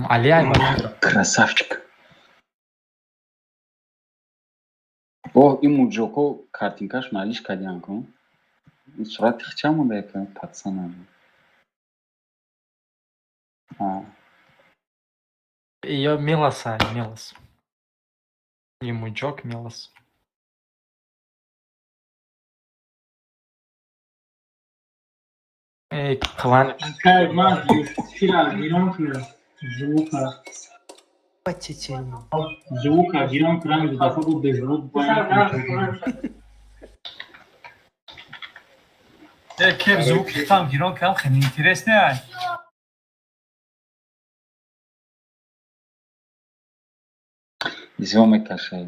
Алияй var. Красавчик. О, и Муджоко картинкаш малиш кадян кун. Сурат хича мунда яка пацана. Ее Милоса, Милос. Ему Джок Милос. Клан. Cara, mas tira, viram Juca. Juca, viram кран, да футбол без рук, كيف زوك там герой кам خیلی интересный. Зёмы кашай.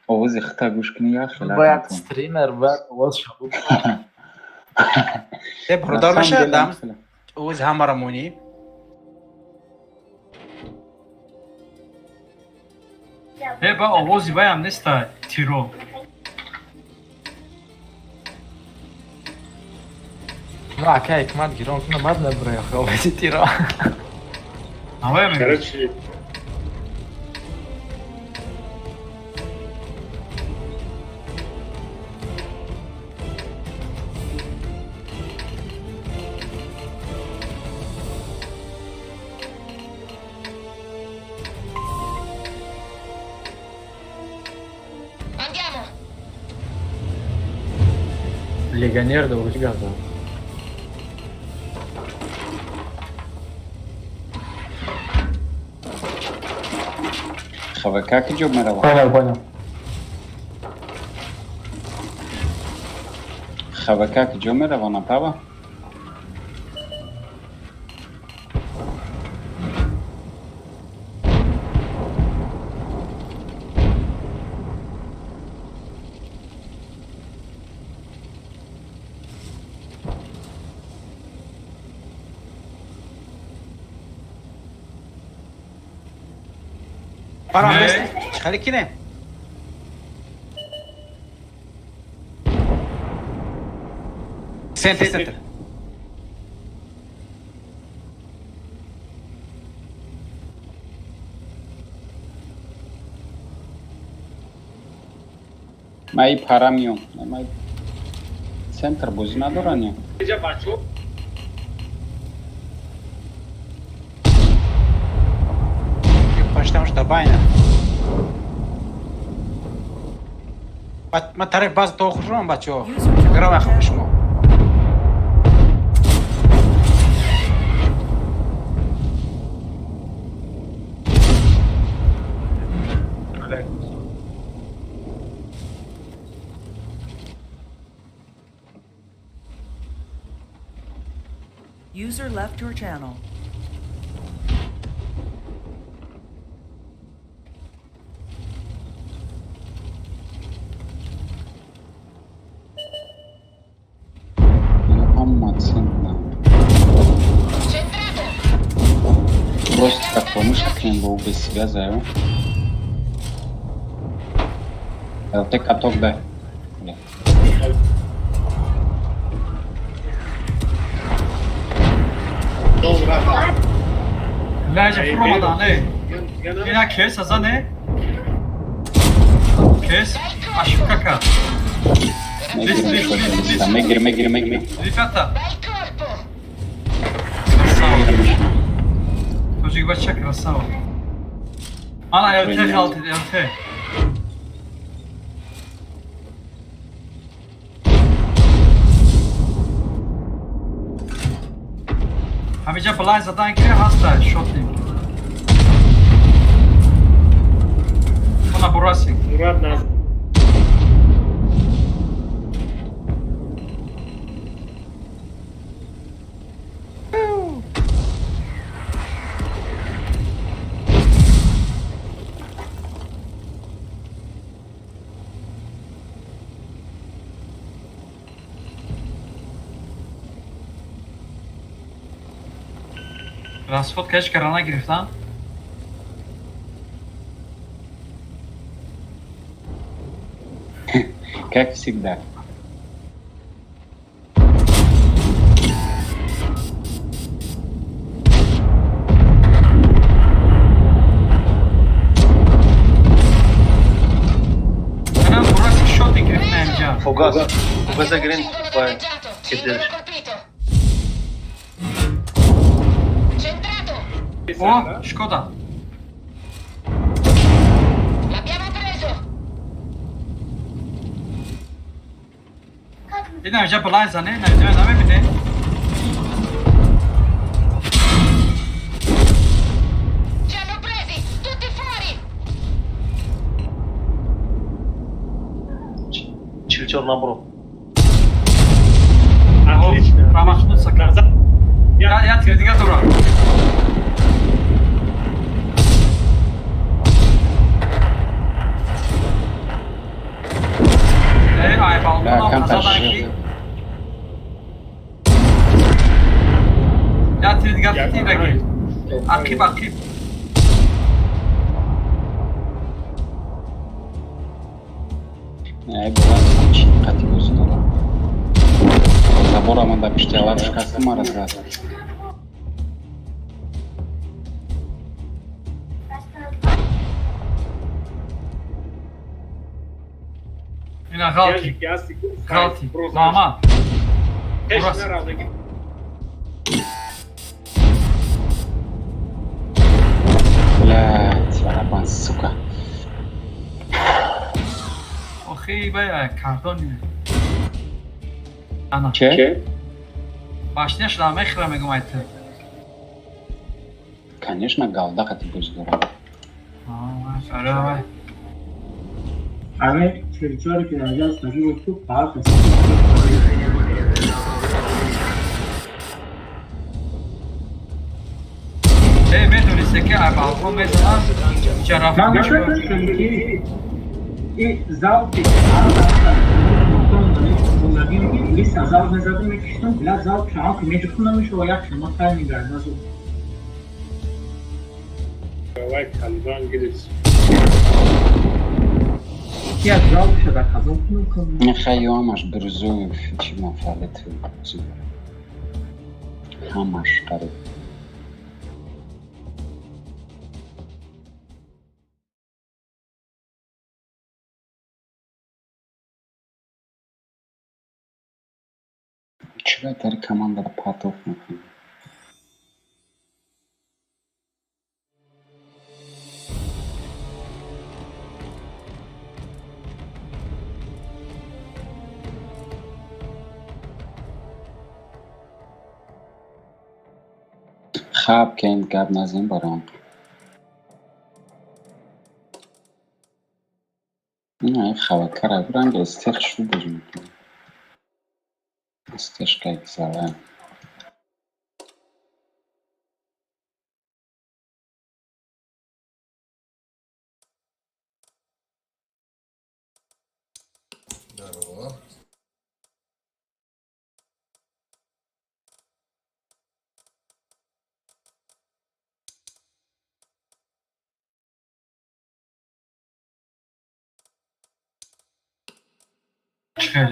Oğuz ixta guşkini yaxşılar. Bayağı streamer var. Oğuz şabuk. برودار باشه دم اوز همارمونی با آوازی بایم نیست تیرو. Ну, а кай команд герой, ну ладно, бро, я хавайте тира. Havaya mı? Короче, Легионер да вроде газа. Xavaka ki job merhaba. Понял. Xavaka ki job merhaba napava. برام نه. دست خالی کی نه سنتر Mai paramion. Mai center bozi nadorani. پاشتمش دباینه ما طرف باز تو خوشم بچه‌ها گرا وقت شما User left your channel. Просто как помощь, как он был без связи. Ты каток, да. Lece kuramadan ne? Yine kes aza ne? Kes. Aşık kaka. Megir. Rifata. Çocuk başa krasava. Ana LT kaldı LT. Hamica blind zaten ki hasta shotling. Ona burası. Мурат нас. Rasfot kaç karana girif lan? Как всегда. Questa green poi che deve. O, szkoda. اینا اینجا بلند زنه، نه اینجا نمیبینه. Чил набрал. Отлично. Промахнуться как. Назад. Я тебе дига дура. Ай, لا балкон كان назад فشل. арки. Я тебе дига тираги. Арки. نه بابا چی قتی گوز دارم زبورا من دا پشتی علار شکستم مرا زد اینا غلطی. غلطی. Mama. Burası. لا سرابان سوکا آخی باید کارتونی. Ana. چه؟ Başlayaş la mekra megumaytı. Конечно, галда قتی گوز دارم آره. همه چرچاری که در جاست تجربه تو فقط میدونی سکه بالکن میدونم جرافه من میشه. مثلا که این زاوی لیست از زاوی نزدم میکشتم بلا زاوی شما که میشه خونم میشه و یک شما تر میگرد نزد یکی از زاوی شده خزم کنم این خیامش برزوی چی منفعلت همش قریب چرا داری کمان داره پاتوف میکنی خواب که این گب نزیم برام این خواه کره برنگ استخ شو بجون استش که اگزاره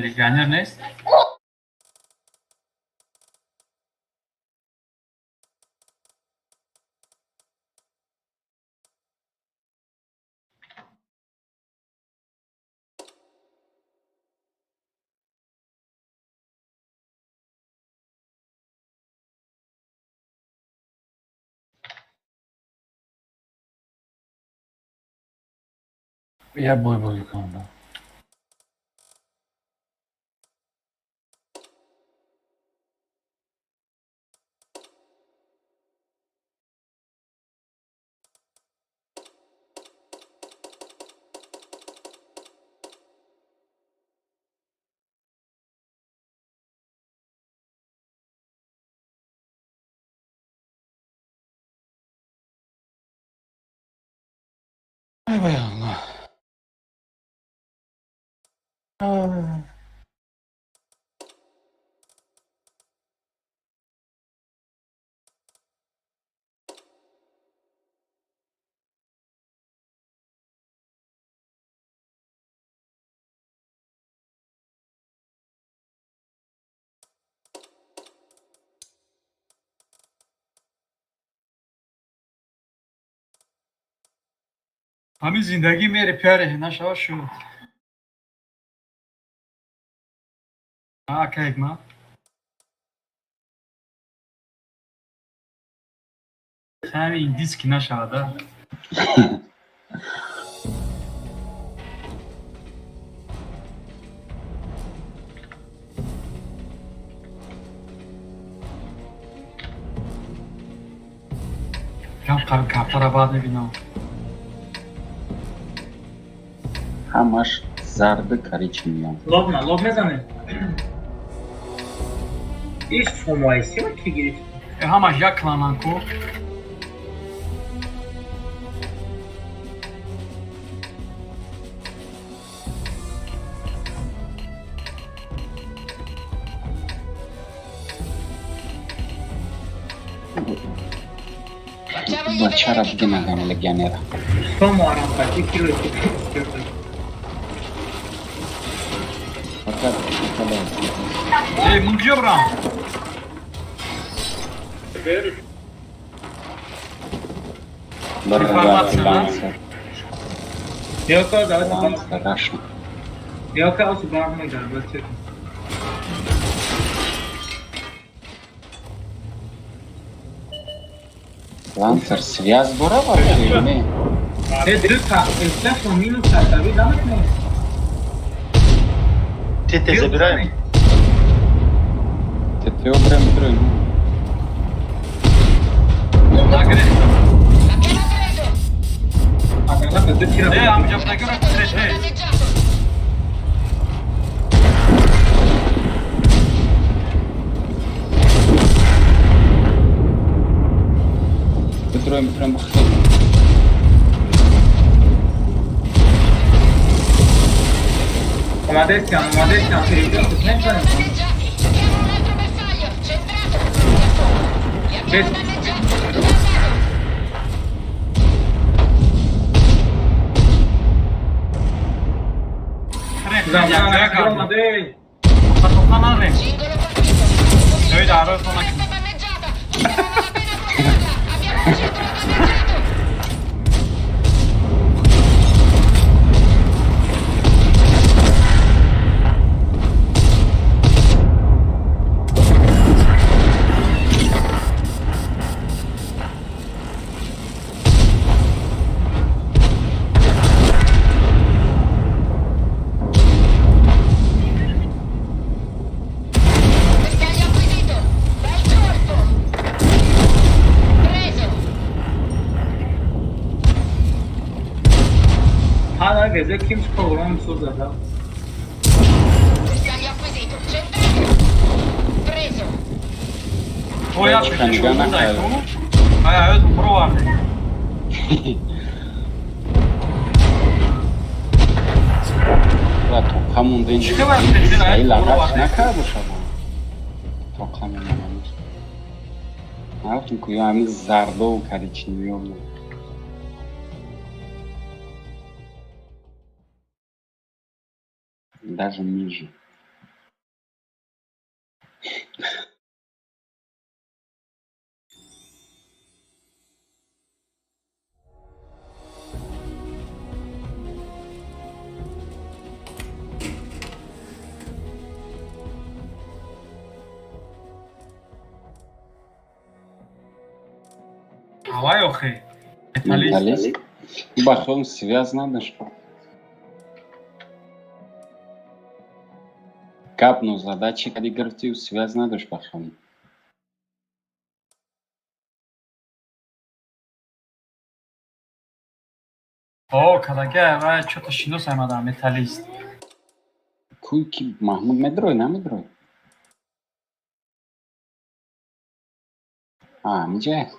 Legioner نیست. یه بوی کنم ای بای الله همین زندگی میره پیاره نشوا شد. کیک ما همین دیسک نشده کم کپتر بعد میبینم همش زرد کریچمیان. لاب میزنه ایش فومایسی و کی گیرید همش یک کلانان کو بچه را دیگه نگم لگنه را. فوم آرام پاتی کی رو فقط منجا برام لانسر یوکا داوت لانسر رشم. یوکا اوس بارم میدار بچه لانسر связь برا باشه نه. دل تا اسلش و مینو کتابی دامت نه Tete zabираем. Тетео прям тройну. نگره Adamlar böyle tira. amcam نگره ترش Бетроем прям бахтели. Молодец, перейдем, ты знаешь, что Без... Молодец. Hala geze kim scovrò su zada. Bersaglio acquisito. Centrato. Preso. O yapmış şu buradaydı o. Evet pro vardı. و تو همون دین چیکار باید بکنی؟ سعی لغت برو نکرده شما تو همون همونش نفتون که همین زرده و کریچنی و даже ниже. Havay okey. Менталист. Бахом связь надо что? Капну задачи каллиграфии связь надо ж бахом. О, кадаге ва чё-то шинос омада металлист. Куй ки Махмуд Медрой, на Медрой. Миджай.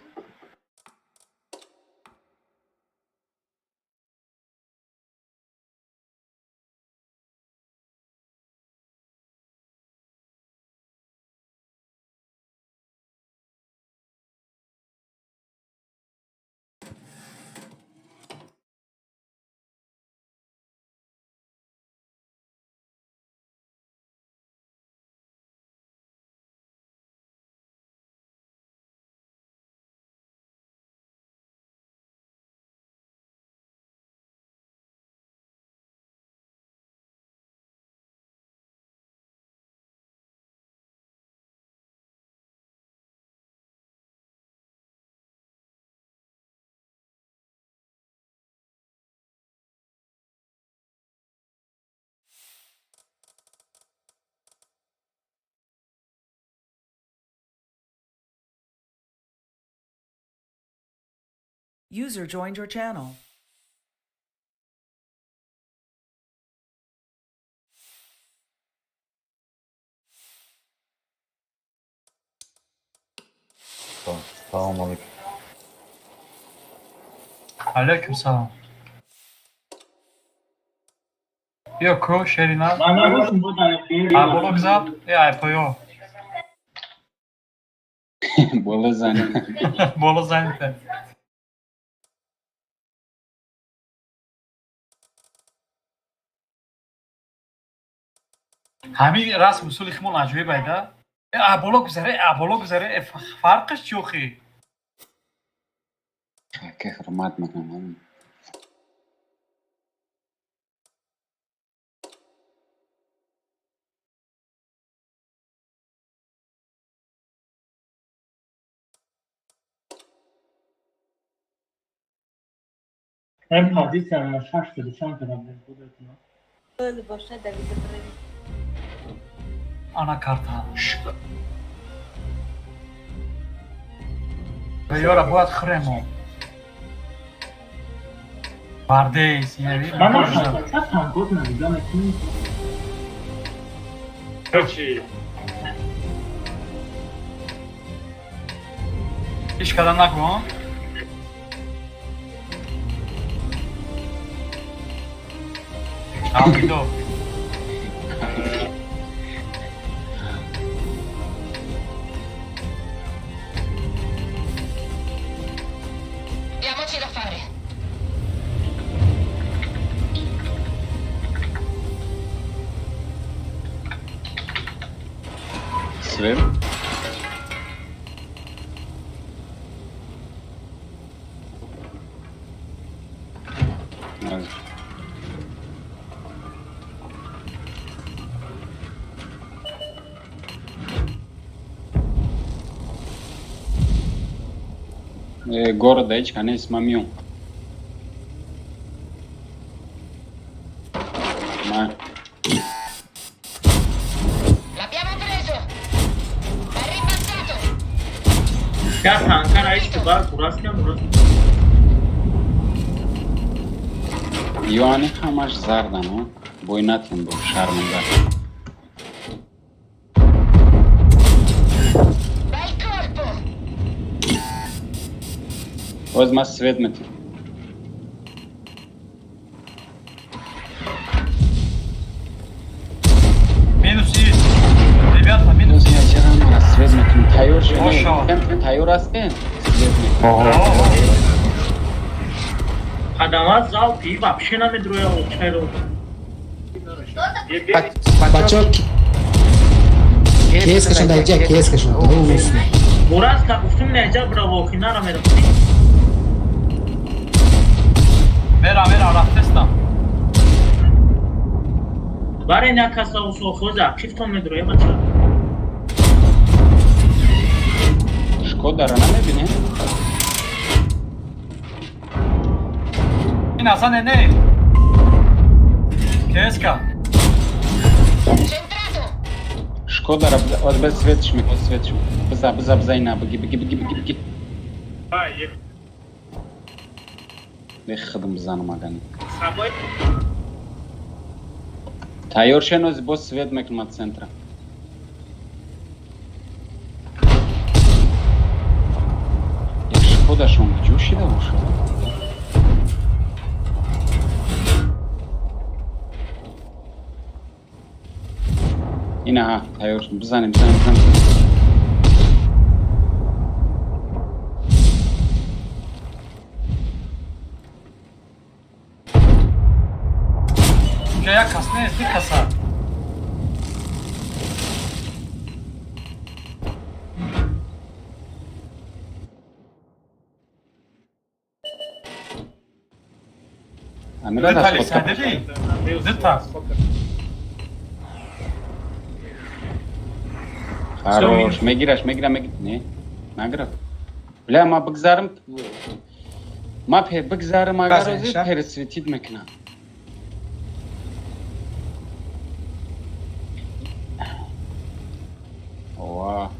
User joined your channel. Selamun aleyküm. Aleykümselam. Yok, Şerina. Bana bakın bu da bir A bolo güzel. Ja, pa jo. Bolo zannet. Bolo zanjte. همین رسم اصول خمون عجیبه ده ابولا گذره فرقش چیوخی که حرمت میکنم. hem pozisyonla şaştırdı çan tarafları bu da. Öyle boşa da bir de anakarta ve yora bu ad xremo bardeys yani Bana bakın tam koduna bir gametin. iş kadar nakon Albido. Diamoci da fare. Sven. Evet. Goroda aici, ca ne mamiu. Ma L'abbiamo preso. È rimbalzato. Ya tankar aici var burası ne burası? Ioane hamash zarda, no? Boinatin bu şarmında. Bel colpo. Ozma svedmeti. Minus iyi. Rебята, minus iyi. Ozma svedmeti. Tayor Oşo. şey. Tayor asken. Svedmeti. Adamlar zal iyi вообще на метро чайро. Бачок. Кескашан дайджа, кескашан. Doğrusun. Бурас как устум неja bravo kinara mera. Vera arahtesta. Bare ne kasa uso khoza çifton metro ya bacha. Шкода рана не bine. Inasa ne? Keska. Centrato. Шкода bez svetiš mi, svetiš mi. Bıza ina, bıgi. Ne xıdım bızanım agani. Tayor şenoz boz svetmek ma centra. Jak szkoda, że on gdzieś się dało. Yine ha, Tayor, bızanım. Jaya kasne ezdi kasa. Amira da Detali spotka. sende değil. Detal. Хорош, megiraš, ne? Nagra. Bля, ma bıgzarım. Ma bıgzarım agarozi peresvetid mekna. Oha.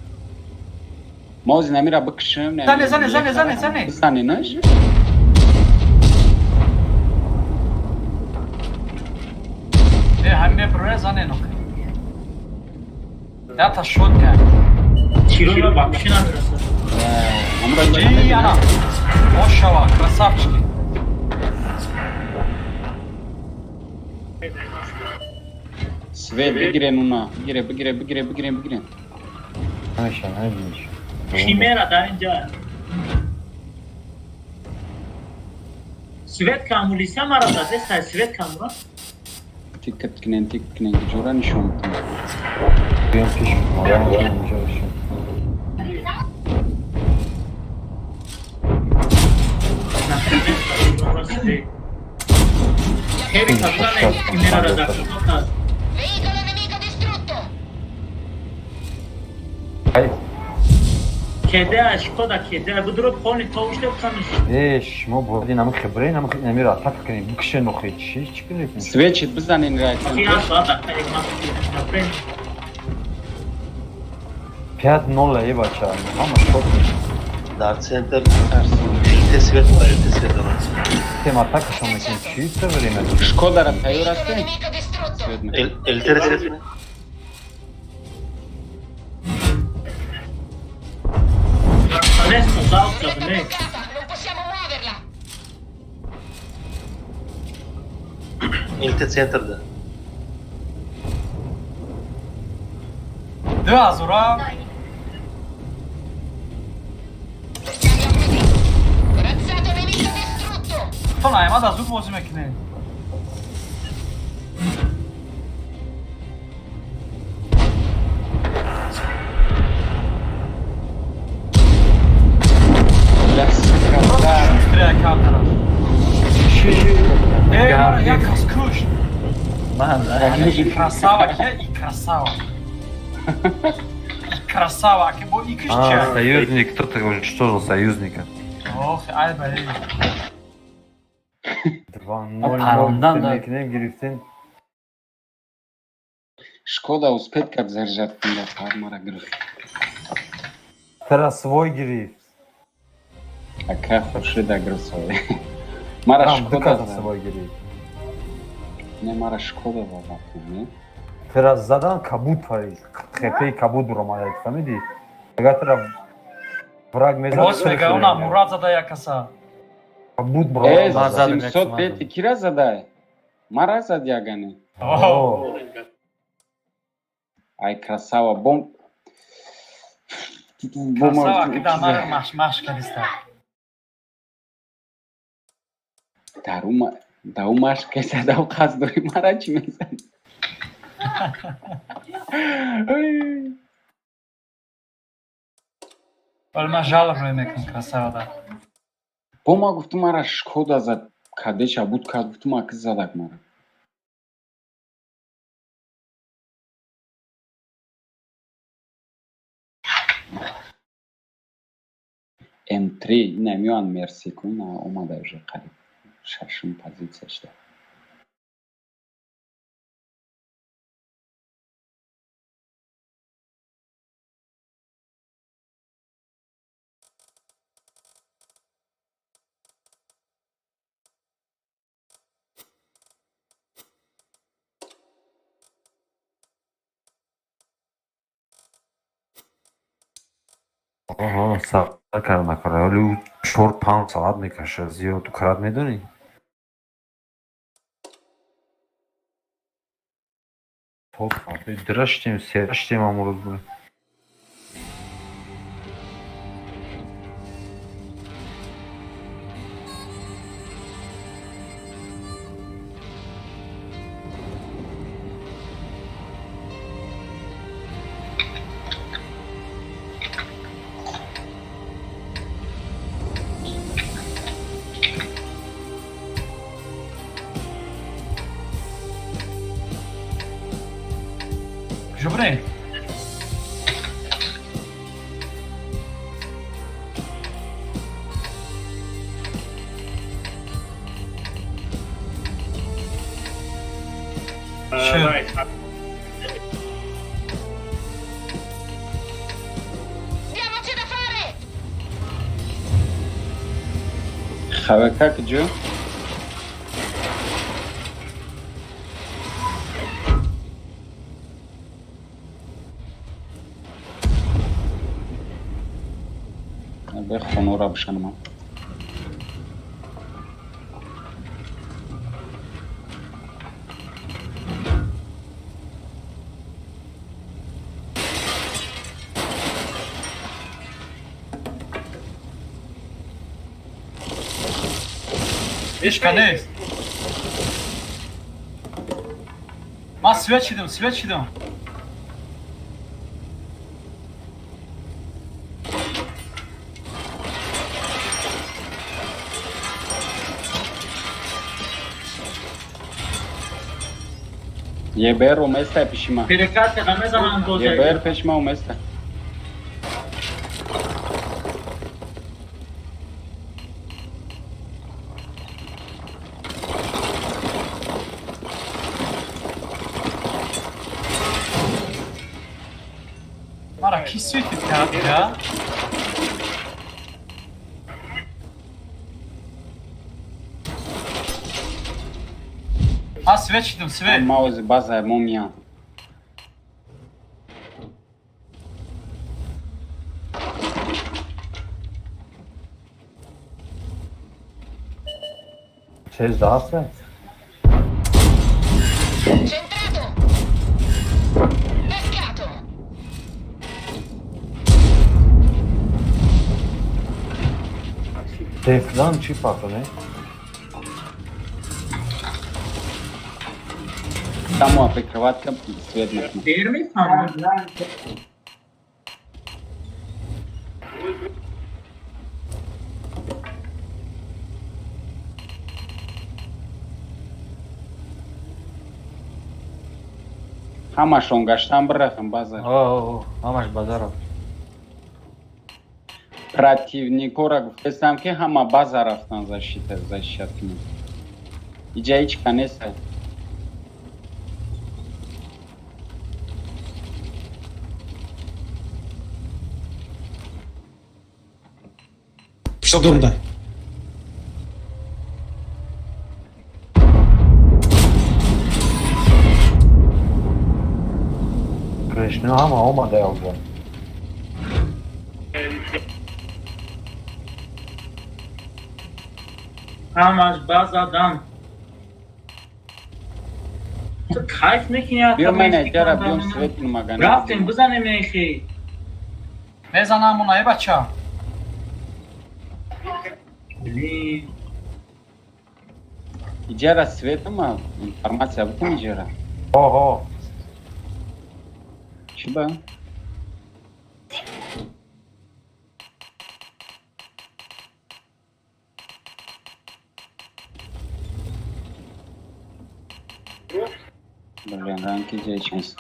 Mozi namira bıkışım. Zane. Zane naş? Reza ne nokta? Ya ta şut yani. Тирона вообще нравится. İyi ana. Oşava, krasavçiki. Sve bigire nuna. Bigire. Ayşe ne bilmiş. Химера در اینجا. سویت کامولیسا مرا داده سویت کامورا. Dikkat kinen gidiyor nişan. Benim piş. Moran olunca işim. Heavy kazan ne? Himera da Veicolo nemico distrutto. Hayır. Kede Şkoda kede bu durup konu tavuşta yapsanız. Eş, mo bu dinamik khibre, namik nemir atak kani. Bu kişi noxi çiş çıkıyor. Sveçit bizanin reaksiyon. Ya sada ekmak yapayım. Piyad nolla iyi bacha. Ama çok Dart Center İlk Svet var, İlk Svet var. tem atak şomun için çiş severim. Şkodara Veicolo tayorası. nemico distrutto. İlk Svet mi? Adesso salta ne? Casa, non possiamo muoverla. İlk Center'da. Dö azura. Corazzato nemico distrutto. Tonayma da zuk bozum ekine. Üstüne kalkara. Ya kaskuş. Krasava ki, i krasava. I krasava ki, bu iki А, şey. союзник, кто-то уничтожил союзника. Oh, ay be. 2-0 demekine giriftin. Шкода успеть как заряжать на фармара гриф. Teraz свой гриф. А как хоши да грифсой. Мара Там Шкода. доказал свой гриф. Не мара Шкода баба, не? Teraz zadan kabut var. Xepey kabut romanaydı, famidi. Gatara vrag mezar. Osvega ona Muradza da yakasa. Kabut bro. Эй, Zadan 705 кира задай. Мара задяганы. Oh. Ай, красава, бом. Krasava ki damar maş kadista. Daumаш кеса дау қаздой мара чи мезан. Olma jal roemek krasava da. Бома гуфту мара Шкода зад. Кадеша буд кад гуфту ма кыз задак мара. М3 намён мерсику на омада уже қариб. Шашым позицияшда. Ага, сабар кар накара. Вали 4-5 саат мекаша. Зиёд украд медонӣ? Драштем, сераштем амрӯз мы. Jubre. Schön. Diamoci da fare. Xavaka kıcı. به خونو را بشنم Eşka ne? Ma switch idim. یه بر اومسته پیش ما Перекат همه زمان یه بر دوزه. پیش ما اومسته Mara ki switch idim ya. Ha switch idim. ماوز بازه مومیا Çeyiz daha sen. Centrato. Pescato. Teflan çift farklı ne? Само прикрывать свет ночной. Değil mi sanırım? همشون گشتن برخم بازار О, мамаш базаров. противнику را گفتم که همه بازار رفتن защищать کنیم اینجا هیچ نیست Pişt durumda. Kreşni ama olmadı ya hocam. همش باز آدم. تو کایف میکنی بیا من اجاره بیام سویت نمگنه رفتیم بزنیم ایشی. Ne zaman bunayı baça? بلی. اجاره سویت ما انفرماسیا بکن اجاره Oho. چی با؟ بلین رنگی جای چیست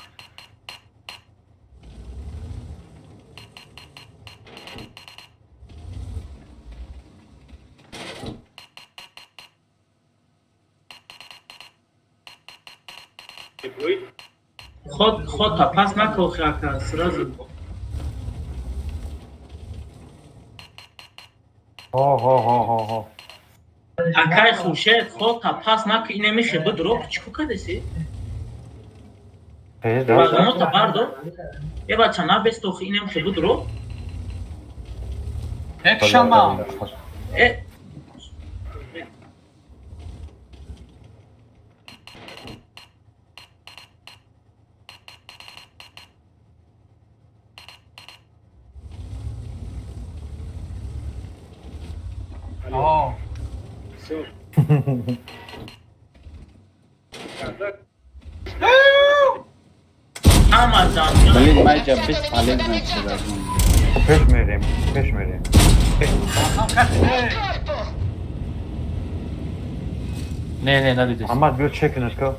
خود تپس نکو خیاکه سرازو. Ho. اکای خوشه خود تپس نکو اینه میشه بدرو چکو کدسی؟ Çeyiz daha sen. بازمو تبردو. یه بچه نبستو خی اینه میشه بدرو. Ne kışama? اه Oh. همه جان. بلین ما اینجا 20 پالیز نمیشه Peşmereyim. Tamam kaç. Corpo. Ne dedi? Ama bir çekin esko.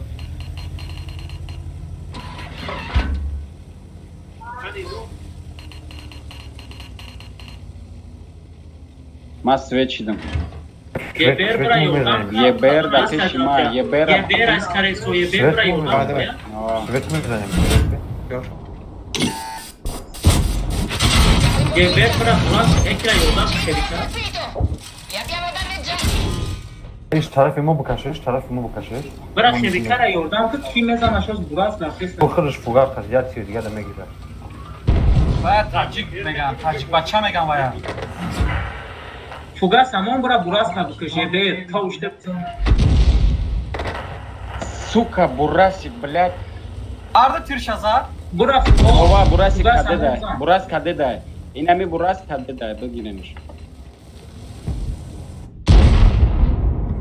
ما سویت شدم یه بیر برای یوردان. یه بیر در پیش ما یه بیر یه بیر از کاریسو یه بیر برای یوردان. Hadi bak. آه. Süvet mi düzenim? Gör. یه بیر برای Murat ekra yoldan şerika. Colpito. Li abbiamo danneggiati. Hiç tarafımı bu kaşır. Bırak şerika ra yoldan tut ki mezan aşağısı Murat lafes. Bu kırış fugar kır yatıyor ya da me gider. Baya tacik megan. Tacik baça megan baya. Fuga самон бура бураска букаши, бе, та уште. Сука, бураси, блядь. Arda Tirşaza. Бура Ова, бураси Fuga каде дай. самон. Бурас каде дай. Инами бурас каде дай, бигинемиш.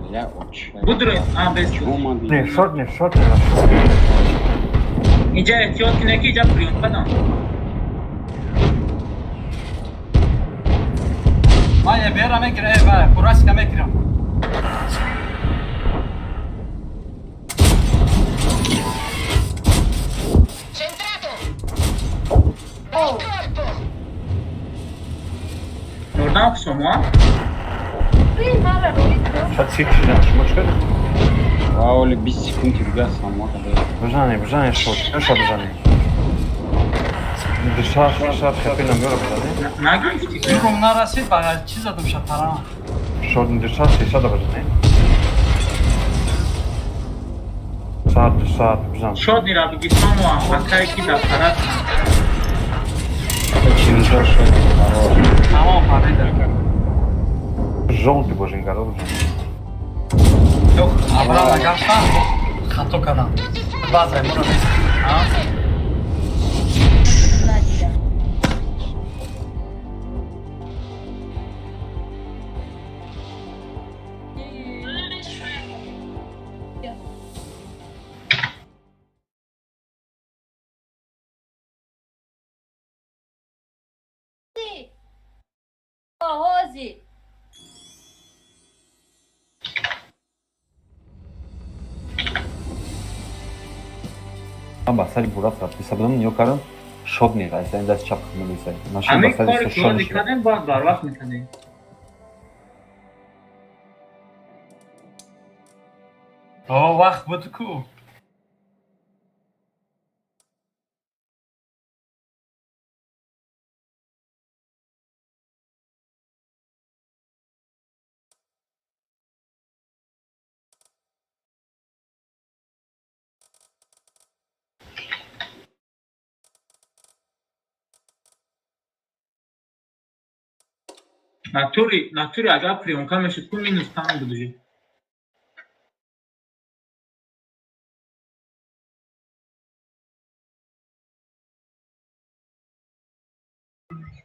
Бля, очай. Будре, без. Чума ди. Не, шорт не. Иджа этиот неки иджа прием падам. Maya bera mekre va, buraska mekre. Centrato! Bel colpo! Oradan kusoma. Сейчас сикшина, шмочка. Аоли 20 секунд тюрьга сама каде. Бжане, шорт. Шорт бжане. Дышаш, хэппи намёра бжане. Наги устик. Rum narasid bagal çiz adım şatara. Шорт дышаш, шада бжане. Saat bжан. Шод нира биги сомо, акай ки да тарат. Чинжа шо. Tamam farklı. Желтый боженька, да бжане. Yok, Abraham Agas'ta Hatoka'dan. Bazen bunu biz. Ha? Rose. Am basari burası var. Hesabının yukarı şot ne var? Sen de çapkın mıysa. Naşın Amik basari kor se kor şot. dikkaten bak barvak mikade. O vakt budu ku. Натури ага приемка меше ку минус там будuje.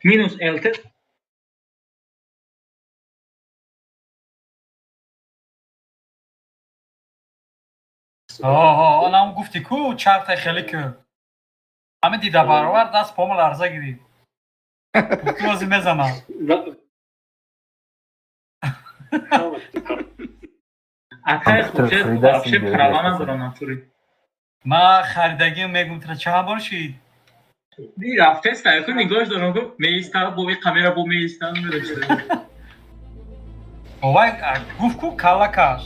Minus elte. Onam gufti ku çarta xeli ku. Ama dida barvar das pomul arza gidi. Bu azime zaman. Akay Frida xujet вообще Singh karavana diyor. dura naturi. Ma xaridagi megum tra çaha borşid. Di rafte sta ku nigosh dono go meista bo kamera bo meista mirashte. Ovay guf ku kalakar.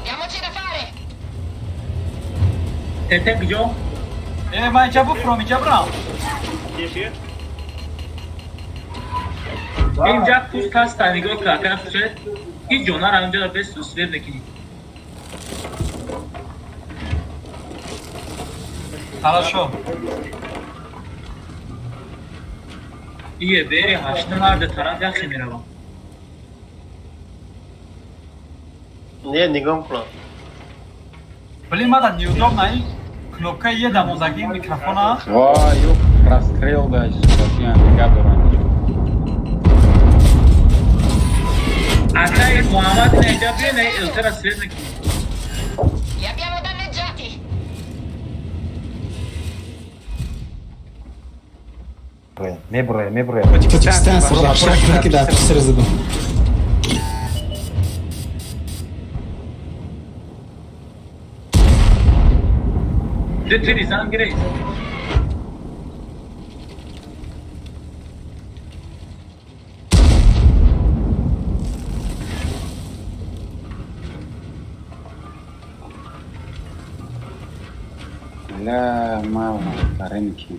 Diamoci da fare! Tete gijo. Ma jabu from jabra. Inja kus sta nigo ka ka xujet. Hiç jonar anja da bes susver nekini. Хорошо. İyi beri haştılar taraf yaxshi meravam. Не, нигам кулам. Блин, мада неудобно и кнопка е да музаги микрофона. Ва, ёп, расстрел, да, сука, гадора. Akay Muhammad Necabi ne iltera sver nekini. Li abbiamo danneggiati! Me buraya. Почекай, слушай, шахтер кидает, все разыграл. Trizan Grace. لا ما قارنكي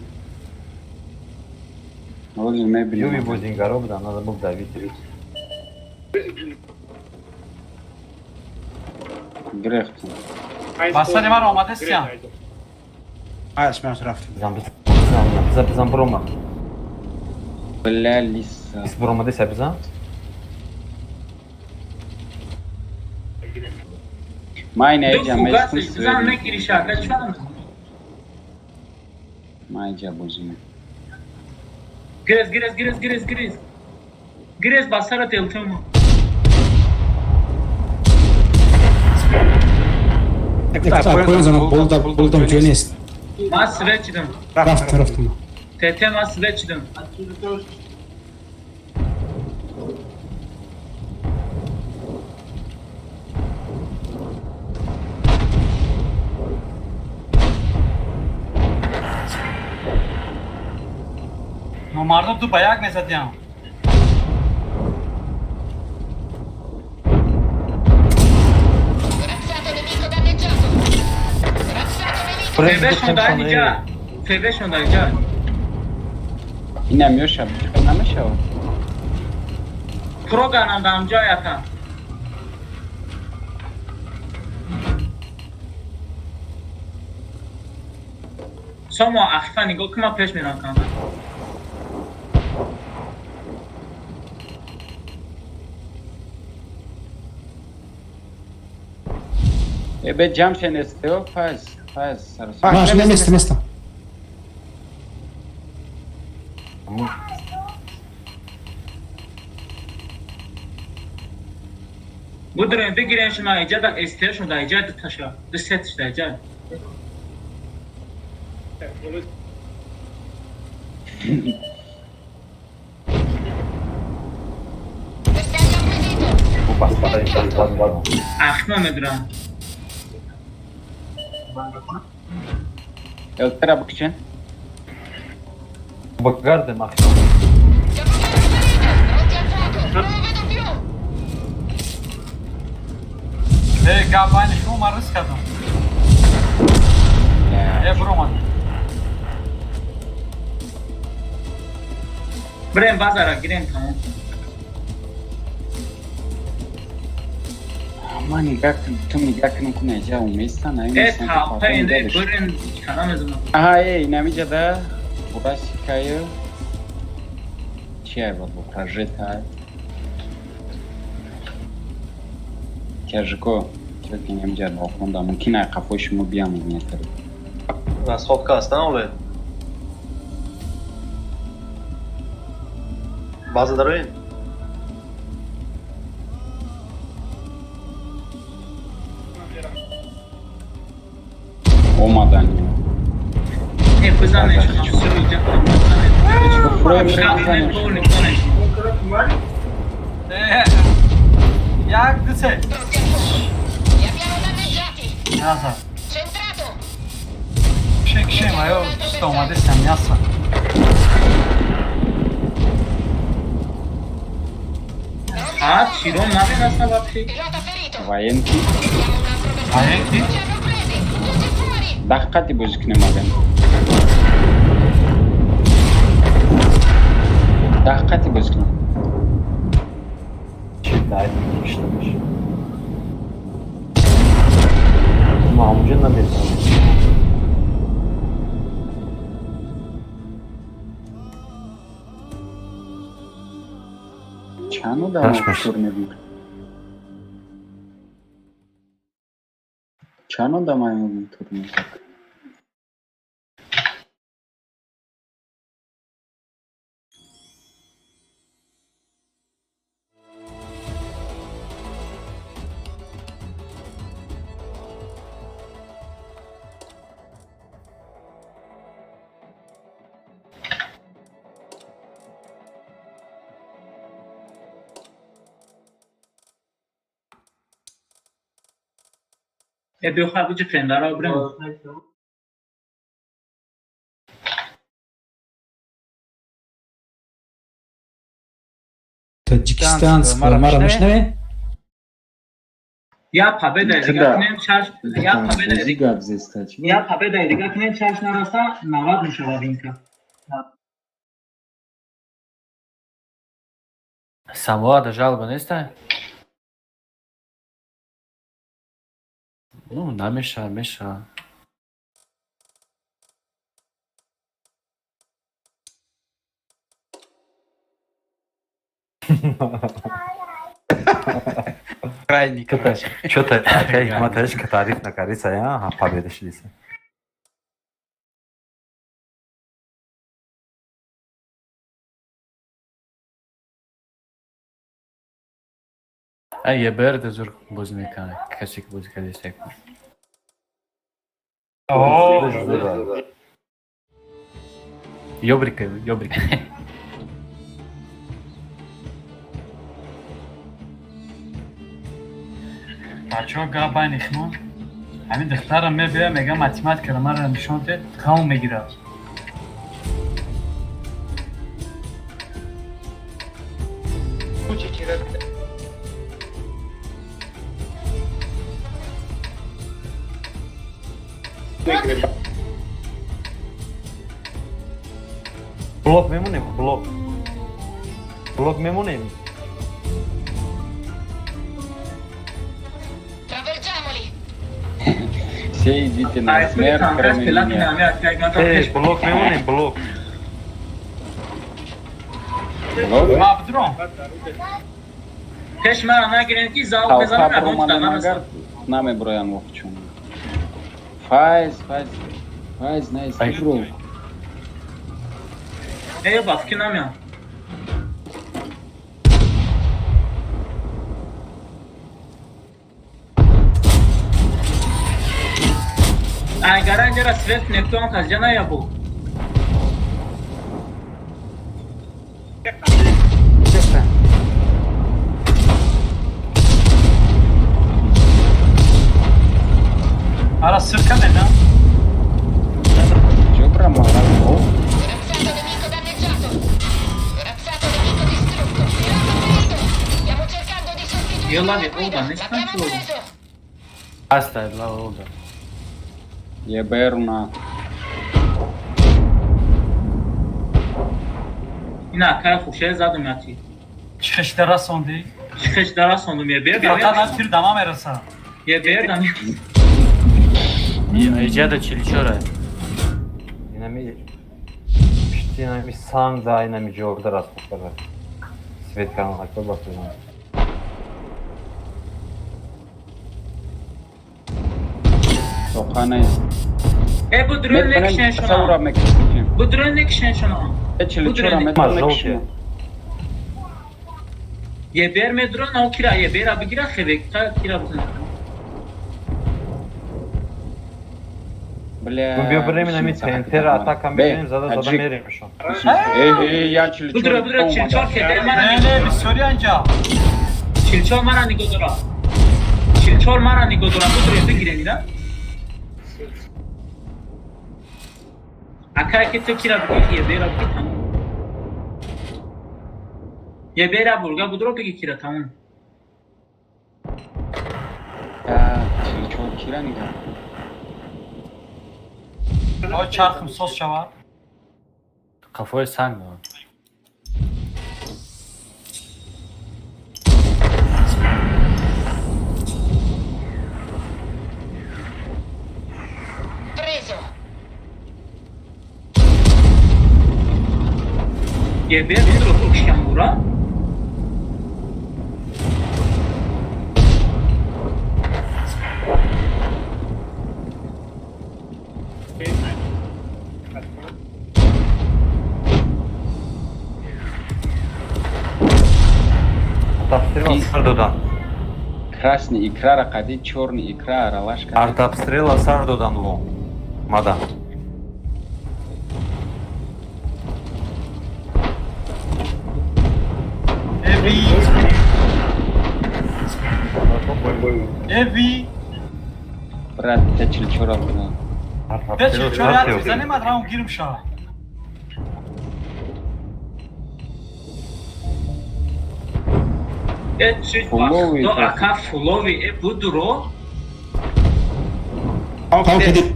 أول ما Юви بلي Бузингаров, да, надо был давить. грехтон Басар мар омадастям. Аşmaz raftim. Bizan Broma. بلا لسه Biz Broma dese bizan. ما ينجا ما Fugas, يكون Zan ne سويد giriş arkadaş şu an. ما يجا بوزينا Gires. Gires basara teltemu. Tak, koyun zaman buldum Jones. Mas sveçdim. Raftim. TT mas sveçdim. Ну мардум ту баяк незадям. Razzato nemico danneggiato. Razzato nemico. F5 ondayca. F5 ondayca. İnemiyor şab çıkamamış ya Proganam da amca yatan. Somo akhfa nigo kuma pesh miran kan. به جمع شنسته و پس Masz, место. Bu dönem bir giren şuna icat da istiyor şuna icat taşa. Set işte icat. Bersaglio acquisito. Bu paspada inşallah var. Akhma medran. الترا بكشن Bakardım akşam. Capitano ferito. Pronti al fuoco. Non lo vedo più. Gabani şu marız kadın. Broma. Brem bazara giren tamam. ما نگاه کن تو نگاه kın کنه جا میستن Et halka indi bırın kanamızım. aha اینمیجا ده burası kayı чай вот прожита тяжко чеки немجа балконда мумкин ай қафошимо биам метр Сфотка هستن اوله بازı دارین olmadan Hep bızan ne şuna sürüyecek. buraya Şahane bir doğru ne Jak dyse. Pronti al fuoco. Li abbiamo danneggiati. Yasa. Centrato. Şey mayo işte omadastam yasa. Ha Chiron nabe nasıl vapşi? Pilota ferito. военки Abbiamo un altro bersaglio. Ayenki. Ci hanno presi. Tutti fuori. даққати бузикнемаган даққати бузикнем Şimdi ayrı işlemiş. Mahmud'un da bir чану да Ташмаш. турнир чану да маймун турнир E bir hafıcı fendara brem. Таджикистан, Мара Мишневе? Я победа, регатнем чаш, я победа, Габзестач. я победа, регатнем чаш нараса, навад мишававинка. Самоада жалба не ста? Ну, намеша, меша. Крайний, короче. Что-то опять смотришь, тариф на корица, а победа шли. Ай, ебер de zor boz mekane. Kasik boz kadesek. Oo. Yobrika, yobrika. بچه‌ها گابای نخنون همین دخترم میبینه میگه متیماتیک ما رو نشون ده تمام میگیره Blok memonim, blok. Blok memonim. Travolgiamoli. Şey dite na Aysel smer kankas pelat kremen. nami atkai gata. Blok memonim, blok. ما بدرون Peş mera nagiren ki zav Tavka bezanı ramon romanı tutanlar nagar arası. name broyan okçum. Faiz. Nice. Faiz. Bro. Eye bak ki nami ya. Agaran jara svet nekton kazjana ya bu. Ara sırka ne lan? Jobra mala. Oh. Corazzato nemico danneggiato. Corazzato nemico distrutto. Pirata ferito. Stiamo cercando di sostituire Yalla la bir guida. oradan ne L'abbiamo çıkartıyor? preso. Hasta la oldu. Yeberna. Yine akaya kuşaya zadım yati. Çıkış dara sondi. Çıkış dara sondum ya. Bir Kata da tür damam erasa. ya bir dan. Ece de çiliçora. Yine mi? Yine mi sang da yine mi orada rastlıklar. Svet kanalakta bakıyorum. Sokhana ist. Bu drone ne kişen Tasavvura şuna? mekiştim. Bu drone ne kişen şuna? Çili çora drone- metal Mazol mekiştim. ya. Ya bir me drone o kira ya bir abi gira khebek ta kira bu. Bля. Ну, временно ми център, атака benim zaten veririm şu an. Ya çili Bu çora. drone bu drone çilçol keder Ne mara ne bir soryanca. çilçol mara ni godora. Çilçol mara ni godora bu drone de gireni la. Akaya ke to kira bu ya bir abi tamam. Ya bir abi burga bu drone peki kira tamam. Ya çili çora kirani ga. O çarkım sos çava. Kafayı sanma. Preso. Ya bir bu drone kuşkan bura. Artabstrela Sardo'dan. Krasni ikra raqadi, chorni ikra aralash kadi. Artabstrela Sardo'dan bu. Mada. Evi. Evi. Brat, te çili çora buna. De çilçor ya bizane madram girim şa. Чуть Фуловый, до да. ака фуловый будро Там кидip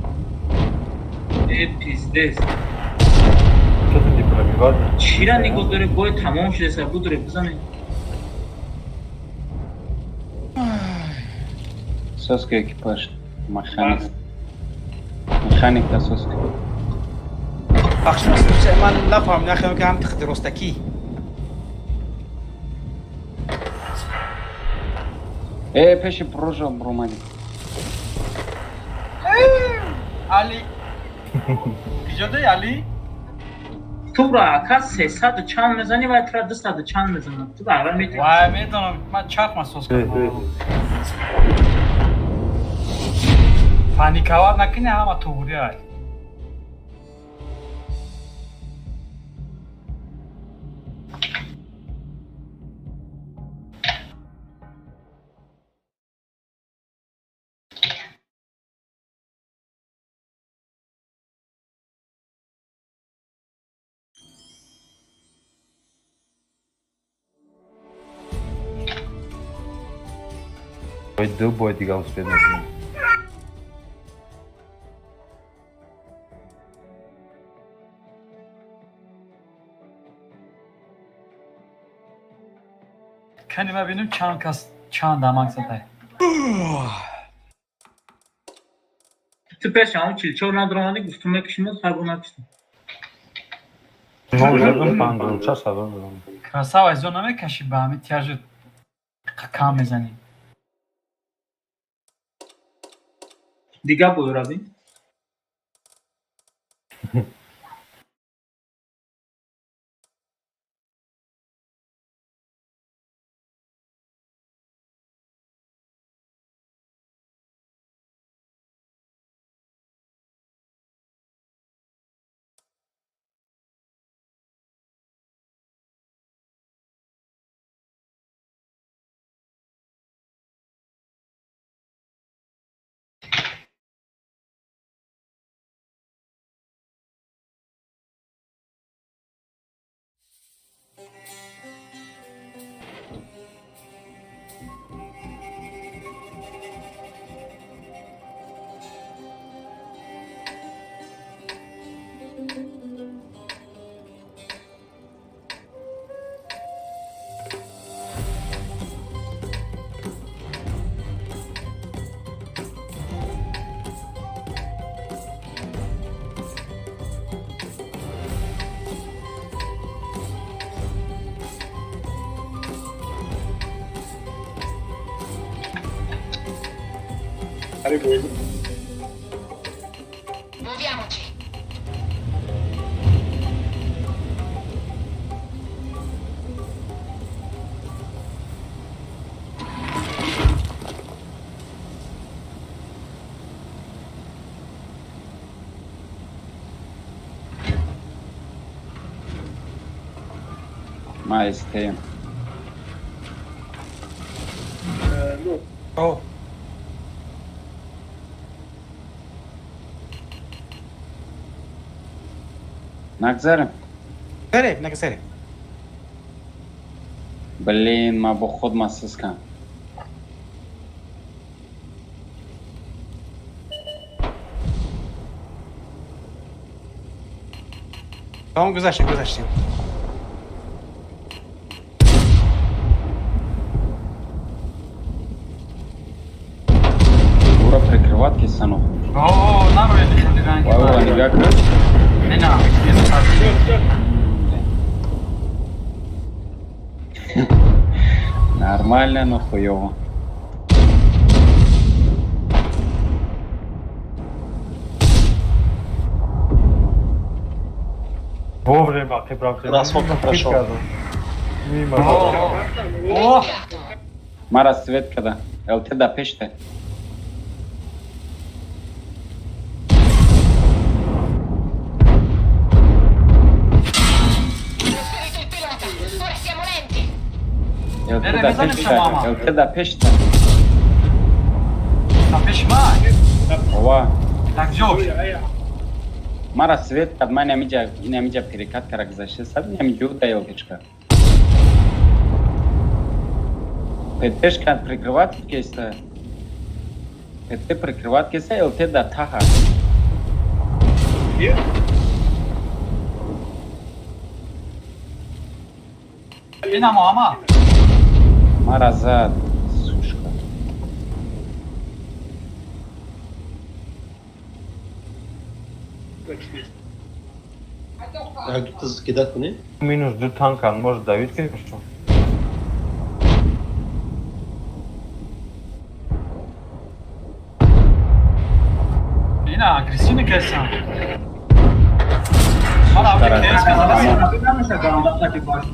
пиздец. Что ты пробивал? чира него дاره бой тамом шуде са будро бизане. Соска экипаж. Механик. Механик та соска. بخش مسئول من نفهم نخواهم که هم تخت درستکی Пеше прожал Романи. علی کجاده علی؟ تو را ака 300 چند میزنی و اترا 200 چند میزنم. تو برابر میتونی. وای میدونم من چرخ محسوس کنم پانیکاوار نکنی همه توبوری های Пойду бой дига успеем. کنی ببینیم چند کس چند دمک زده Süper şahı çilçe nadramani gustume kişimiz karbonatçı. Ну, жадам пангол, час сабам. красава изо намекаши ба ҳами тяжи кам мезанӣ Diga buyur abi. Muoviamoci. Mais tem. اوه نگذرم. سره نگه سره Блин, ما با خود محسوس کنم. تمام گذشتیم Ура прикрывать кисану. о нарояд шудиган Вау, нигак раз. не на Нормально, но хуёво. Вовремя ты прав. Насколько прошел? Мимо. о Мара свет когда. ЛТ да пеште. Inserito il pilota. Ora siamo lenti. ЛТ Nereye да bizden пеште. yapacağım ama? ЛТ да пеште. напешмай Ова. так ҷош Мара свет kad mane namidja перекат карак зашти. Саби намидju да ЛТчка. ПТ как прикрывать кейса. ПТ прикрывать кейса, ЛТ да таха. Yine ama. Маразад, сушка. Тут закидать мне? Minus du tankan, может давить, конечно. Yine agresivni kessen. Bana abi kes kazanırsın. Kapıdan mesela Gandalf'taki baş.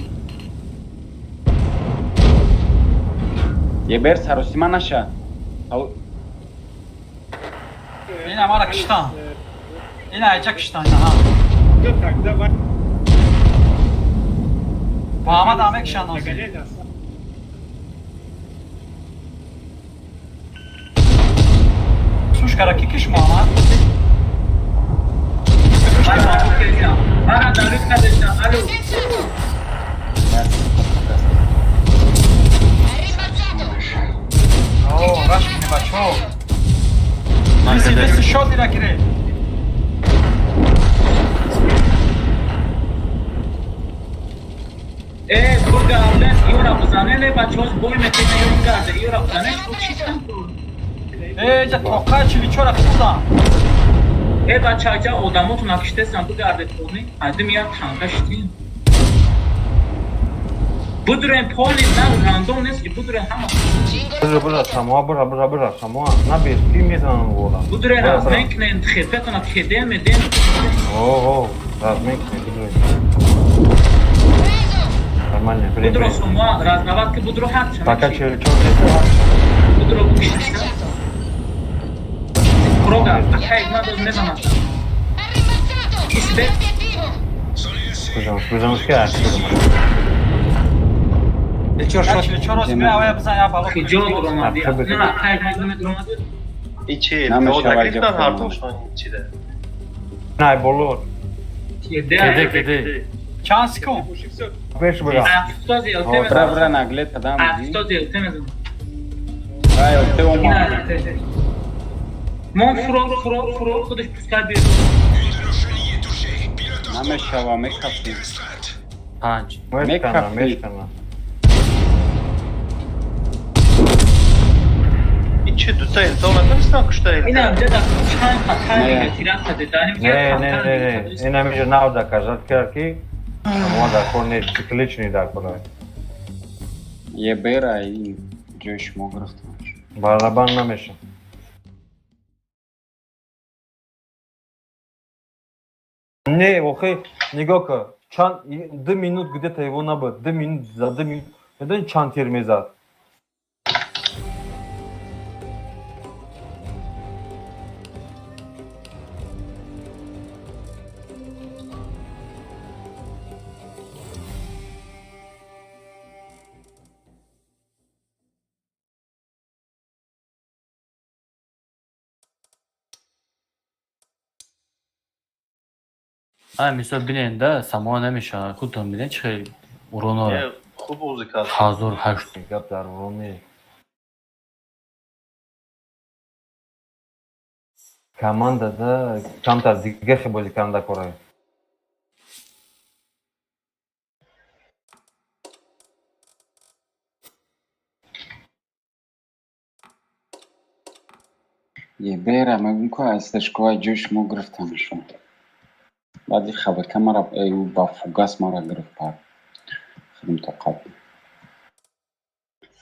Yeber sarosima naşa. Yine bana kıştan. Yine ayacak kıştan ha. Muhammed Ahmet kıştan olsun. Suş karaki kış Muhammed. Bana David kardeşler. Alo. È rimbalzato. Oo, raş beni bak çok. Desi şot ile gire. Burada alden Yura buzane ne baçoz boy metine yorum garde. Yura buzane bu çiftten kurdu. Ece toka çili çorak burada. Baçaca odamı tunak işte sen bu garde kurdu. Adım ya tanka şitin. Bu duren polinden random nes ki bu duren ama. Bıra, Samoa, Samoa. Ne bir film yazanı mı bu olan? Bu duren razmenkle ntxefe kana kedem edem. Oo, razmek ne biliyor. Нормально, Bu время. duren suma raznavat ki bu duren harç. Пока через Bu duren bu kişi. Proga, akay ne zaman? È rimbalzato. İstek. Scusami scherzo. Geçiyor Ya şot. çili çoros bir havaya bizden yapalım. Hici olur ona diye. Tabii, tabii. Ne akay ne durmadı. İçi, Nam o da şavaca grifler falan. hartım şu an içinde. Най болор. Kede. Çanskon. Пеш бра. Ayakta diye Бра ötemez. бра наглед адам. Ayakta diye ötemez. Ай, ЛТ ома. Mon furo kuduş püskal bir. Наме шава мекафи. Punch. Мешкана, мешкана. İçi düzey, sonra sen kuşlar Yine evde. amca da çan hatayla Ne? getiren tadı. Danim Не, не ми знал да кажат керки. Само да коне циклични да коне. Yeber ay Josh Mograf. Барабан намеша. Не, охай, негока. Чан 2 минут где-то его набы. 2 минут за 2 минут. Neden çan termezat? Ay misal bilen de Samoa nemişa. Kutum bilen çıkıyor. Urono. खूब muzika. Hazır haşt. Kaptar Rumi. Командада камтар дигахи бози канда корай. Yeber ama bunko astashkoa Josh Mograf tanışım. Badi xabar kamera ba fugas mara giriftar. Xrim toqat.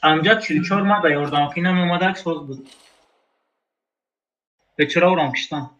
Amca çilçorma da yordan fina mamadak söz bu. Ve çıra uğramıştan.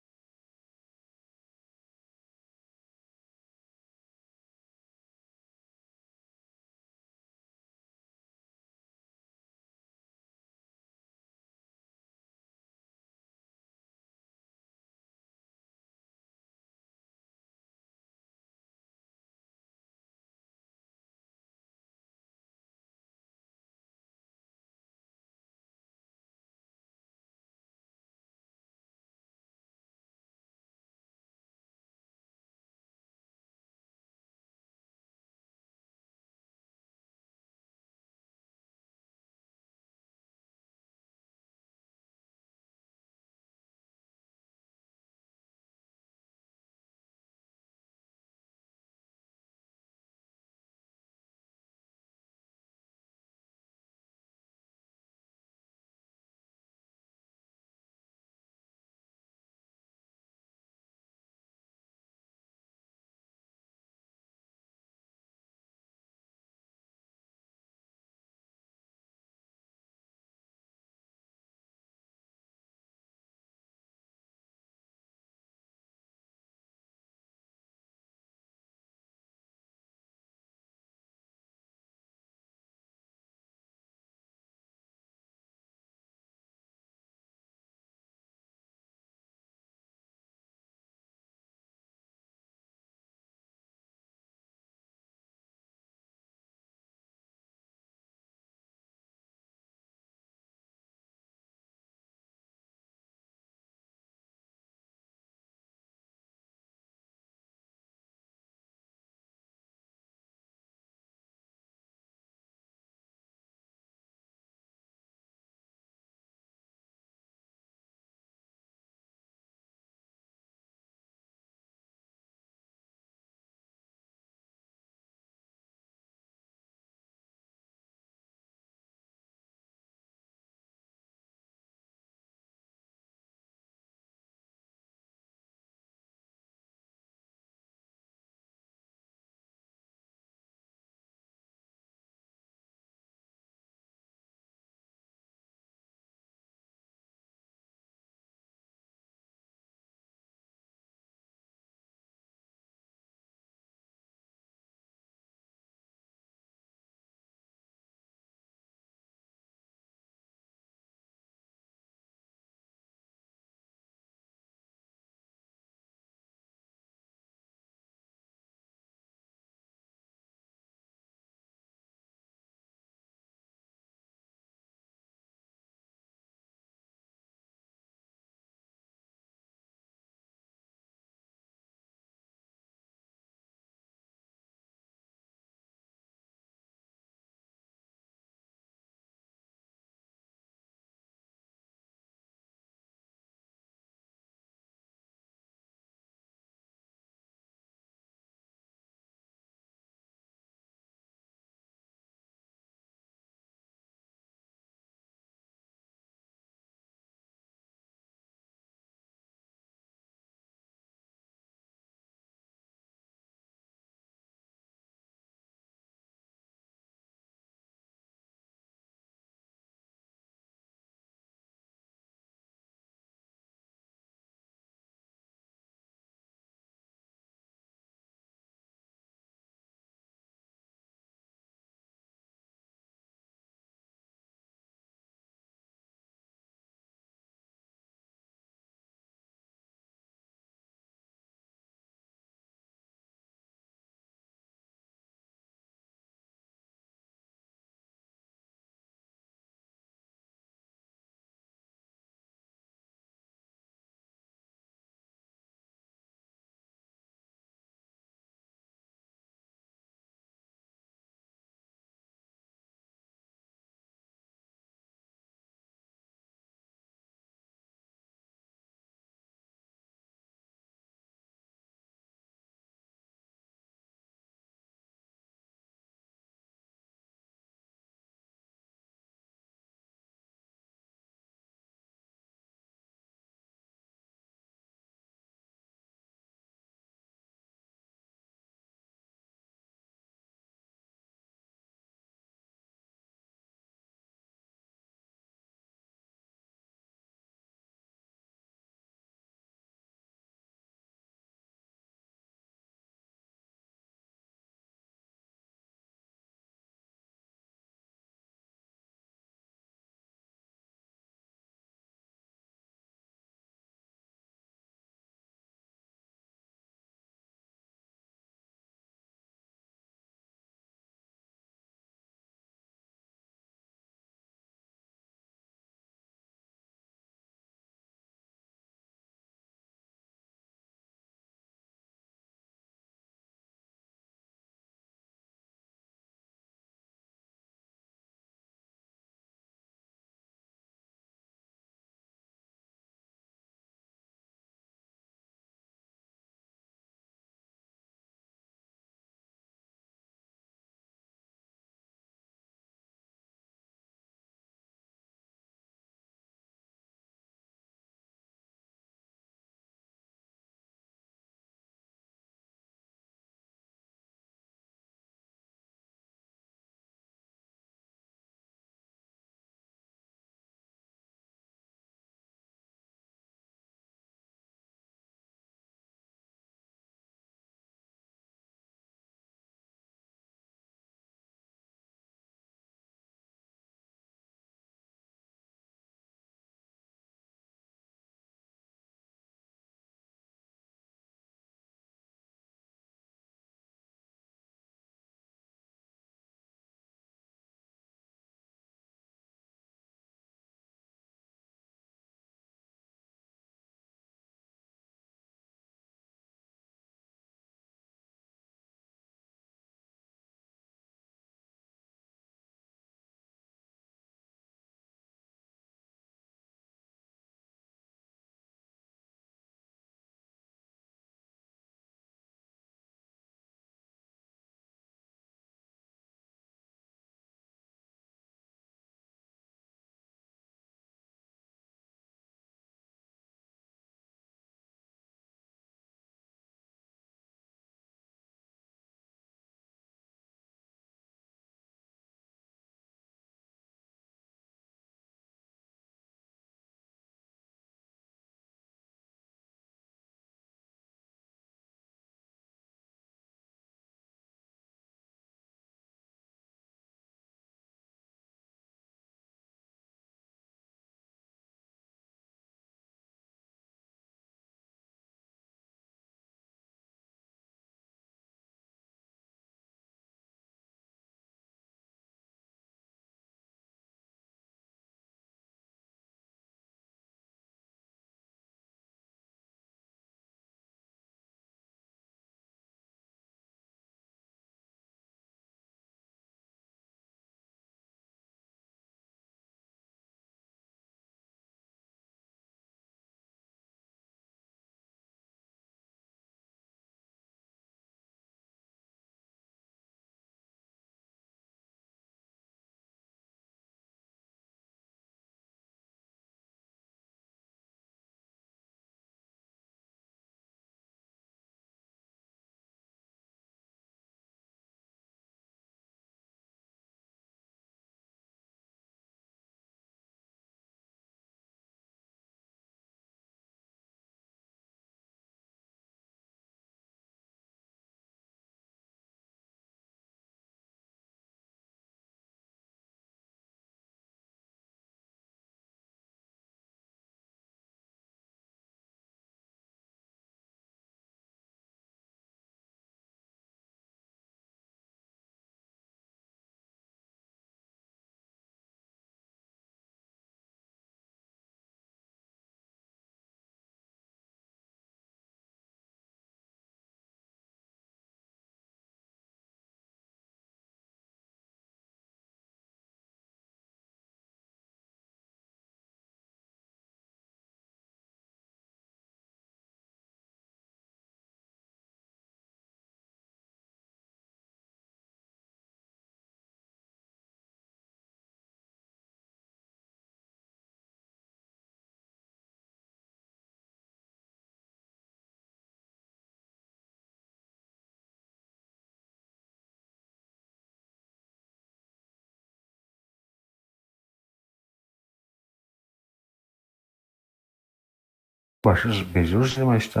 Başı beceriyoruz ama işte.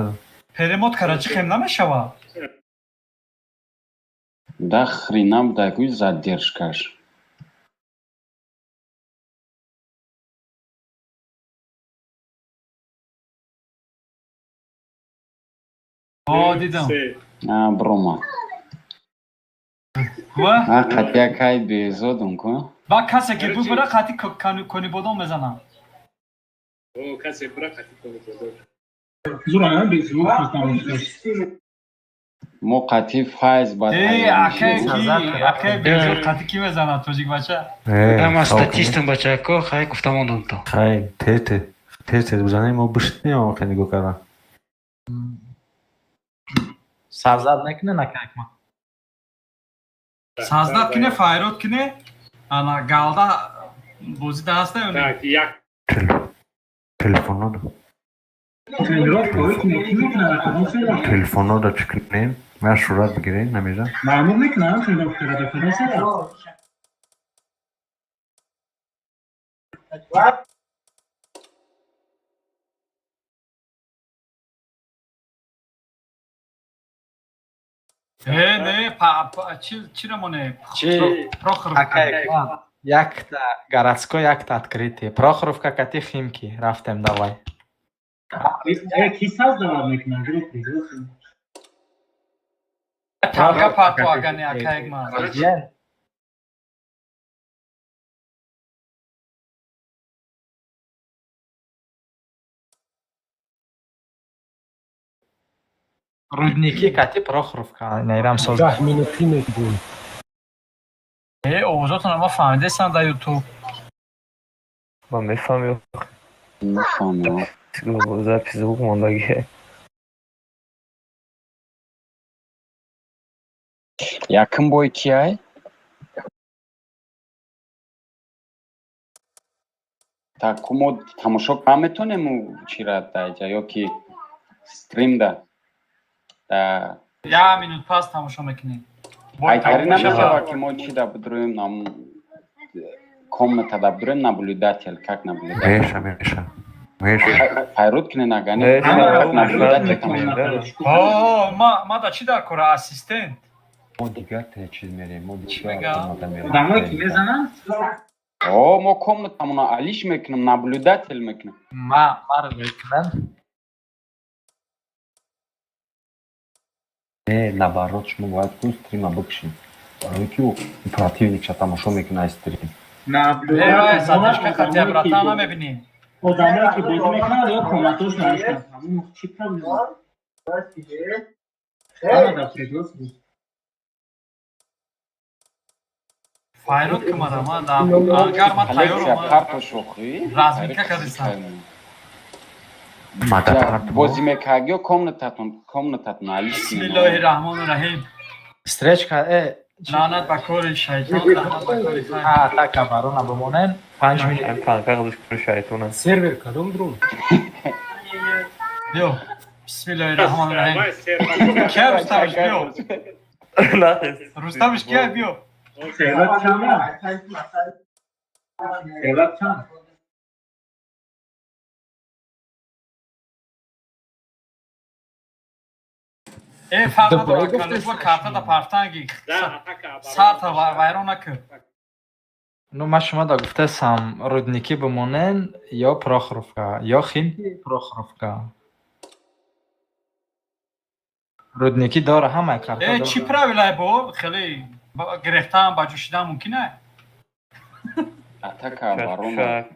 перемоткара чӣ хем намешавад? Да хрена такой задержкаш. дидам. Брома. ва Қатякай безодум ко. ва касе ки бубира қатӣ кони бодом мезанам. زورا به زور میکنم мо қатӣ файз ба акай безур қатӣ ки мезанад тоҷикбача? Ама статистом бачако хай гуфтам ондам то. Хай, тете бзанем мо бишти мо хани гукара. Савзад некне накайкма. Саздат кине файрод кине ана галда бозида ҳаста ё не? Telefonada. Telefonada çıkıplayın. Ver şurada bir gireyim nemeyeceğim. معمول میکنم خیلی دکتر رفرنس не чӣ рамоне Чи прохор акайкма. Якта городской, якта открытый. Прохоровка кати Химки. Рафтем давай. کی ساز دوام میکنم танга парту агани акайгма Rozjen. Рудники кати Прохоровка. Найрам соз. овозотон ама фаҳмидесам дар ютуб. Ben mefam Мефаҳмам. Запись звук мондагие. Якин бой кияй? Так мо тамошо ка метонем чира даҷа ёки стримда? як минут пас тамошо мекунем. Айтари намешава ки мо чи да бидурем нам комната да бидурем наблюдатель, как наблюдатель. Меша. Файруд кине нагани Меша. как наблюдатель тамошо. ма да чӣ дар кора ассистент? Мо дигар те чиз мерем. Мо дигар мегам? комната мерем. دمایی که میزنن О, мо комнатамона алиш мекунем, наблюдатель мекунем. Мар мекунем. Наоборот, шумо бояд ку стрима бикшем. Барои ки противникша тамошо мекуна стрим. задержка қатия брата намебинем. آدمایی که بازی میکنن یا کامنتاش نوشتن همون چی پرابلم файрод кумадам агар ман Коллекция тайёрам парто шохӣ. разминка кардистам. Бозӣ мекард ё комнататон алиш кинем. бисмиллоҳи раҳмони раҳим. Встречка. лаънат ба кори шайтон, раҳмат ба кори хайр. Так оборона бимонем. 5 минут. Kanka kılıç şaytona. биё бисмиллоҳи раҳмони раҳим. кия рустамиш биё рустамиш кия биё ثروت چند ثروت چند фарма дора калуба картада партанги сарта вайрон накӯ. Ну, ма шумо да гуфтасам, рудники бимонен ё Прохоровка, ё Химки Прохоровка. Рудники дора ҳамаи карта чӣ правилае бо хеле гирехтан ба ҷӯ шидан мумкин е? Атака оборона.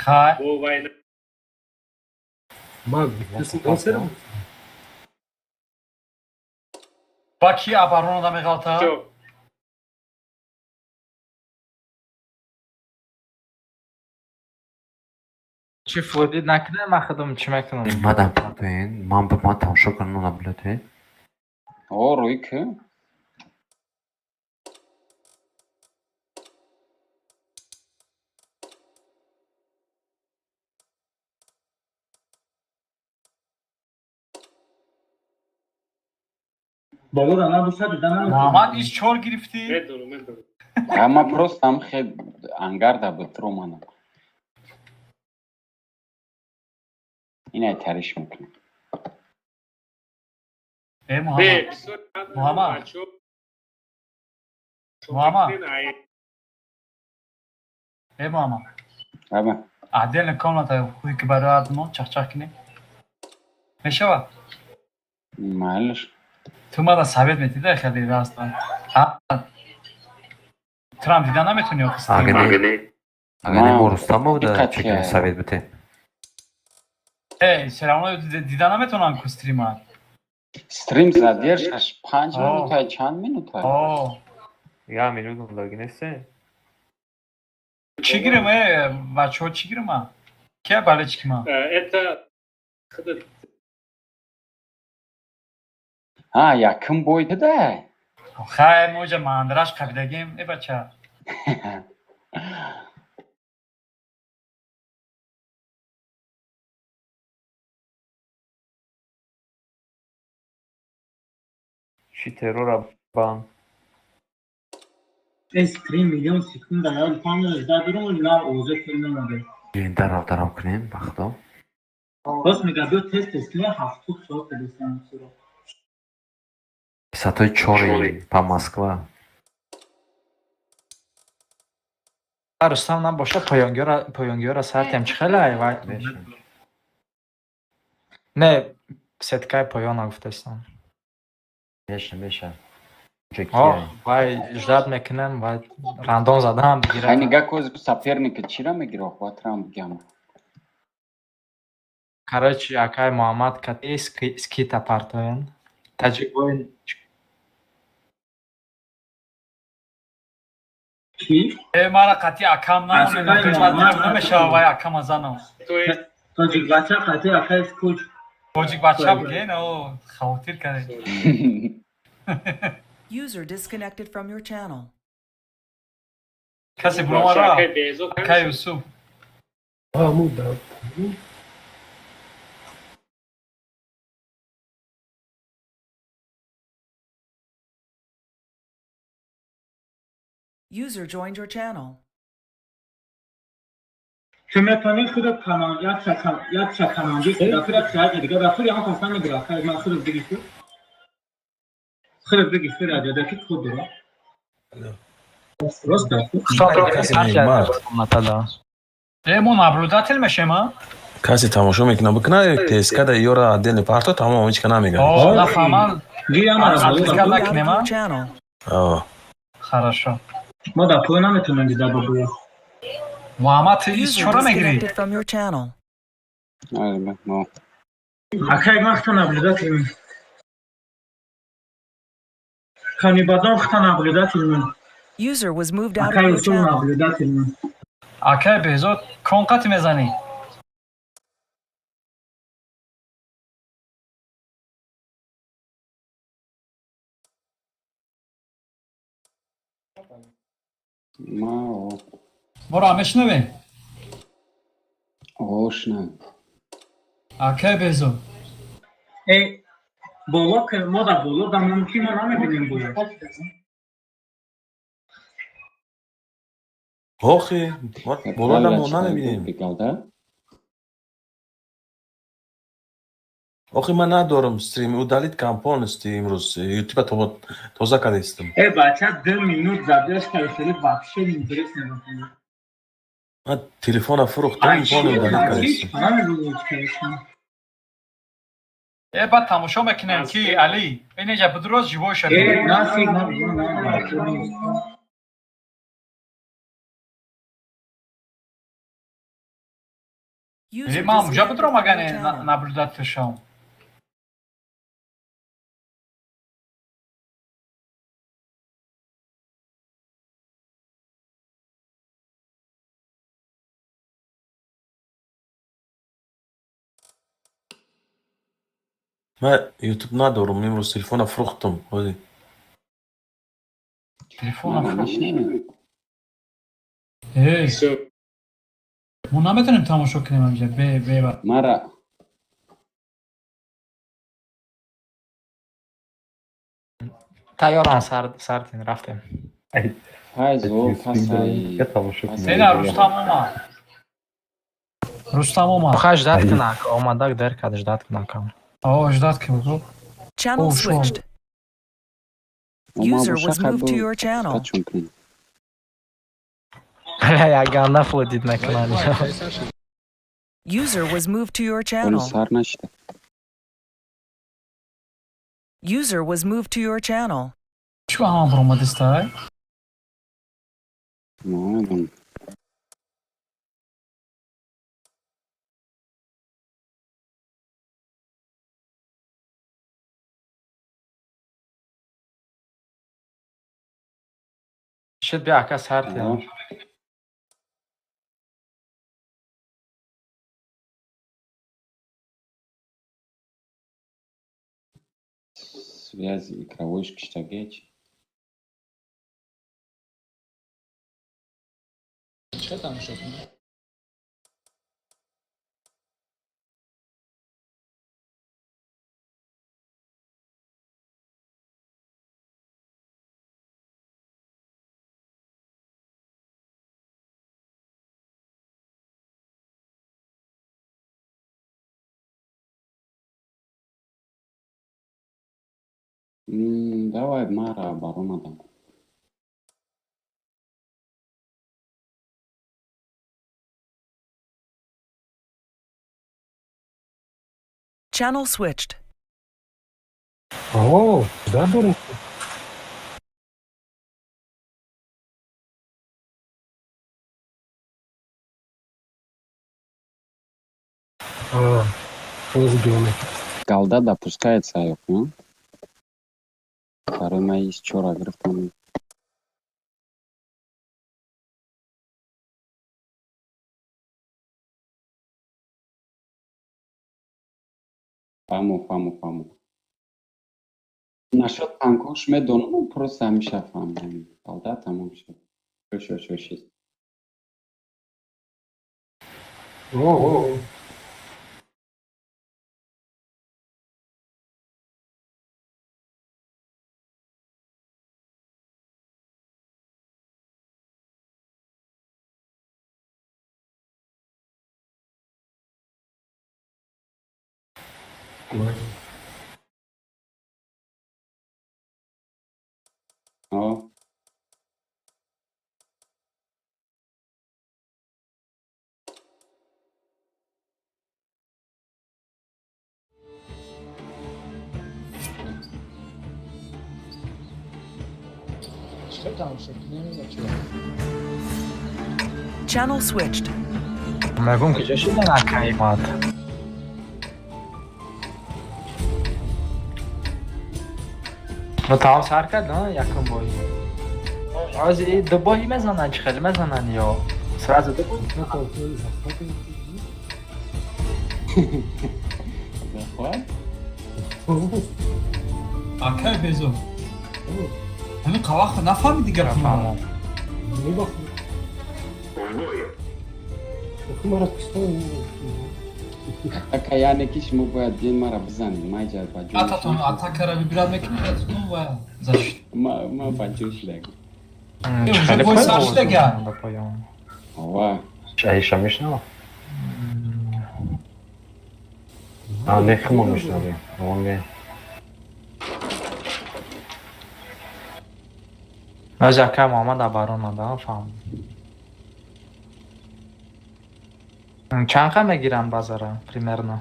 хай ба ки оборонада меғалтад? Чи флодид накунем, ма худам чӣ мекунам? Madem patlayın. Man tamşo kanın olabilir. О, рӯй ки? بالا دارم دوست دیدن محمد ایش چهار گرفتی؟ اما پروست هم خیلی انگرده بود رو منم اینه تریش میکنه ای محمد ای محمد اما عدل کاملا تا خوی که برای آدم چخ کنی میشه با محلش تو ما دا ثابت میتیده خیلی راستان ترام دیدن نمیتونی آخستی اگه نیم رستم بوده چکیم سوید بته ای سرامو دیدن نمیتونن کستری من استریم زدیرش 5 minute چند minute یا minut لگی نیسته چی گیرم بچه ها چی گیرم که بله چی من ها یکم بویده ده خیلی موجه مهندرش قبیدگیم ای بچه چی ترور بان استریم میلیون سکون دلال کامل در درون لا اوزه کل نموده این درام کنیم بخدا باز میگه دو تست اسمی 7 ساعت دستم سورا ساتوی چوری پا مسکوا رستم نباشه پایانگیار سرتیم چه خیلی وقت نه ستکای پایان گفتستم میشه وای اجداد میکنم و راندون زدم بگیرم خیلی نگاه کوز سپرنیک چی را میگیره خاطرم بگم короче акай محمد кати скита партоен таҷибои چی؟ ای مارا قطعی اکام نمیشه وای اکام ازانم تاجیک بچه قطعی اکای سکوچ تاجیک بچه بگه نه خواتیر کرده User disconnected from your channel. کسی برو مارا اکای یوسف User joined your channel. چه میتونی خود کانال یا چه کانالی دفعه را چه دیگه دفعه هم خواستم میگیره خیلی من خود بگی خود بگی خود اجازه که خود درا راست ایمون ابروداتل میشه ما کسی تماشا میکنه بکنه تسکا در یورا دل پارتا تمام هیچ کنه میگه اوه نفهمم گیرم خراشو ما در پای نمیتونم دیده بگویم محمد ایز User چرا میگیری؟ disconnected from your channel. اکای وقت نبوده کنیم کانی بادام خطا نبوده کنیم User was moved out of اکای your اصول channel. نبوده کنیم اکای بهزاد کنقت میزنی برو همش نوی هوش نه اکای بهزاد ای بالا که ما در بالا در ممکن ما نمیبینیم بوید آخی بالا ما نمیبینیم آخی من ندارم استریم او دلیت کمپان استی امروز یوتیوب تازه کردستم ای بچه 2 minut زدهش که خیلی بخشه اینترس نمیکنه من تلفن فروختم پانم دلیت کردستم ای بعد تماشا میکنیم که علی این جا بدروز جیبای شده ای نسی User من اونجا disconnected بدرم from your اگه channel. نبردت شام من یوتیوب ندارم امروز تلفن فروختم خودی تلفن ای ما نمیتونیم تماشا کنیم اینجا به مرا Tayyoran sardin raftem. Fayz o pasay. Sena Rustam olma. Rustam olma. Пока ждать кнак, омадак деркад ждать кнакам. Aa jdat kim bu? Channel Oh, şu an. switched. User was moved to your channel. Яганда флодит на канале. User was moved to your Onu channel. sarna işte. User was moved to your channel. Şu an bromadistay. Ne oldu? Şit bir aka sardin. Связи игровой штагеч. Давай Мара оборонадан. Channel switched. Oo, güzel durum. Галда допускает Саев, ну? Карена из чора графтом. Паму. Насчет панков шмедон, ну просто амиша фам. Галда там все. Шо. Oo. О. Channel switched. Megum ki jeshi na kaimat. No tamam sarkad ha yakın boy. Az iyi de boy mezanan çıkar mezanan ya. Sırası da boy. Захват? Akay bezo. Hani kavak nafami diye Tamam. Така я некиш му боя ден мара бзани, майджа баджу. Ataton atakara bir biraz mekin atın var. Zaş. Ma баджу шлег. Уже boy sarışta gel. Ова. Şahisha mişna. Ha ne kımamışlar ya. Tamam gel. Özaka Muhammed Abarona da fam. Чанка мегирам базара примерно.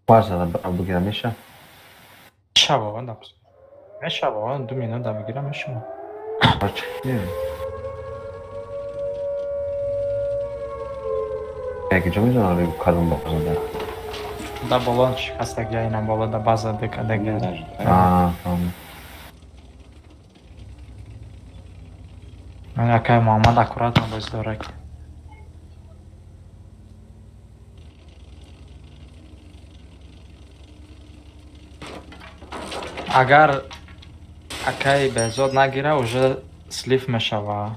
Varsa da bu gelmişe. Şabo da. Ne şabo? 2 minut da begiram şunu. Açık değil mi? Belki çok güzel oluyor bu kadın bakımında. Da bolon çıkastak yayına bola da baza dekada gelir. Aa tamam. Akay Muhammed akuratno bez dorek. Agar Akay bezod nagira уже слив мешава.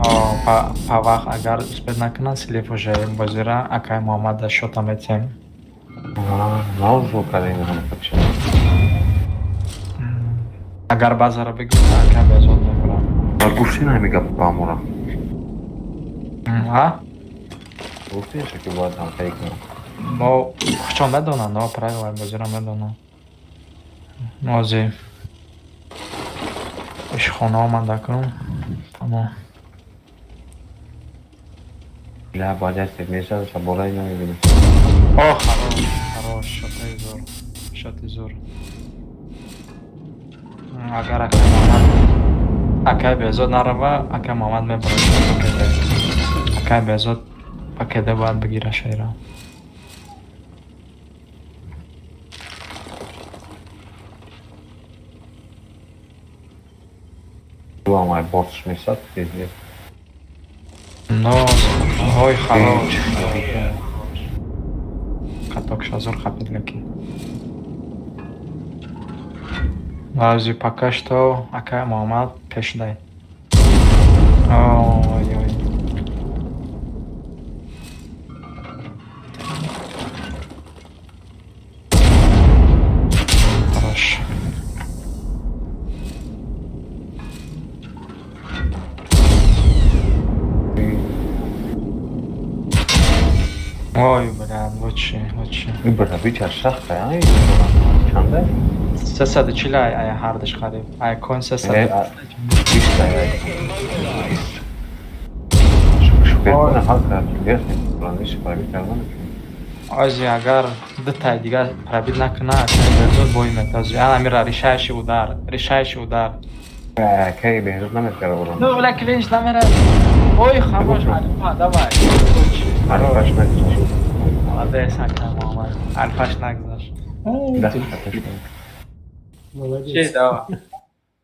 па вақт агар успех накунад слив уже бозира акай Муҳаммада шота метем. Наужу карина ҳамакача. Агар базара бигӯ акай безод мебурам. Гушти намегап бамура. Гуфтиша ки бояд ҳамқаи кунам. Мо хучо медонам, но правила бозира медонам. Мози ишхона омада кун. Тамом. ля бояд мешад шаболаи намебинам. Хорош, шоти зур. Агар акай безод нарава, акай Муҳаммад мебарад. Акай безод пакеда бояд бигира шайра. Дуамай борсш месад тизе. Но ой хорош. Катокша зур хапидгаки. Лази пока что акай Муҳаммад пешдай. Ой. Хорош. Ой, блядь, лучше. Бра, бичар шахта, ай. Чанда? 340 ай ҳардаш хариб. Ай кон 300. Бишта ай. Шукеркуна ҳал кард. Верхи планиш пробит кардан. Ози агар дтай дигар пробит накуна, безод бой метази. Ана мира решающий удар. Кай безод намекара урон. Ну, бля, клинч намера. Ой, хорош, давай. Альфаш нагзаш. Молодец, акай Муҳаммад. Альфаш нагзаш. Да. Чи давай.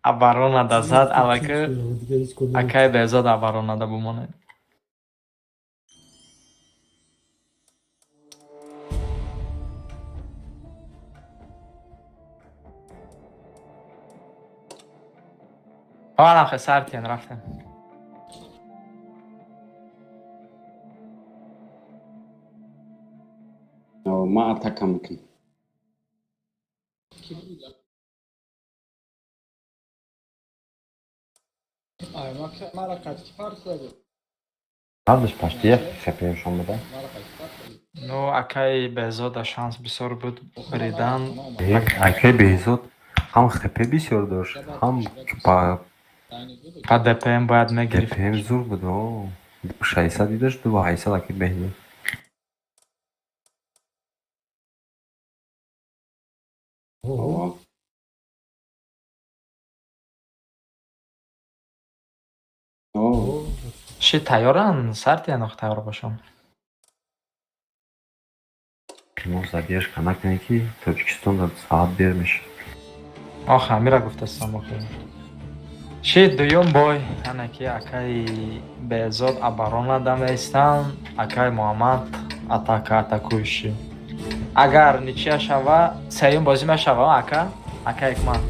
Оборонада зад, алаки акай безод оборонада бумонад. Алахе сартин рафтем. ما атака мекунем. Ҳардаш паштия хепем шомада. Ну, акай безода шанс бисёр буд бридан. Акай безод ҳам хепе бисёр дошт, ҳам Па ДПМ бояд мегирифт. ДПМ зур буд. 600 дошт, 800 акай безод. Ши тайёран? Сарти анох тайёр бошам. Ну, задержка накунем ки Тоҷикистон саат бермеш. Ох, амира гуфтастам охир. Ши дуюм бой, анаки акай безод оборонада меистан, акай Муҳаммад атакуиши. Агар ничия шава, сеюм бозӣ мешава акай икман.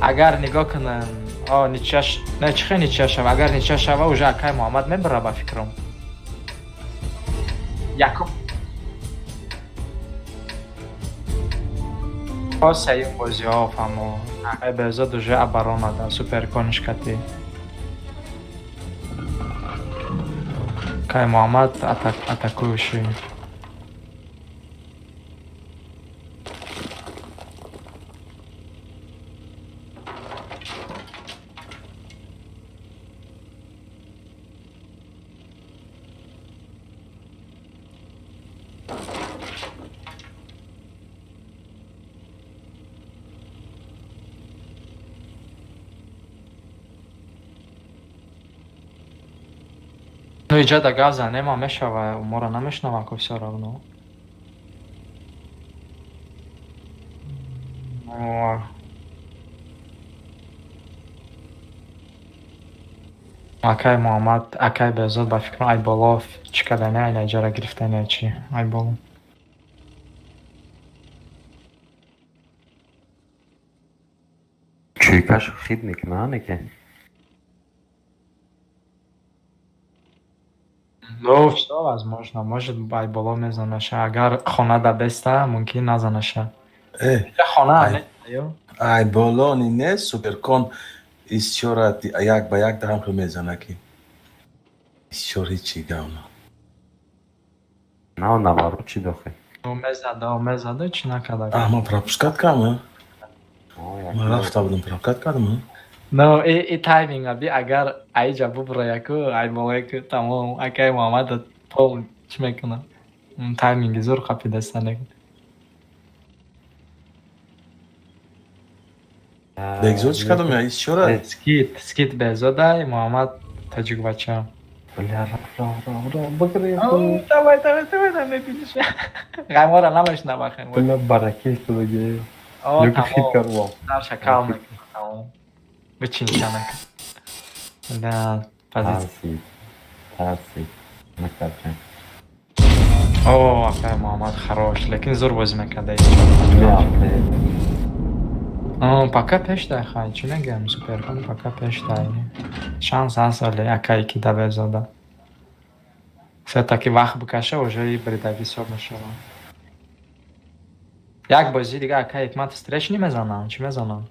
Агар нигоҳ кунем, чихе ничия шава, агар ничия шава, уже акай Муҳаммад мебара ба фикрам. Якум сеюм бозиҳо фаҳмо. Акай безод уже оборонада суперконишкати. Акай Муҳаммад атакуиши. Ну иҷада гав занема мешава, умора намешнава ко всё равно. Акай Муҳаммад, акай безод ба фикрам Айболов чӣ кардане, айна иҷара гирифтане чи Айболов. Чӣ? Гейкаш хидник, не? Ну, все возможно. Может, ай боло мезанаша. Агар хона да беста, мумкин назанаша. Хона ай. не? Ё? ай болони не суперкон исчора як ба як дарам мезана ки исчор ҳичи гавна. Наоборот, чӣ дохе? Умезада, чӣ накарда? Ама пропускат кама. Ман рафта будам пропускат кардам. Ну, и тайминг аби агар айҷа буброяку, ай болояку тамом, акай Муҳаммад пол чӣ мекуна? Тайминги зур қапидастанек. Бегзод чӣ кардам я исчора? Скит Беҳзодай, Муҳаммад Таҷикбача. Давай, мебиниш. Ғаймора намешнава хем. Баракеш туге. Тамом. Дар шакал мекуна, тамом. Бичинчанак. Да, позиция. Тарси. Макарчан. О, акай Муҳаммад харош, лекин зур бозӣ мекарда. Пока пешдай хай, чӣ мегӯям, суперкон пока пешдай. Шанс ҳаст вале акай ки да Беҳзода. Все-таки вақт бикаша, уже и бредависоб мешавам. Як бозӣ дига акай Ҳикмат стрешни мезанам, чӣ мезанам?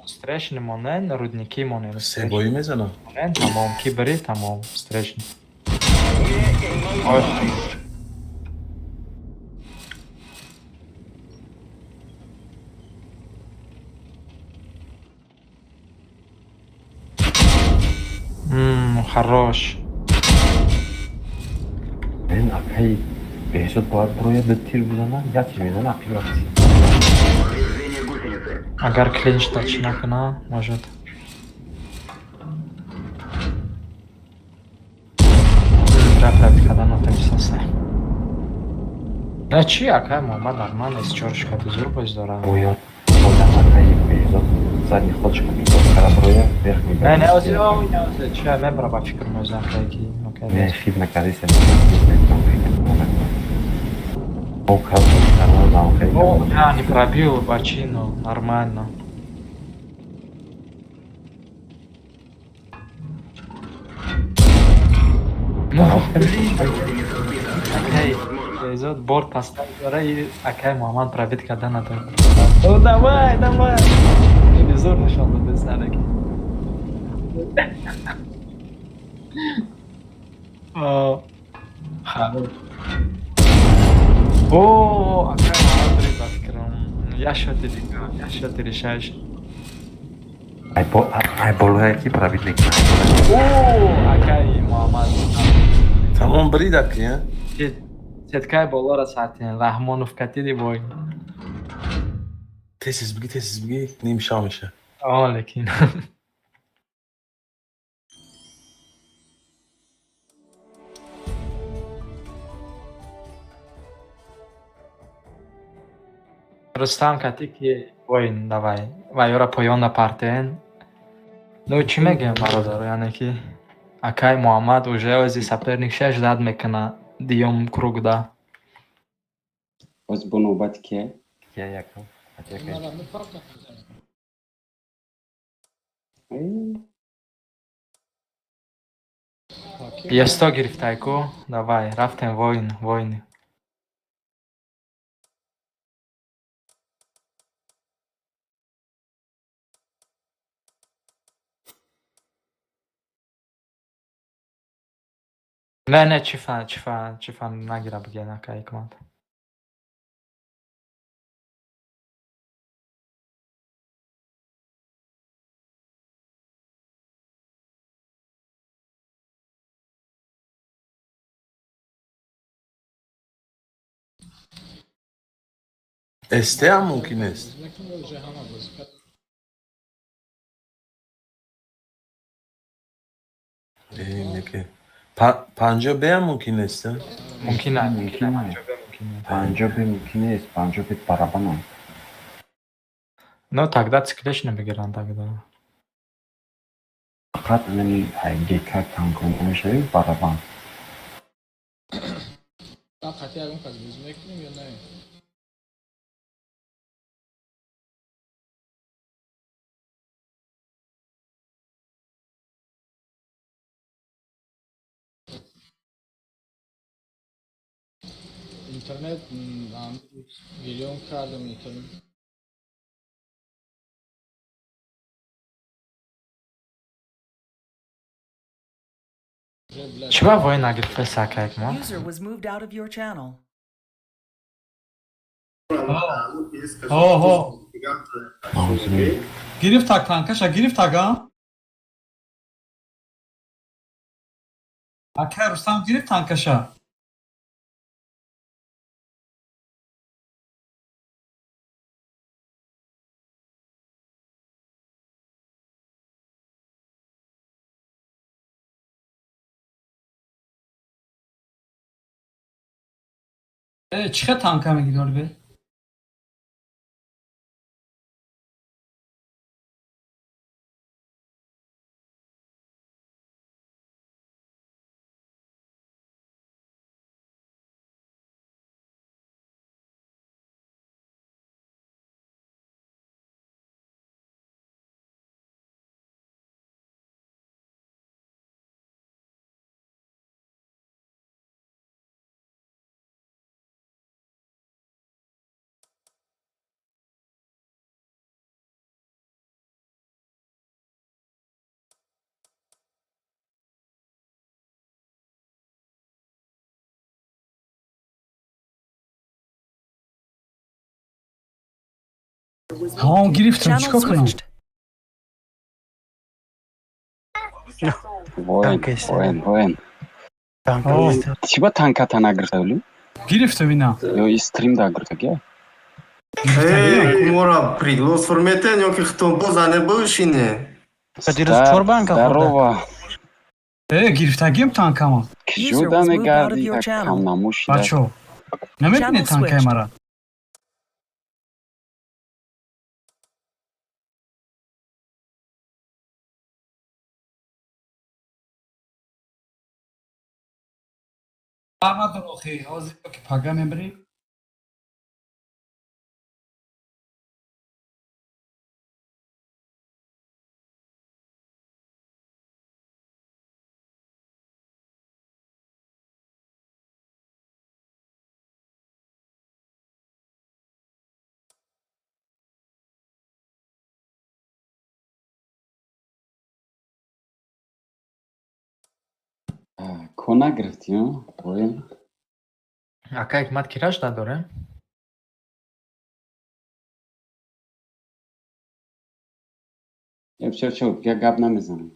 Стрешни монен, рудники монен. Себоӣ мезанам. Монен, тамом, кибри, тамом, стрешни. Хорош. Мен акай Беҳзод бояд бирояд ба тир бизанам, як чиз мезана операция. Агар клинч тач накуна, может. Рафт кадан отамисасе. Не чӣ акай Муҳаммад нормально из чоршкати зур боз дора. Бояд одам акай Беҳзод задни ходшка кара бирояд верхни. Не ози чӣ мебара ба фикр мозам кайки. Не хид накардисе. Я не пробил бочину, нормально. Ну, окей, Беҳзод борт поставил дора и акай Муҳаммад пробит карда надорад. О, давай. Зур нишон дода сараки. Хорош. О, акай Муҳаммад риба фикрам. Я шоти дига, я шоти решаешь. Ай болоя ки пробит мекунад. О, акай Муҳаммад. Тамом брида ки, а? Сеткай болора сатин, Раҳмонов катиди бой. Тезис биги, нимша меша. Лекин. Рустам кати ки воин давай. Ва ёра поён да партен. Ну чӣ мегӯям бародар, яъне ки акай Муҳаммад уже ози саперник 6 зад мекуна диюм кругда. Боз бо нӯбати ки? Якам. Есто гирифтайку? Давай, рафтем воин. Не, чифа нагира бигена акай Ҳикмат. Есте ҳам мумкин аст. Панҷобе ҳам мумкин аст. Мумкин Панҷобе мумкин нест, панҷобе барабанам. Ну тогда циклиш набегиран тогда. Фақат нами гека танкон мешави барабан. اینترنت ویلیون کردم اینترنت. چرا وای نگرفته سکک ما؟ User was moved out of your channel. اوه گرفت تاک تانکشا گرفت تاگا اکر رستم گرفت تانکشا چه تانکا میگی به ها گرفتم Channel چیکار کنم switched. وين چی با تانکتا نگرفته ولی؟ گرفتم اینا یا استریم دا گرفته گه؟ Мора приглас формете някакви томбоза не бъшине. Здорово. گرفتگیم تانکاما کجا دا نگردی تا کم نموشی دا؟ بچو نمیبینی تانکای مرا آمد روخی آزی که پاگا میبری کو نگرفتی ها؟ وين؟ Ака Hikmat کیراش نداره؟ چو بیا گپ نمیزنم.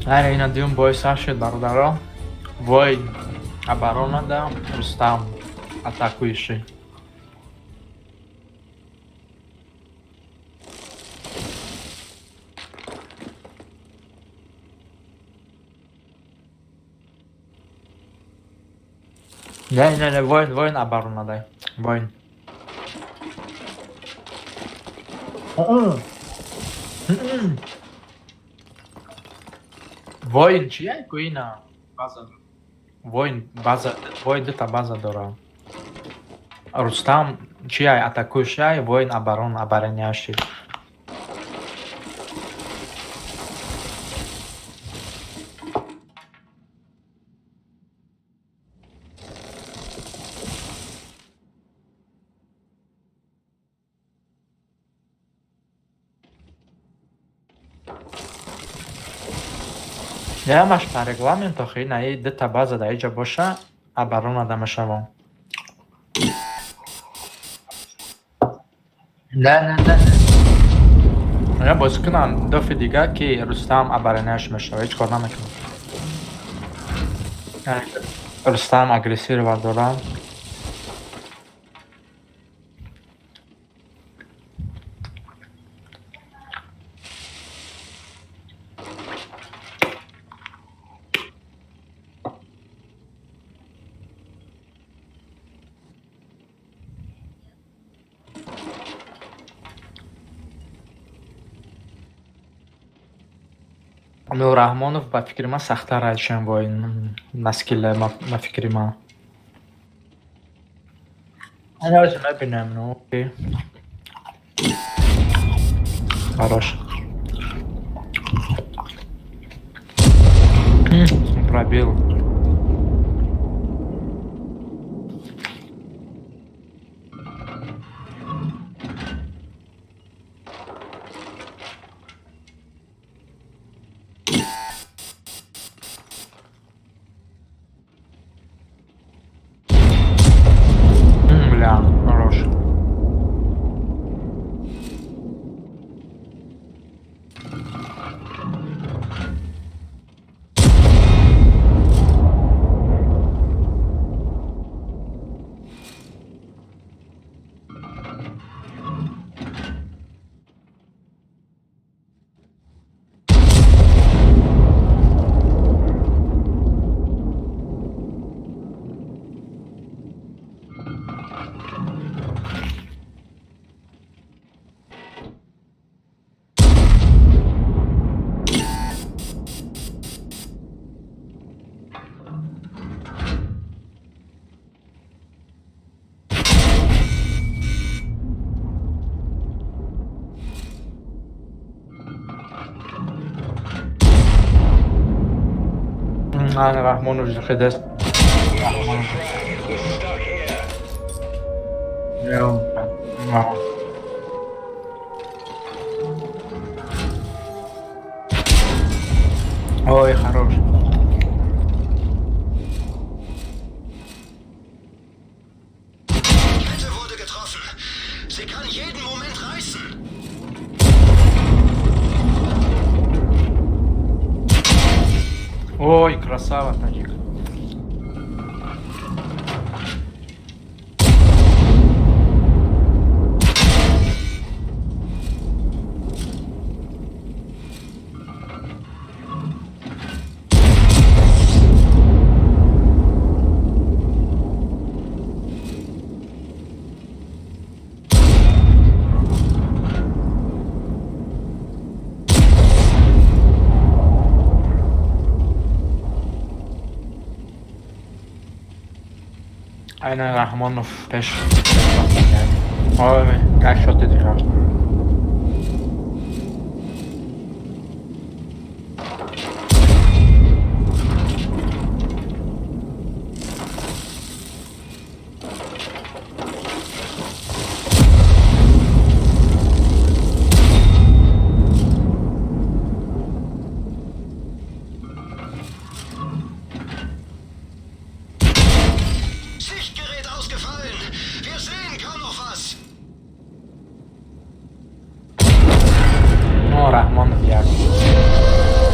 هر اینا دیون بای سر شد برادرها وای ابران دم رستم اتاکویشی نه واین ابران دای واین Воин чия коина база? Воин база, воин дата база дора. Рустам чия атакующая, воин оборон обороняющий. Я маш по регламенту хина и дата база да иджа боша оборона да мешавам. Не. Я боз кунам дофи дига ки Рустам обороняш мешава, ҳеҷ кор намекунам. Рустам агрессировал дора. Ну, Раҳмонов ба фикри ман сахттар айдшан бо ин наскилла ба фикри ман. Ҳозир мебинем, ну окей. Хорош. Пробил. Бля, хорош. Aynen Rahmonov Zühredes. Yok. Ой, хорош. Bitte wurde getroffen. Sie kann jeden Moment reißen. Ой, красава, Таджик. Aynen Rahmonov peş. Ой, как шот دیگه. Sichtgerät ausgefallen. Wir sehen kaum noch was. Ну, Rahmonov як.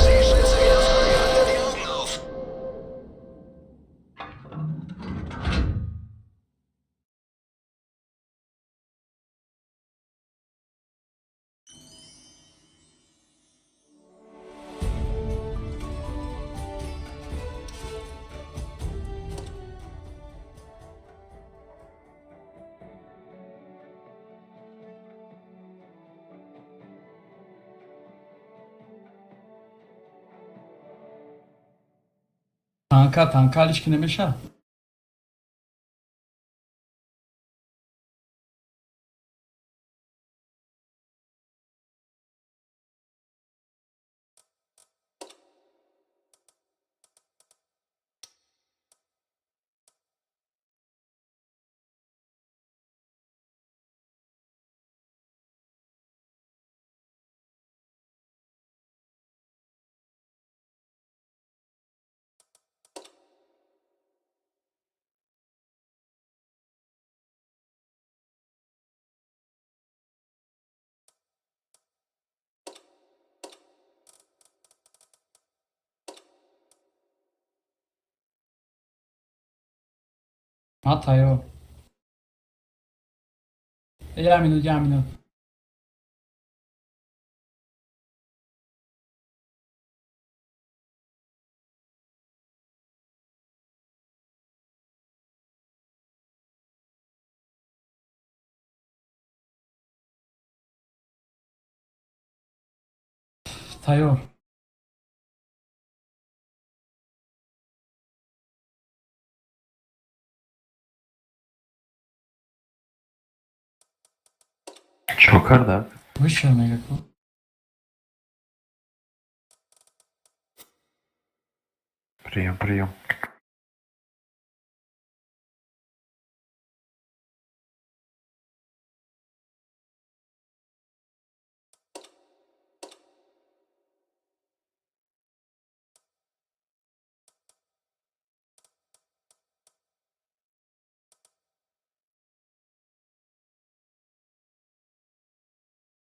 Sehschlitze wieder frei. Haltet die Augen auf. Tanka ilişkine meşa. Atayo. Ya minut. Tayo. Yukarıda. Вышел на какой? Прием.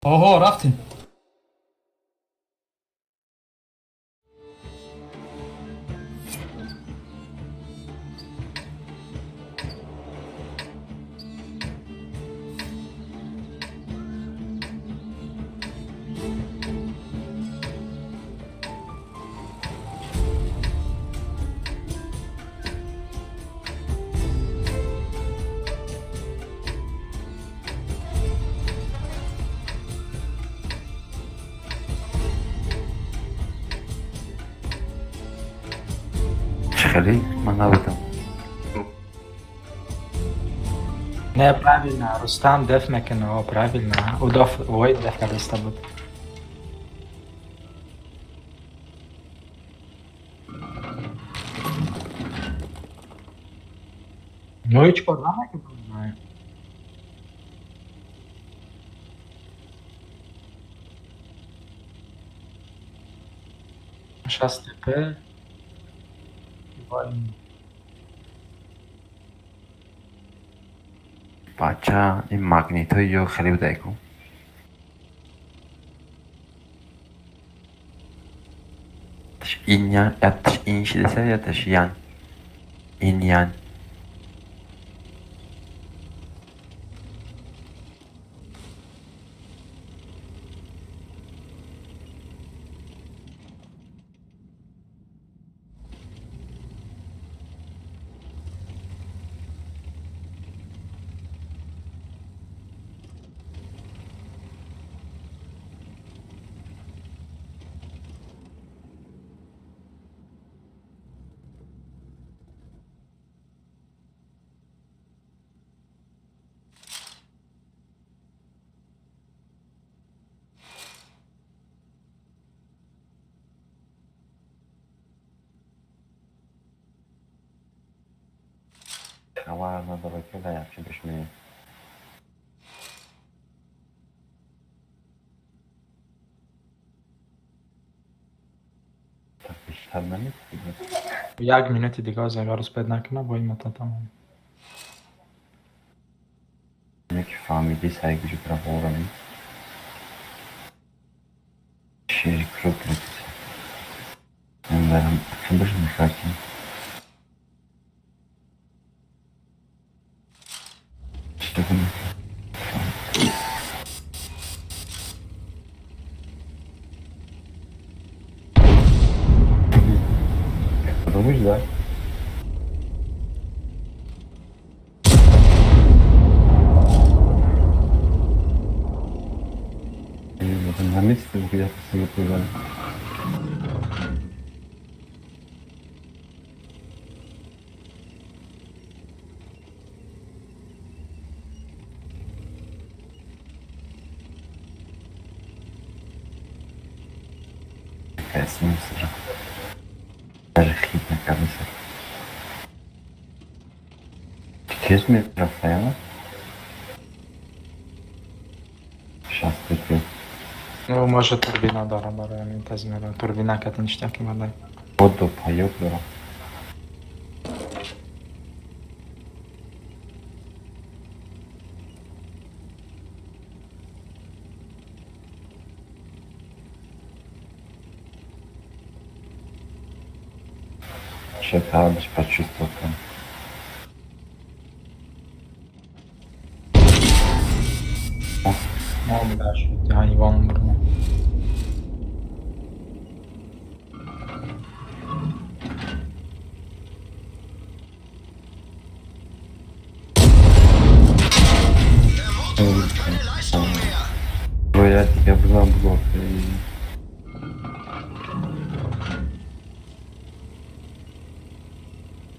Ого, рафтинг. Чхали, манаватам. Не, правильно, Рустам деф мекено, правильно. Удов, ой, деф калиста буд. Ну hiç korkma ki bunlar. Şas tepe. Vay. بچه این مگنیت رو خیلی بوده کن. این yan, yatış in şidese yatış yan. In yan. خبر نداره که لیفچه بشمه. Tak بیشتر نمیست دیگه. 1 minut دیگه از اگر سپید نکنه با این مدت تمام. یکی فهمیدی سعی gücü tarafı uğramayın. Şehir kırık kırıkçı. Onların açılır mı şarkı? İşte bunu. Kırılmışlar. Bakın ne istiyor bu yapısı yapıyorlar. Kesin sıra. Tarihli mekanizm. Tez mi Rafaela? Şahsiyeti. Ну, може турбіна дара برای همین تزمیره. турбіна که نیشتکی مدای. Vodu payok dora. Trzeba być patrzystotą. ما شد حیوان برو. Buraya yapılan bu ortaya.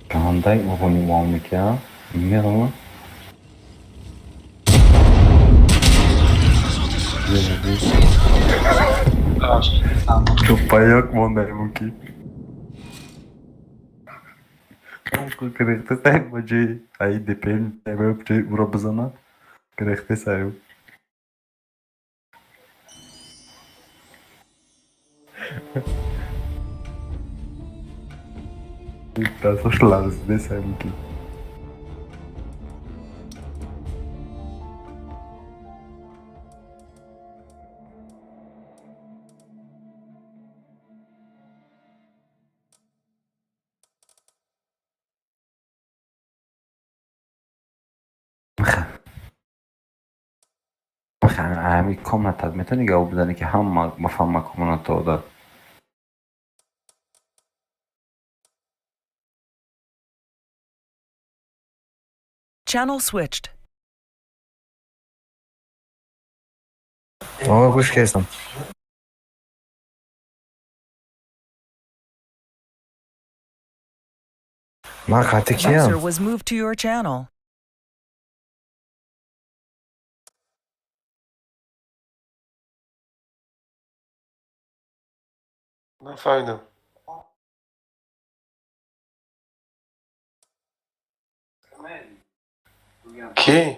Kahandayım o konu muammek ya. Bilmiyorum ama. Chupa yok mu onun ki? Gerechte sein, mas aí depende, é meu porque urabazana. Gerechte saiu. Tá só claro, desse aí aqui. همین کامنت میتونی جواب بدنی که هم مفهوم کامنت ده. Channel switched. آقا گوش کردم. من خطی User کیم؟ was moved to your channel. نفهمیدم. کی؟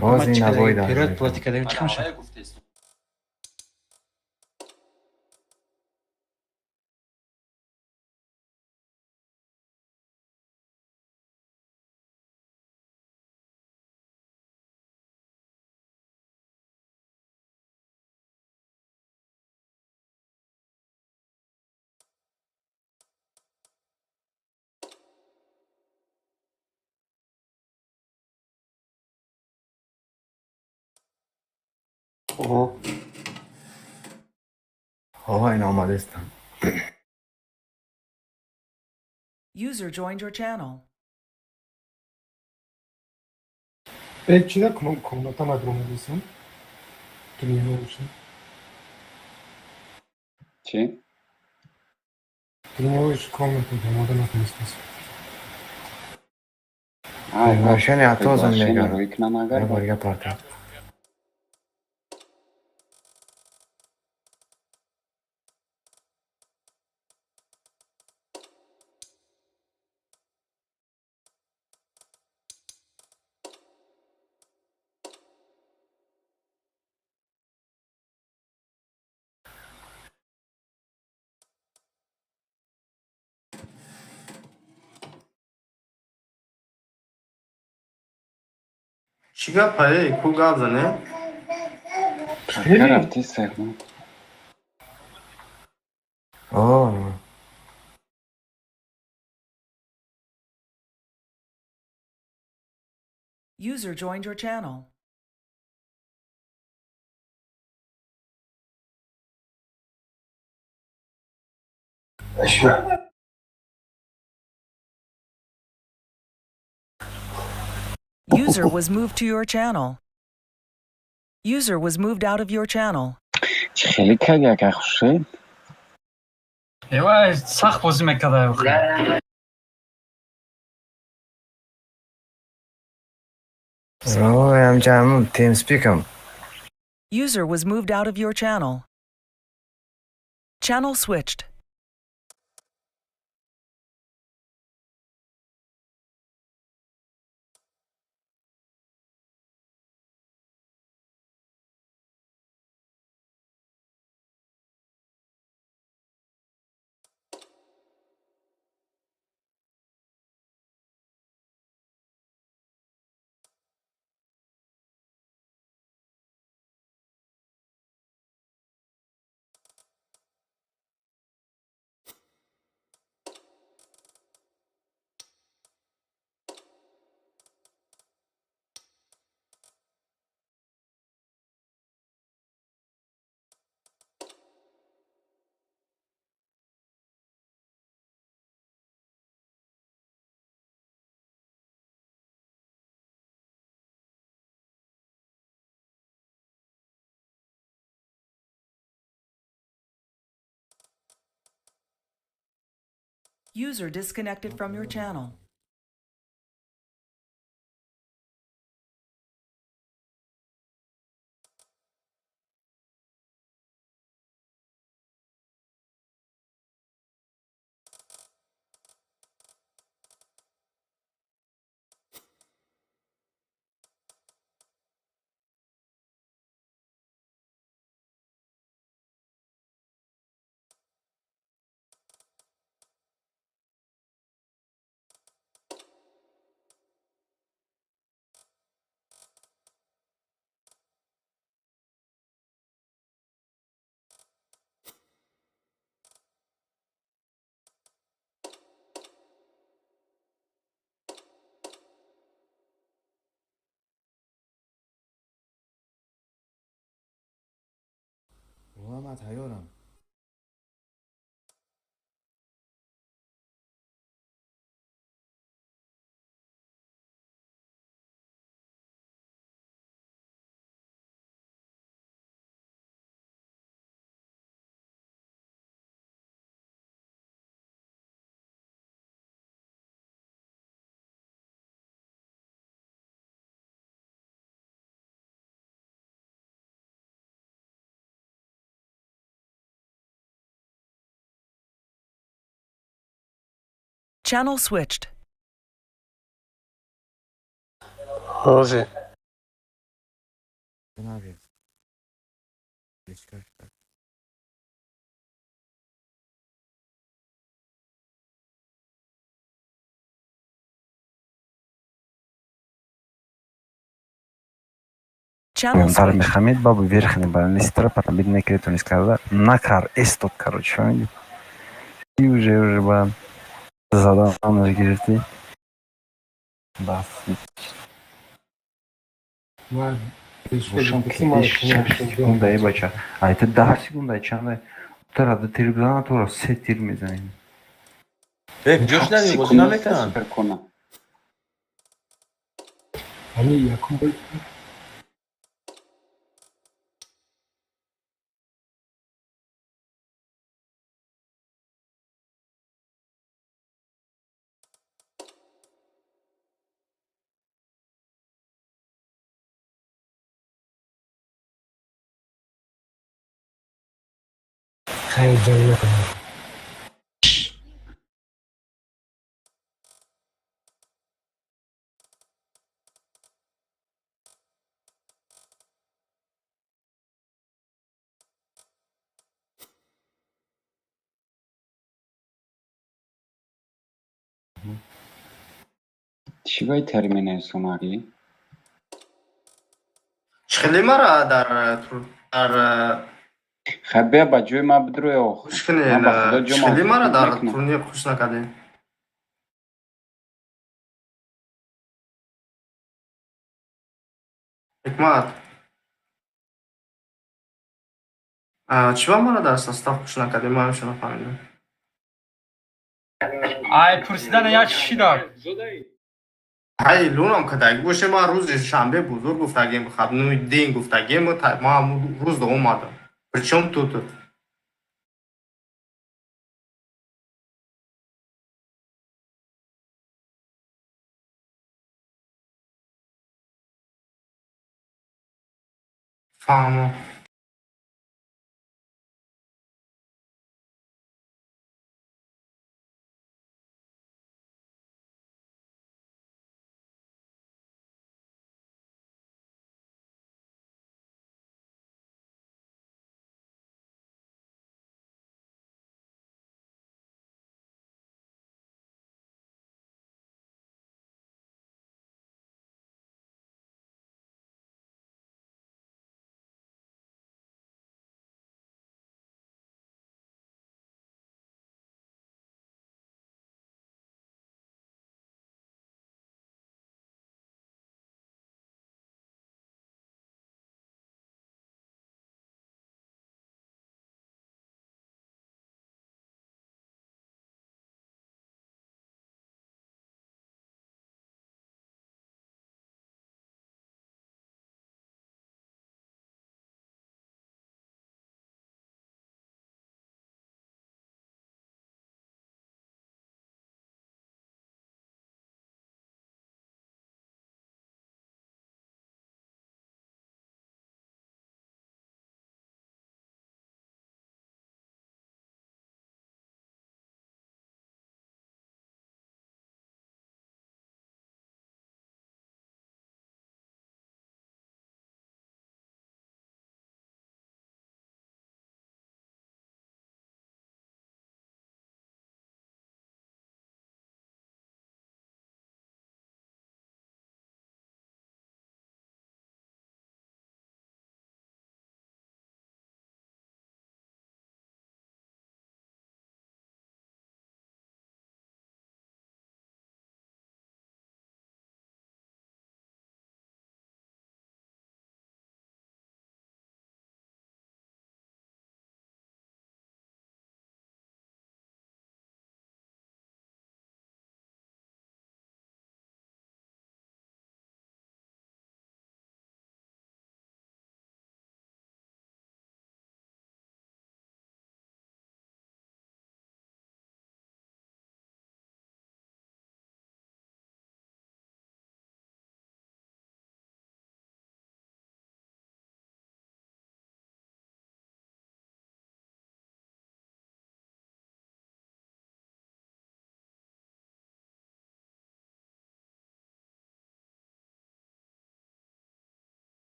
باز این نباید پیرت پلاتیکادیم چی میشه؟ آقا این آماده استم. User joined your channel. Belki de komutan olmalısın. Dünyaya olsun. چی؟ Dünyaya olsun komutan olmalısın. Приглашение отозван приглашение мега. روی کنم اگر Я با борья парта. چیکار پای کو گاب زنه؟ که رفتی سرمان آه. User joined your channel. User was moved to your channel. User was moved out of your channel. چی خیلی که اگر خوشه ایوه سخت بازی میکرده بخیر. آه هم جمع تیم سپیکم. User was moved out of your channel. Channel switched. User disconnected from your channel. محمد تیارم. Channel switched. حاضر Ne yapıyorsun? Geç kaçta? Channel Дар switched. Мехамед бабу верхний больный стропа бедный кретон сказал накар эстот короче фамилия. И уже ба задам гирти. Бас. Секунда и бача. А это да секунда чанда. Тара да телеграма тора сетир мезаним. جوش نداری بازی نمیکنن سوپر کنه. چی باید ترمینه سوناری؟ خیلی مرا در خب بیا با جوی ما بدروی او خوش من با خدا کنین جو خیلی مرا در نکنم. تورنیر خوش نکردین حکمت چرا مرا در سستا خوش نکردین من همیشه نفهمیدم ای پرسیدن یک چی دار های لونم که دیگه باشه ما روز شنبه بزرگ گفتگیم خب نوی دین گفتگیم ما هم روز دو اومدم پرچم تو فهمم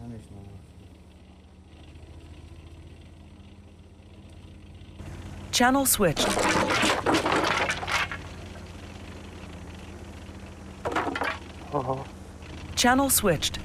نمیشنم. Channel switched. Channel switched.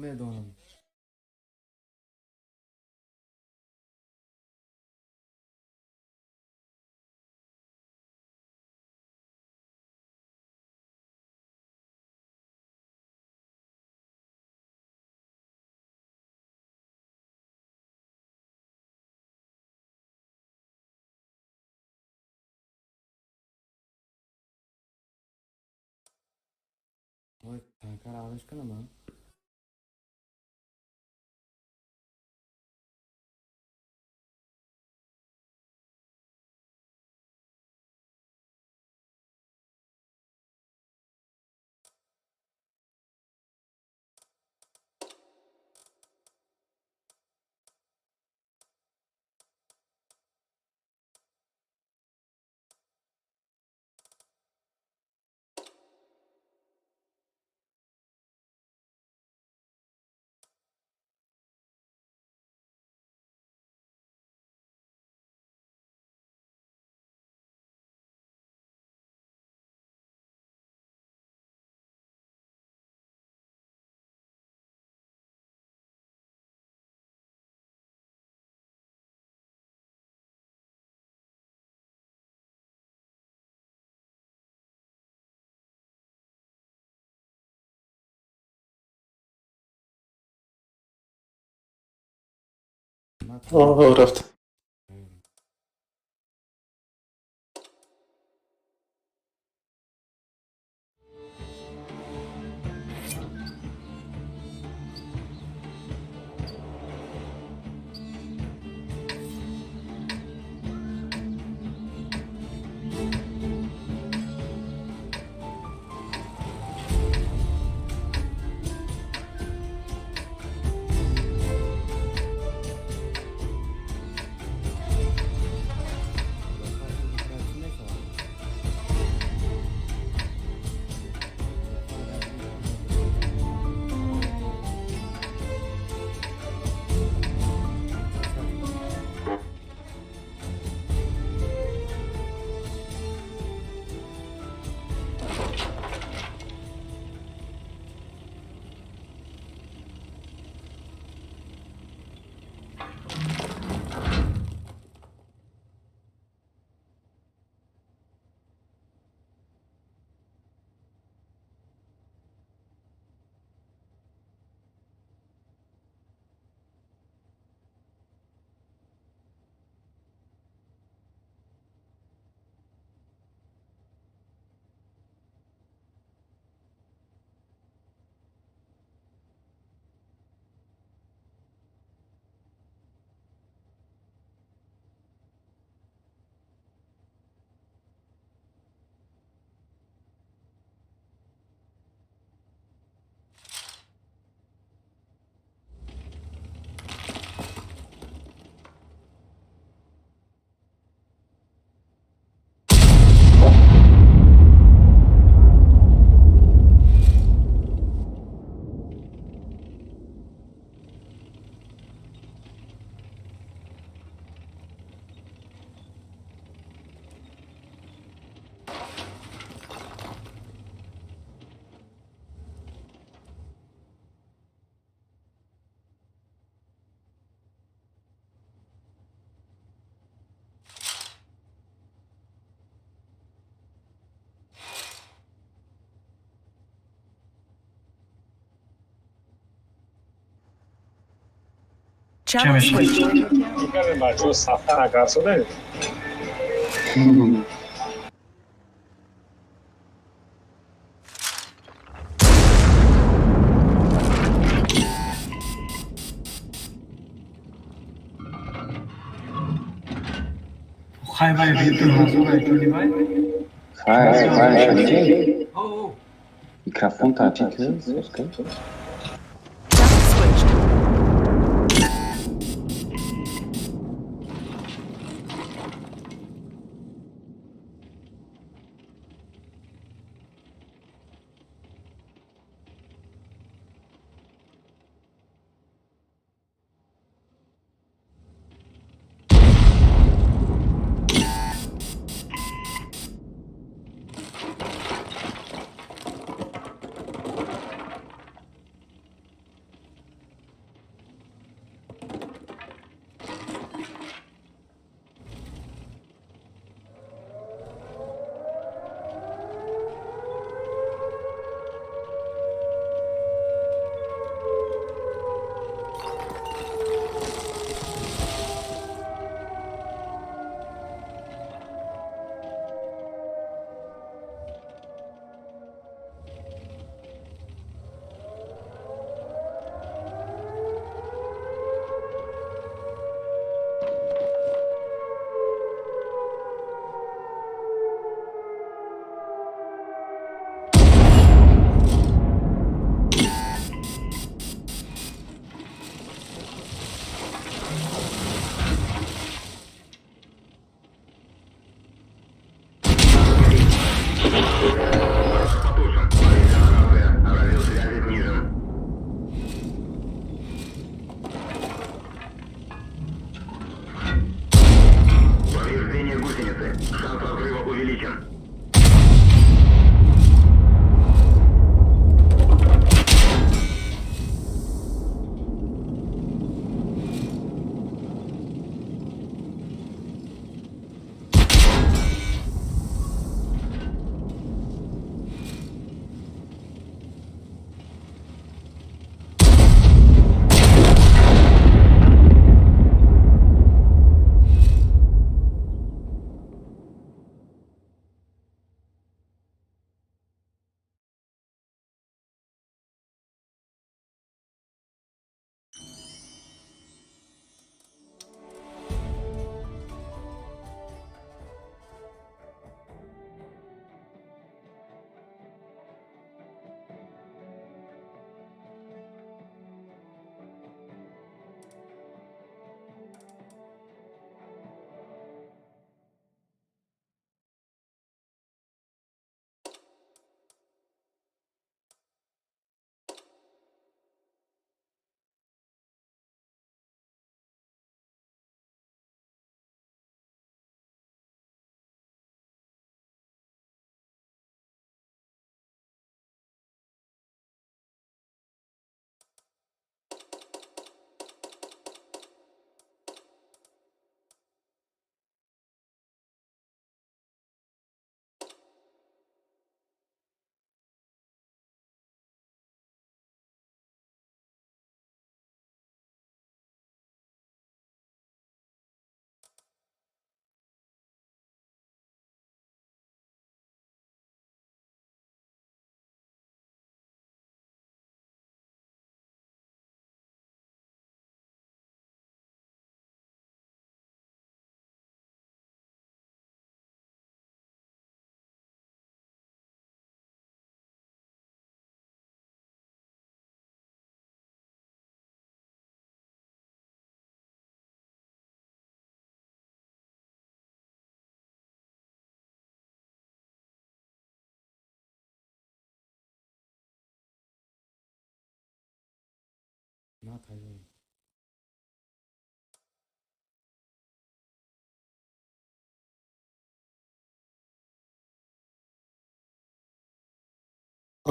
میدونم. Vay tankar alışkın ama. رفت. Channel switched. Hayvay bekliyoruz oraya Johnny Bay. Hayır, Şenke. Oo. Mikrofon takip kız. Channel switched.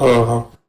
Aha.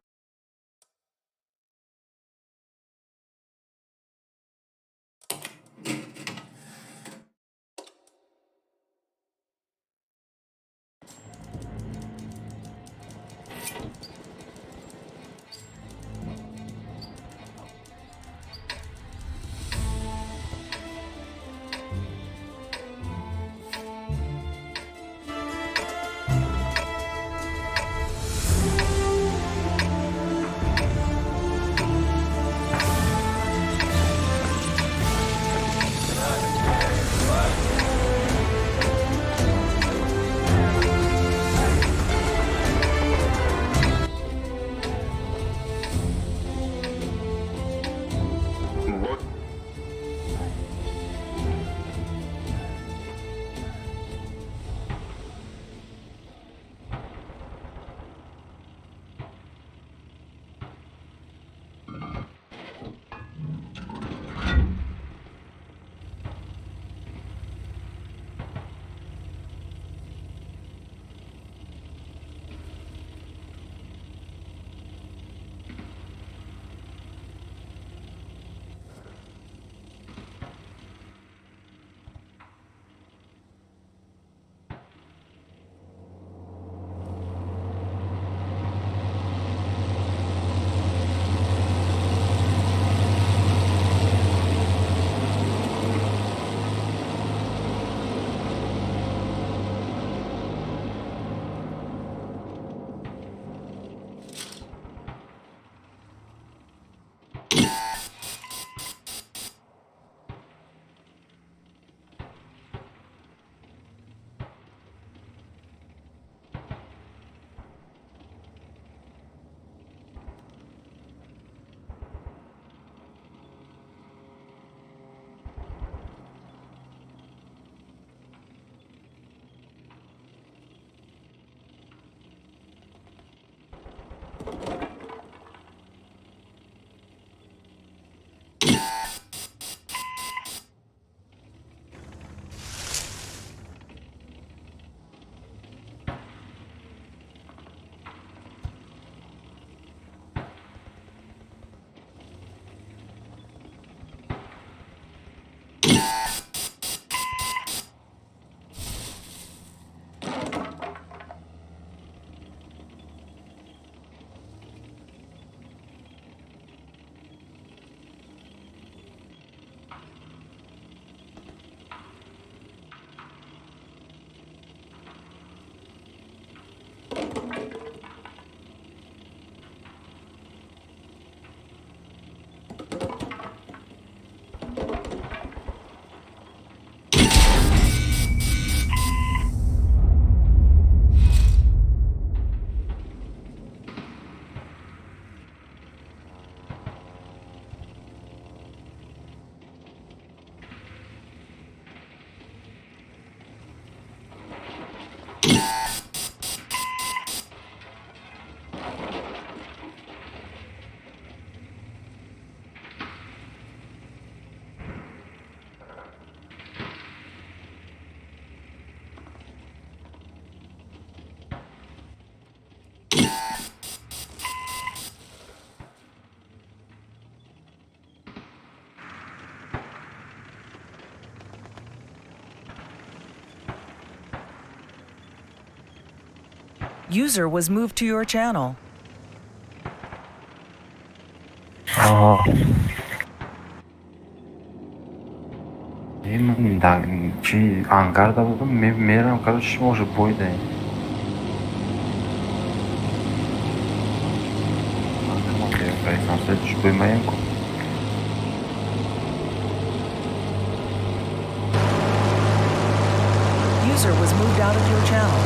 User was moved to your channel. Ага. Мен чи ангарда болдум, мен мерам, короче, уже бойда. Следующий бой маленько. User was moved out of your channel.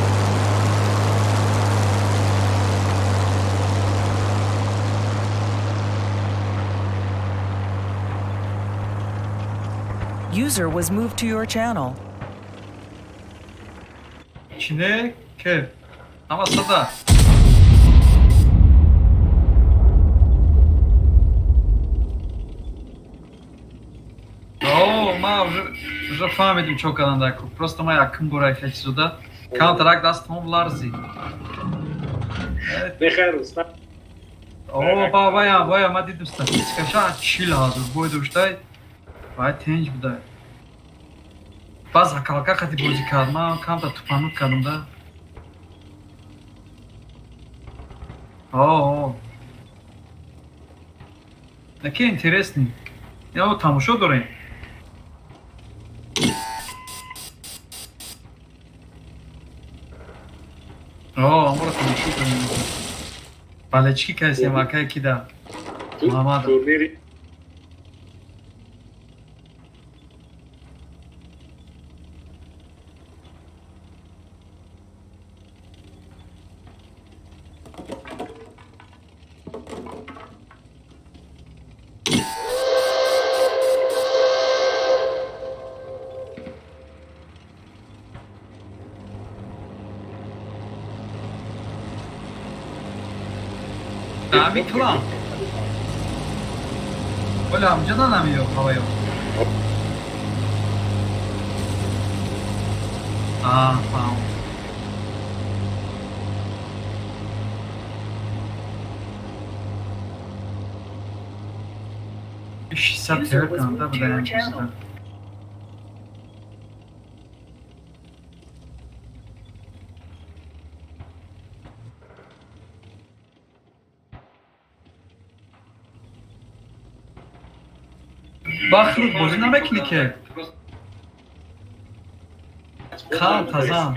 User was moved to your channel. İçine kev. Ama sada. Уже фамилию чокадан даку. Просто моя yakın buraya geç suda. Counter dast homlarzi. بخیر استاد Oo baya ma dedim statistika chill hazır. Boy duştay. Vay tenj buday. Baz hakalka khati bozi karma, counter tupanut kanımda. Oo. Таки интересный. Я вот там ушел дурень. О, амура там ушел дурень. Палечки кайся, макай кида. Мамада. Abi klan. Böyle amcadan da mı yok hava yok? Aa tamam. İş satıyor kanka bu da yapmışlar. Bakır bozuna mekanike. Kan tazam.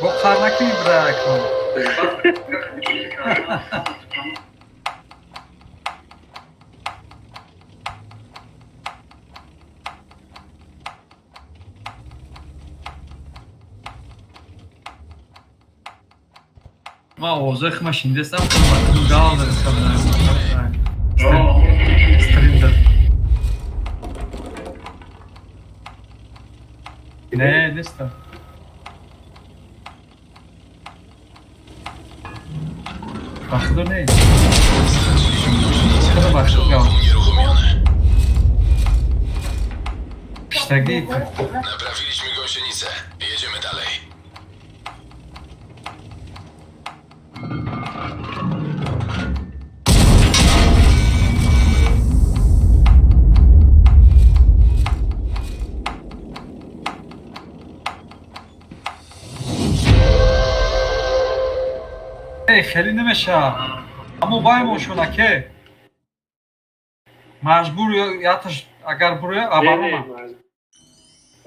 Bu karnaki mi bırakın? ما اوضاع ماشین دستم کنم گال دارم استریندر نه نیستم بخدو نه چرا بخشو گال پیشتگی Naprawiliśmy gąsienicę. Jedziemy dalej. خیلی نمیشه اما بایم شونکه مجبور یاتش اگر بروی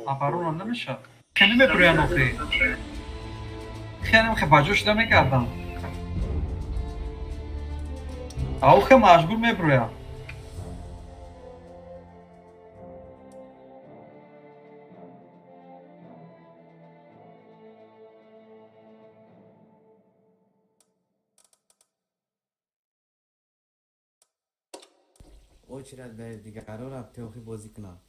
آبارون نمیشه خیلی میبروی نوخی خیلی خیلی باجوش نمیگردم او خیلی مجبور میبروی очередь به دیگران رفته بازی کنم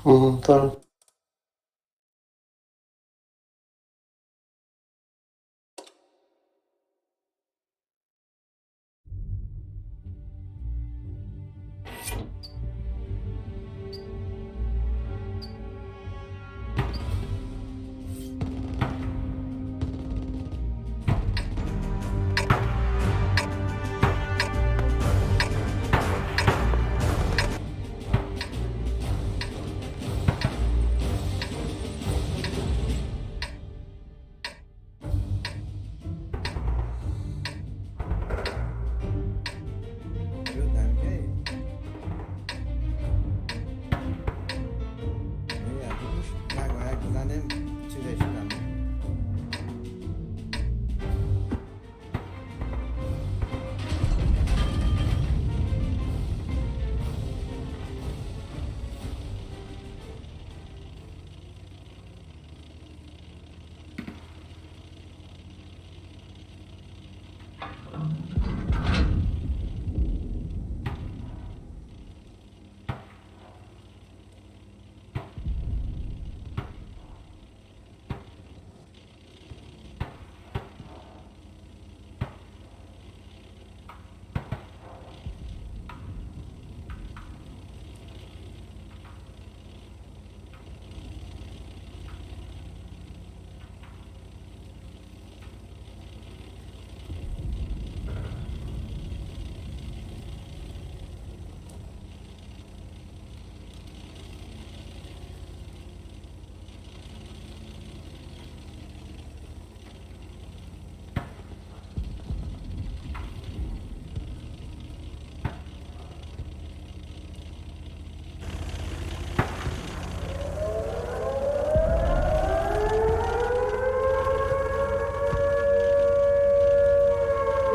tamam.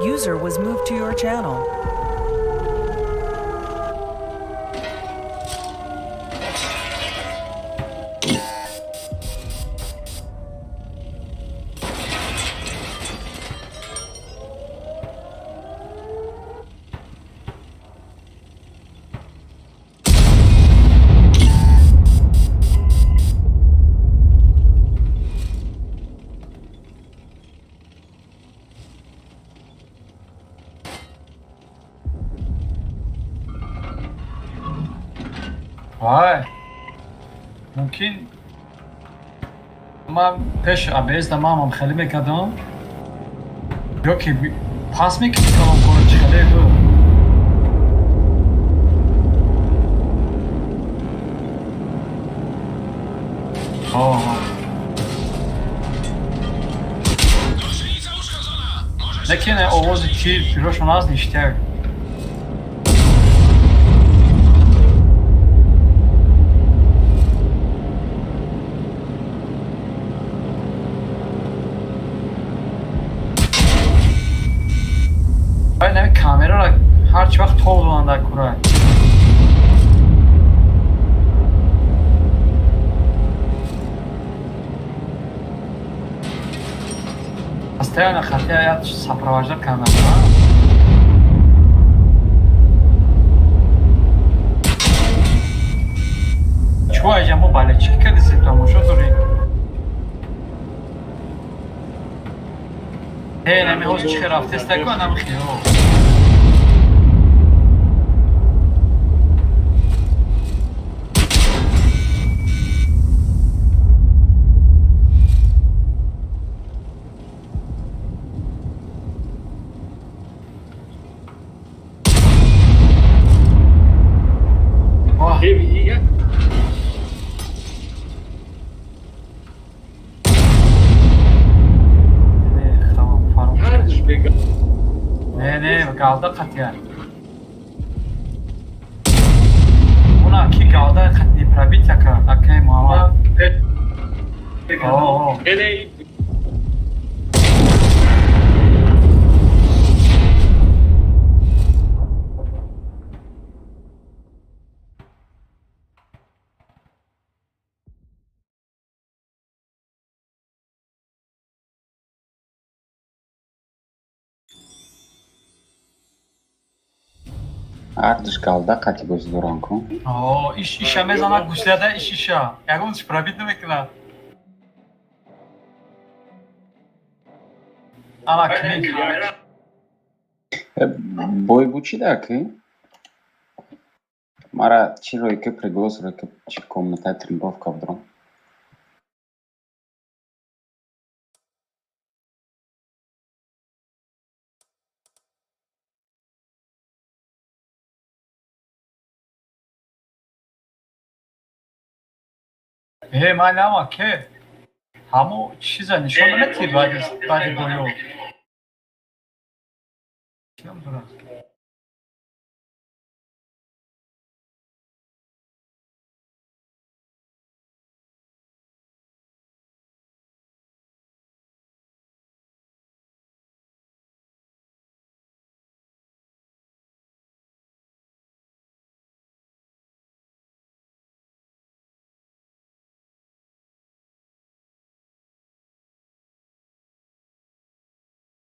User was moved to your channel. وای ممکن من پیش ابیز تمامم خیلی میکردم یا که پاس میکنم کنم خیلی دو نکنه آواز تیر پیروشون از نیشتر نمی کامera را هر وقت توضیح در کره постоянно хотят сопровождать камеру. Чего я ему болельщики когда се там что дуры? نمی هوش چی رفته است کنم خیلی Gavda qatiyar. Buna ki gavda qatni probitya ka akay Muhammad. Oh. артиш галда қати боз дуран кун. О, иша мезанад гусляда иша. Ягон пробит намекна. Ама клик. Бой бучи да ки? Мара чи рой ки приглас рой ки чи комната тренировка вдрон. من اما که همو چیزا نشون نمیدی بعد گویو نمیدونم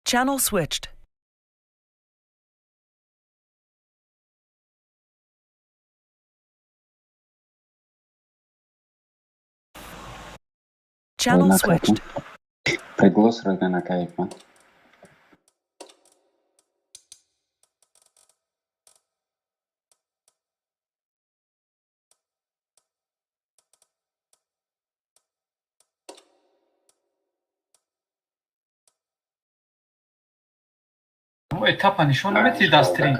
Channel switched. Channel switched. Приглас рой на кайфа. همو etapa نشون نمیدی دسترین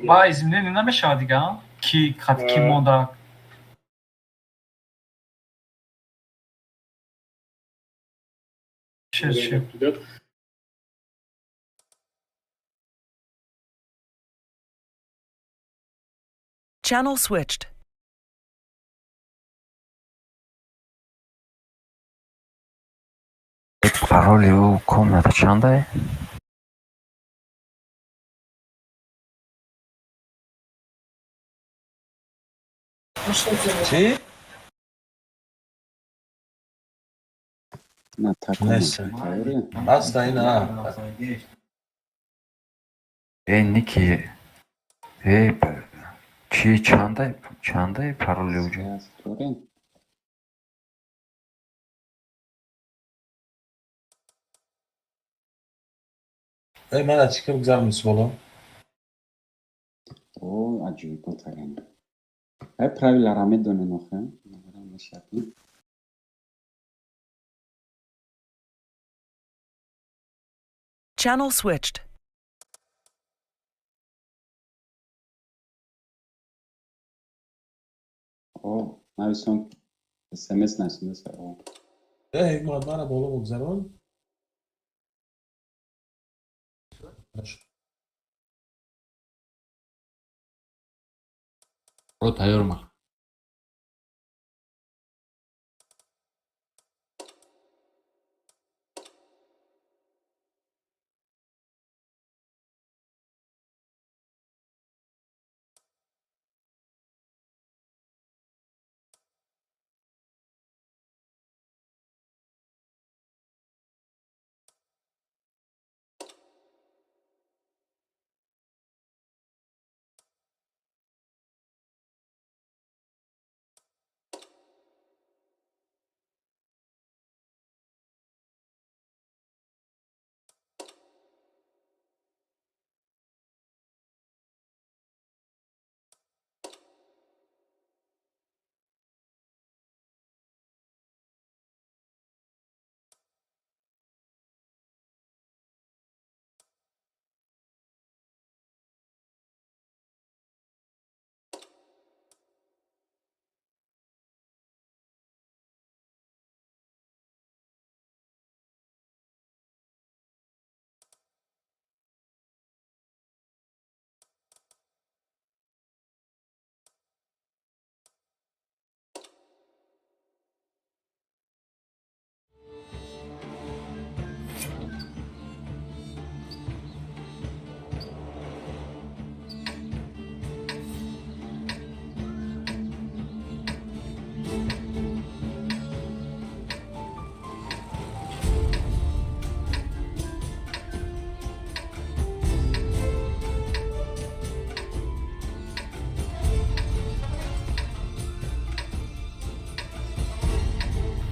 با izimden nemiشه دیگه کی خط کی مونده چه Channel switched. Пароли у комната чандай? چی؟ نه تکون نشه بسته اینا Niki. Чи чандай пароли уже? من از چیکار بگذارم نیست بالا О, аджиб потарен. Правила медоне нохе. Channel switched. О, нависон SMS نشونده سر. ای ما بالا بگذارم برو تیار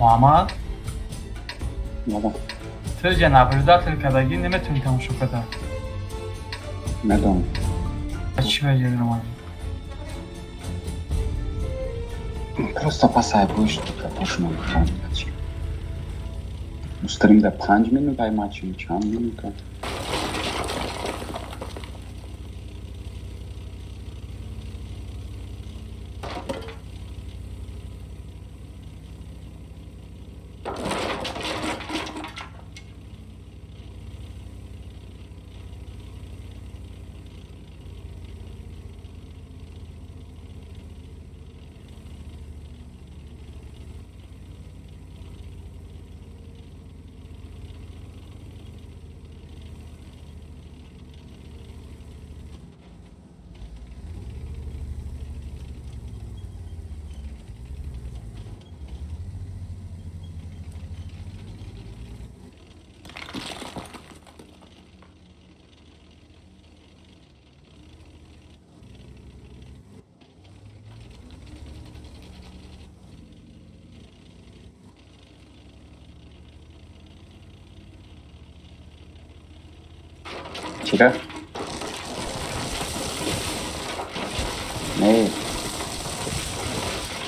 محمد مادام ترجع наблюдатель кадаги неметуни тамошо када مادام чӣ ваҷаи просто пасай будешь пошмо гуфтам устарим да 5 минут ай матчим чанд минута چرا؟ نه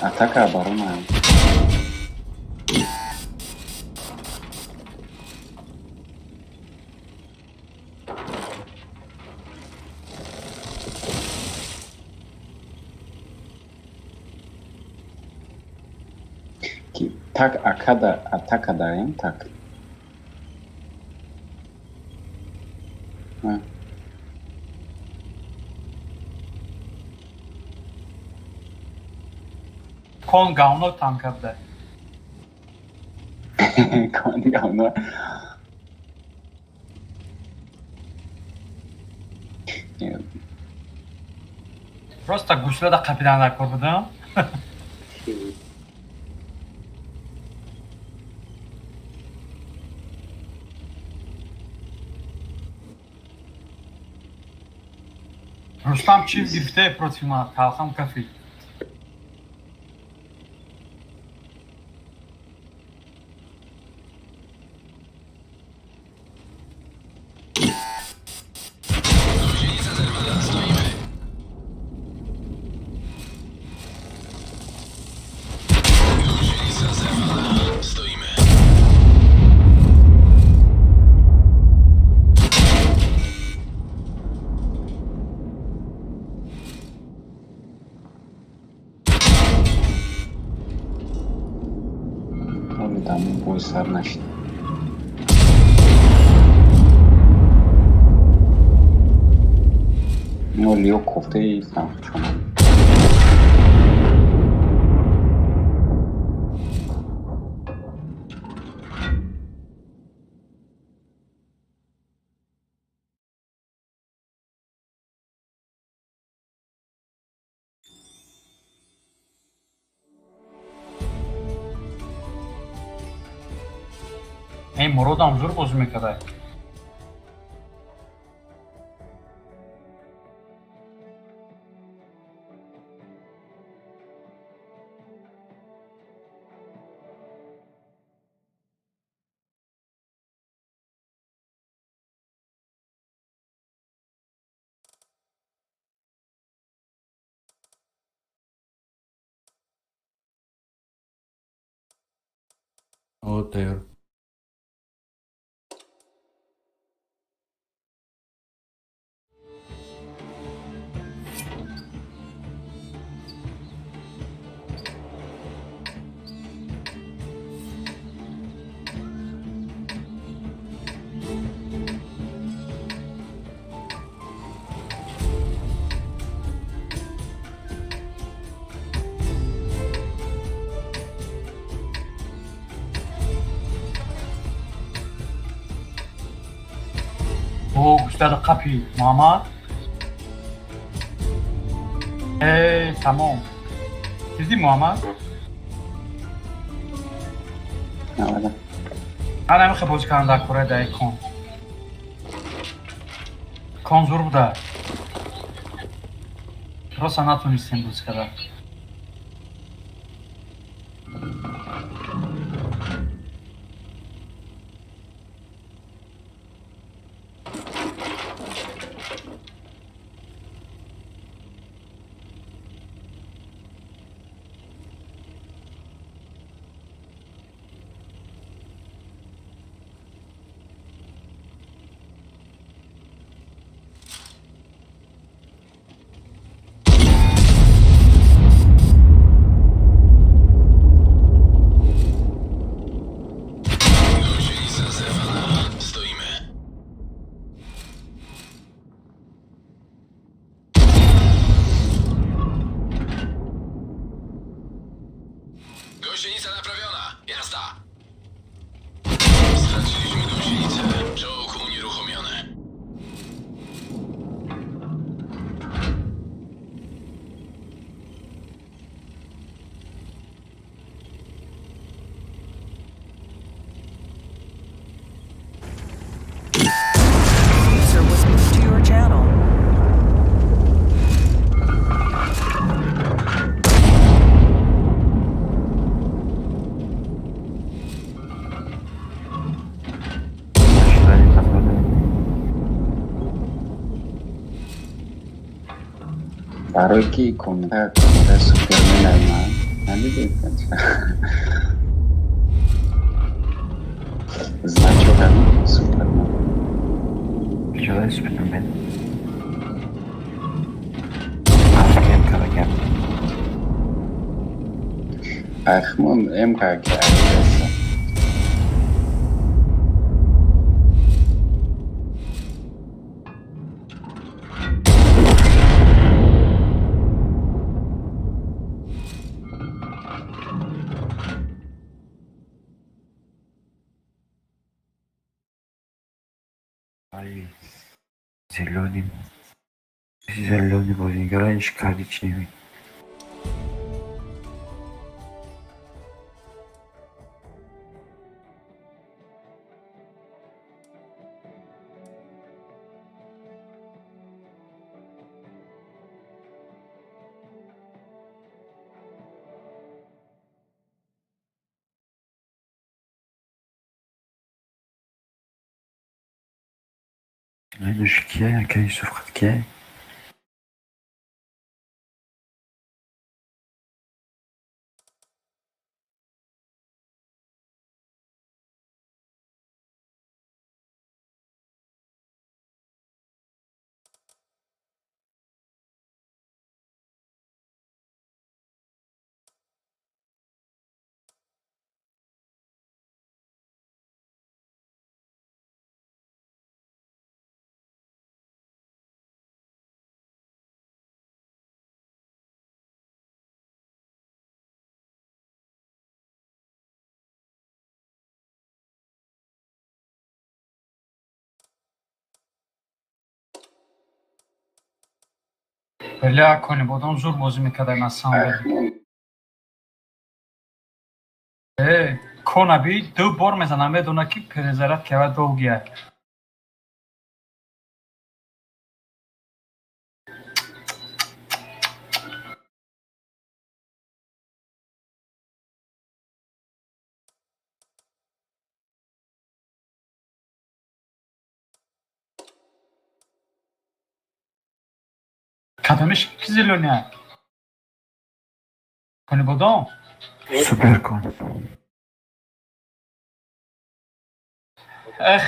атака оборона так атака дарем так кон гавно там карда кон гавно просто гӯшлада қапидан накор будам рустам чиз гирифтае против ман талхам кафи бой сар нашид лио кофтаи фанчона ин муродам зур бозӣ мекарда Отер. гӯштада қапи муҳаммад тамом дидӣ муҳаммад ман намехе бозӣ кардам дар кораи даи кон зур буда роса натонистем бозӣ карда برای کی کمتر سوپرمن من ندیدید значоками супермен Joy Superman. Afgan qaragan. Ахмон МКК. Ай, зеленый будет играешь коричневый. Aynen şu Kia Yusuf Kia. بله کنی بودم زور بازی میکرده من سام بدی کنا بی دو بار میزنم بدونه که پرزرت که و دو گیه کدامش کی زیلونیه کنی بودم Süper kon.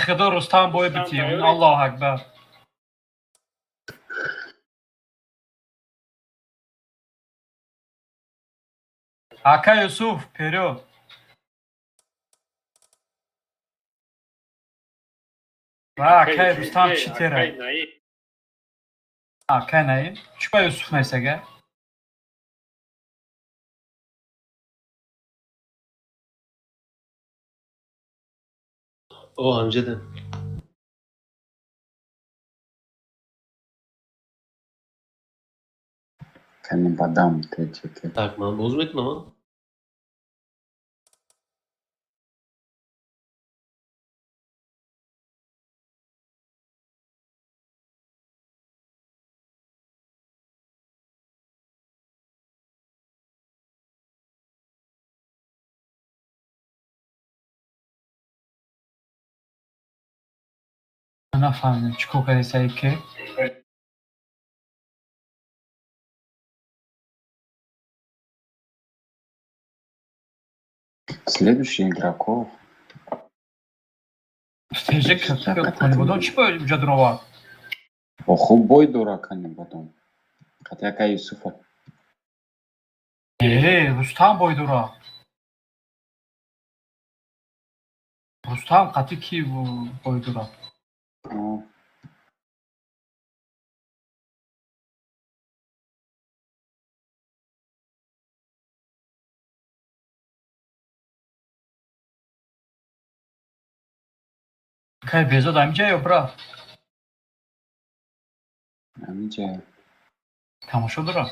خدا رستم باید بیتیم الله اکبر اکا یوسف پیرو و اکا رستم چی تیره اکا ناییم چی با یوسف میسگه O amcadan. Kendi badam teçhekler. Takma bozmayın ama. نفهمیدم چی کوکاری سایی که Следующий игроков. تیجه که کنی بودم چی باید اونجا دروا خوب بوی دورا کنی بودم. Хотя Ка Юсуфа. رستم باید دروا رستم قطعی کی باید دروا که بیزاد همینجا یا برا همینجا تماشا دروا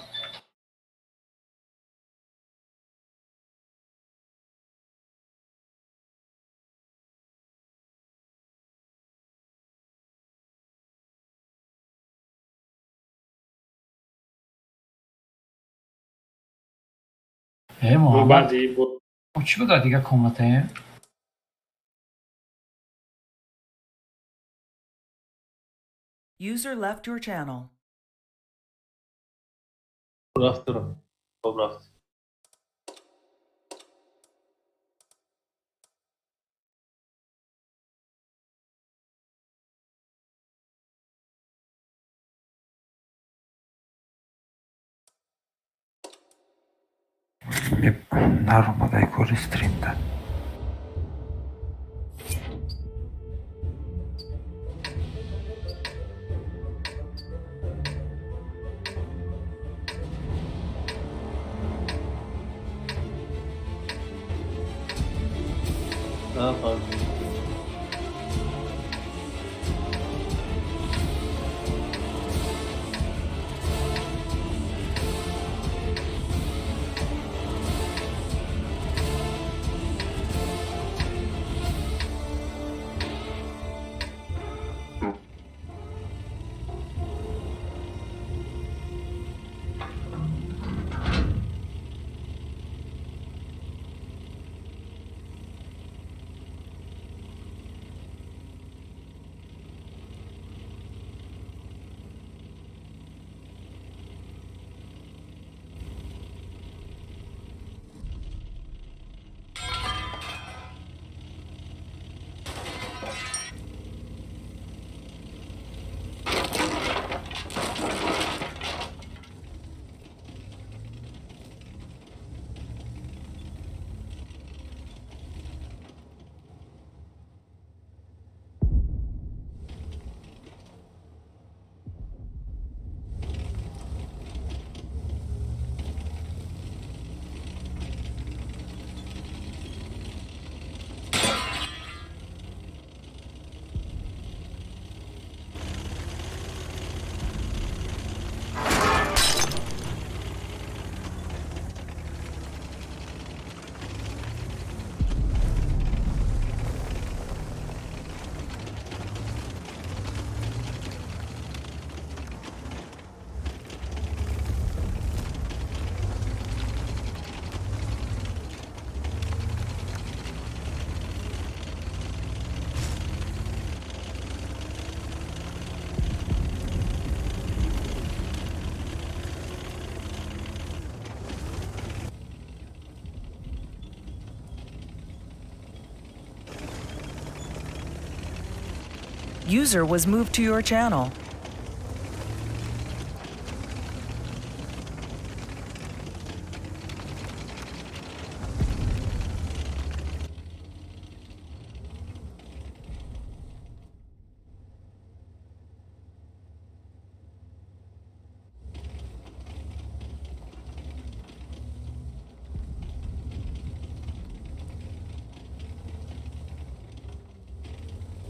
محمد او چی بگه دیگه کاملته User left your channel. رفت رو خب رفت Naravno da je koristim da. Ne yapalım? User was moved to your channel.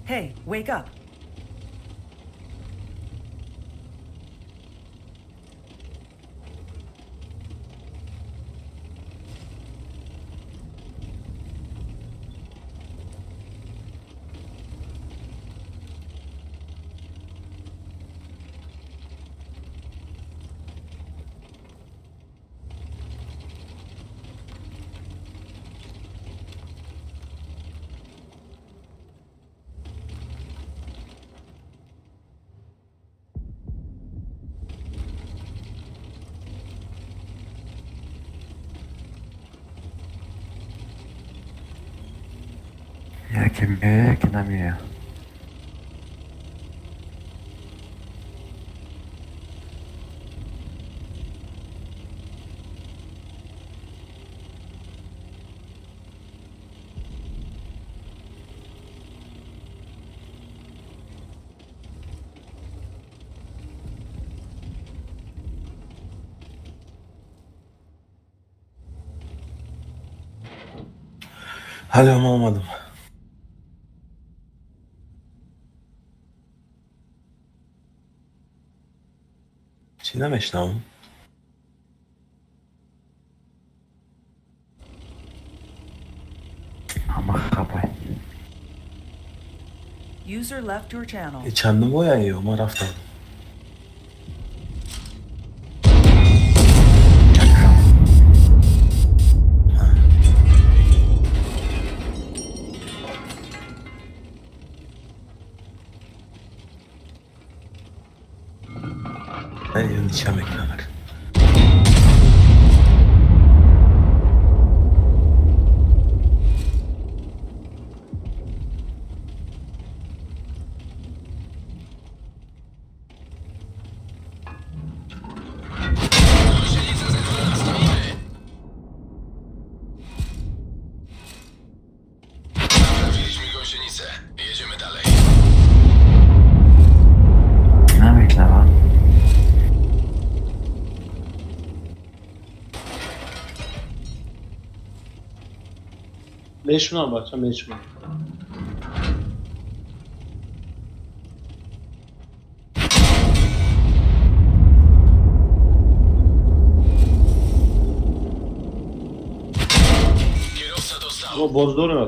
Hey, wake up. Jakie na mnie. Hala olmadım. چی نمیشنم؟ Ama خبر. User left your channel. چندم باید ما رفتم. Ne yöneteceğim ekranlar. میشونم بچه میشونم. O bozdurma.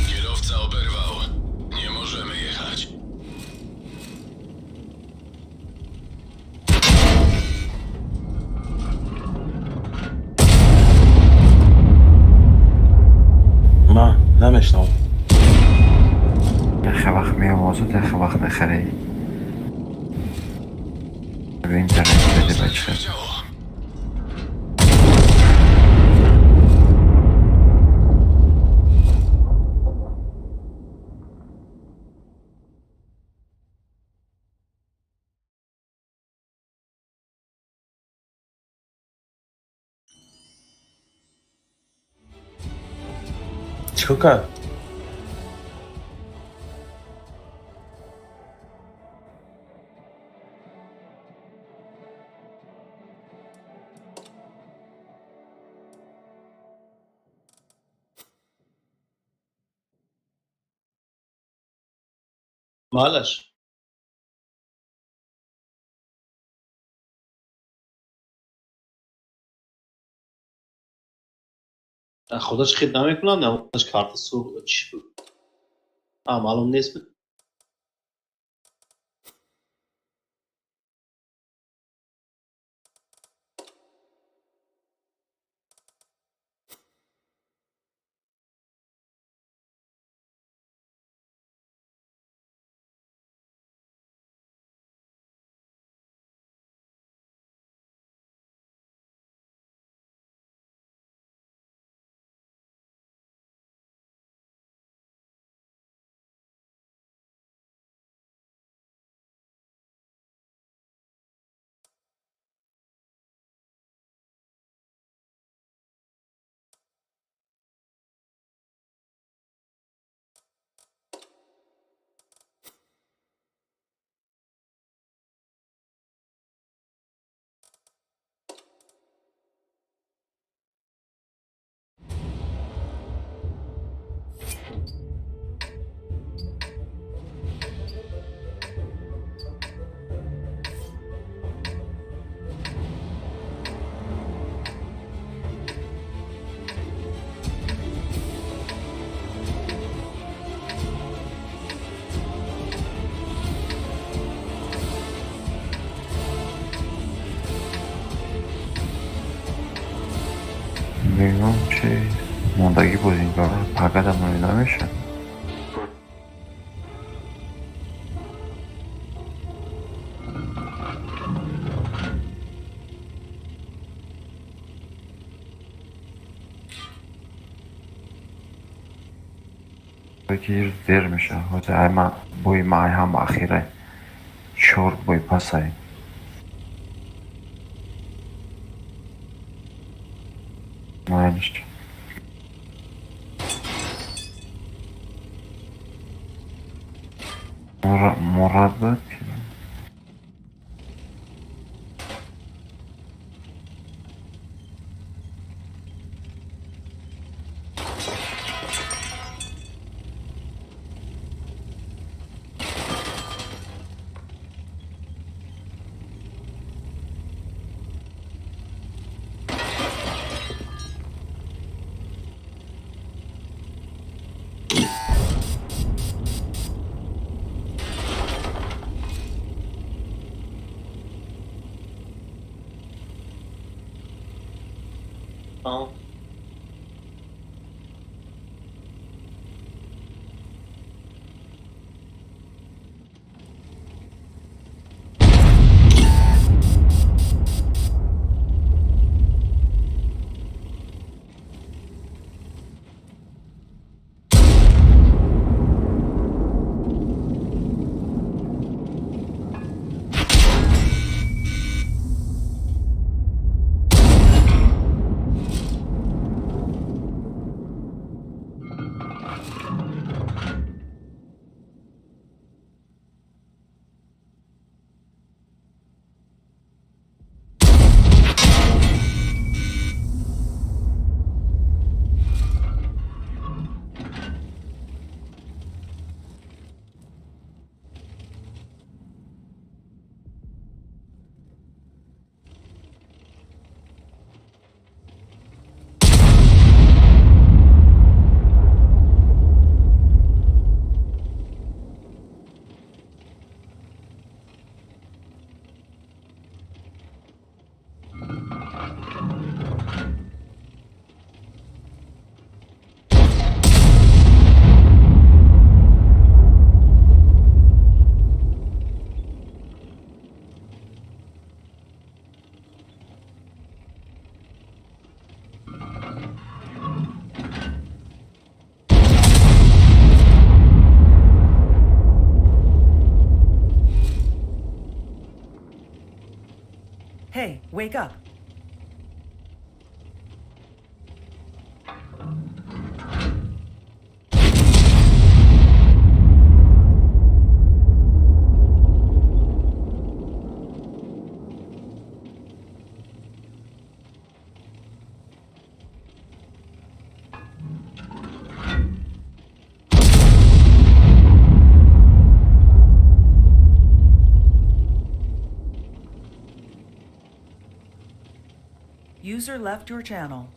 Kierowca oberwał. Nie możemy jechać. ما نمیشنم. خیلی وقت میام موضوع خیلی وقت نخری به اینترنت بده بچه. چیکار کرد؟ معلش. خودش خید نمیکنم نمونش کارت سور چی بود. معلوم نیست. میگم چی موندگی بود این کار فقط هم نمیشه. گیر دیر میشه حتی ایما بوی مای هم اخیره شور بوی پسایی معنیش مراد بود Hey, wake up. User left your channel.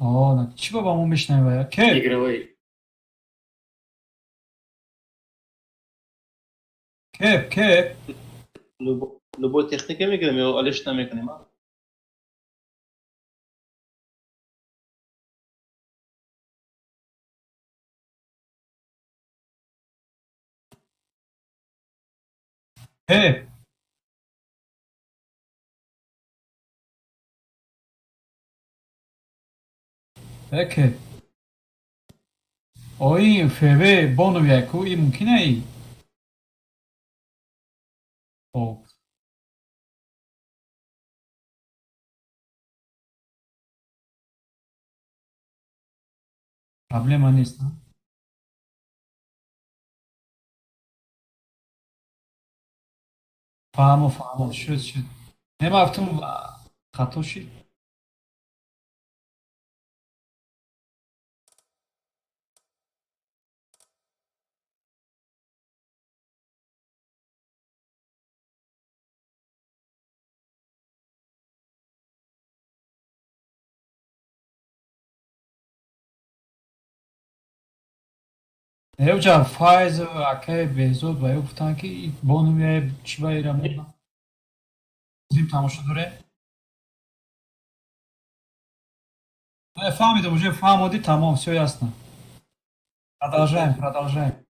나 치밥 안 میشنوه که که لبو تکنیکی میگیرم یا آلش نمیکنیم. که که این فوه بانو یکو این ممکنه ای خب پرابلم نیست نه فهمو شد نمافتم خطا شد جا فایز اکای بهزود و گفتن که این بانو چی باید زیم تماشا داره فهمیدم уже فهمودی تمام все ясно продолжаем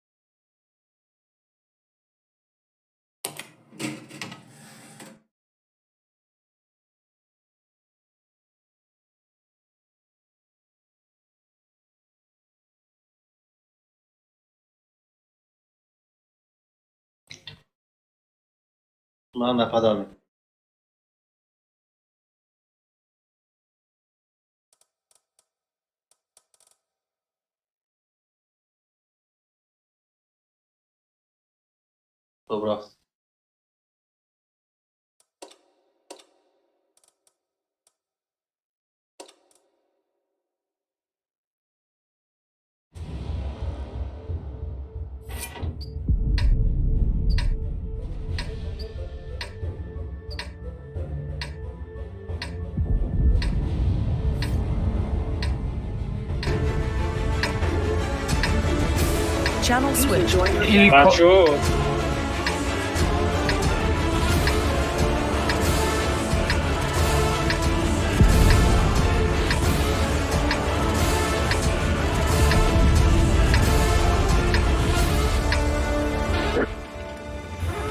من نفهمیدم. Добре. Channel switched.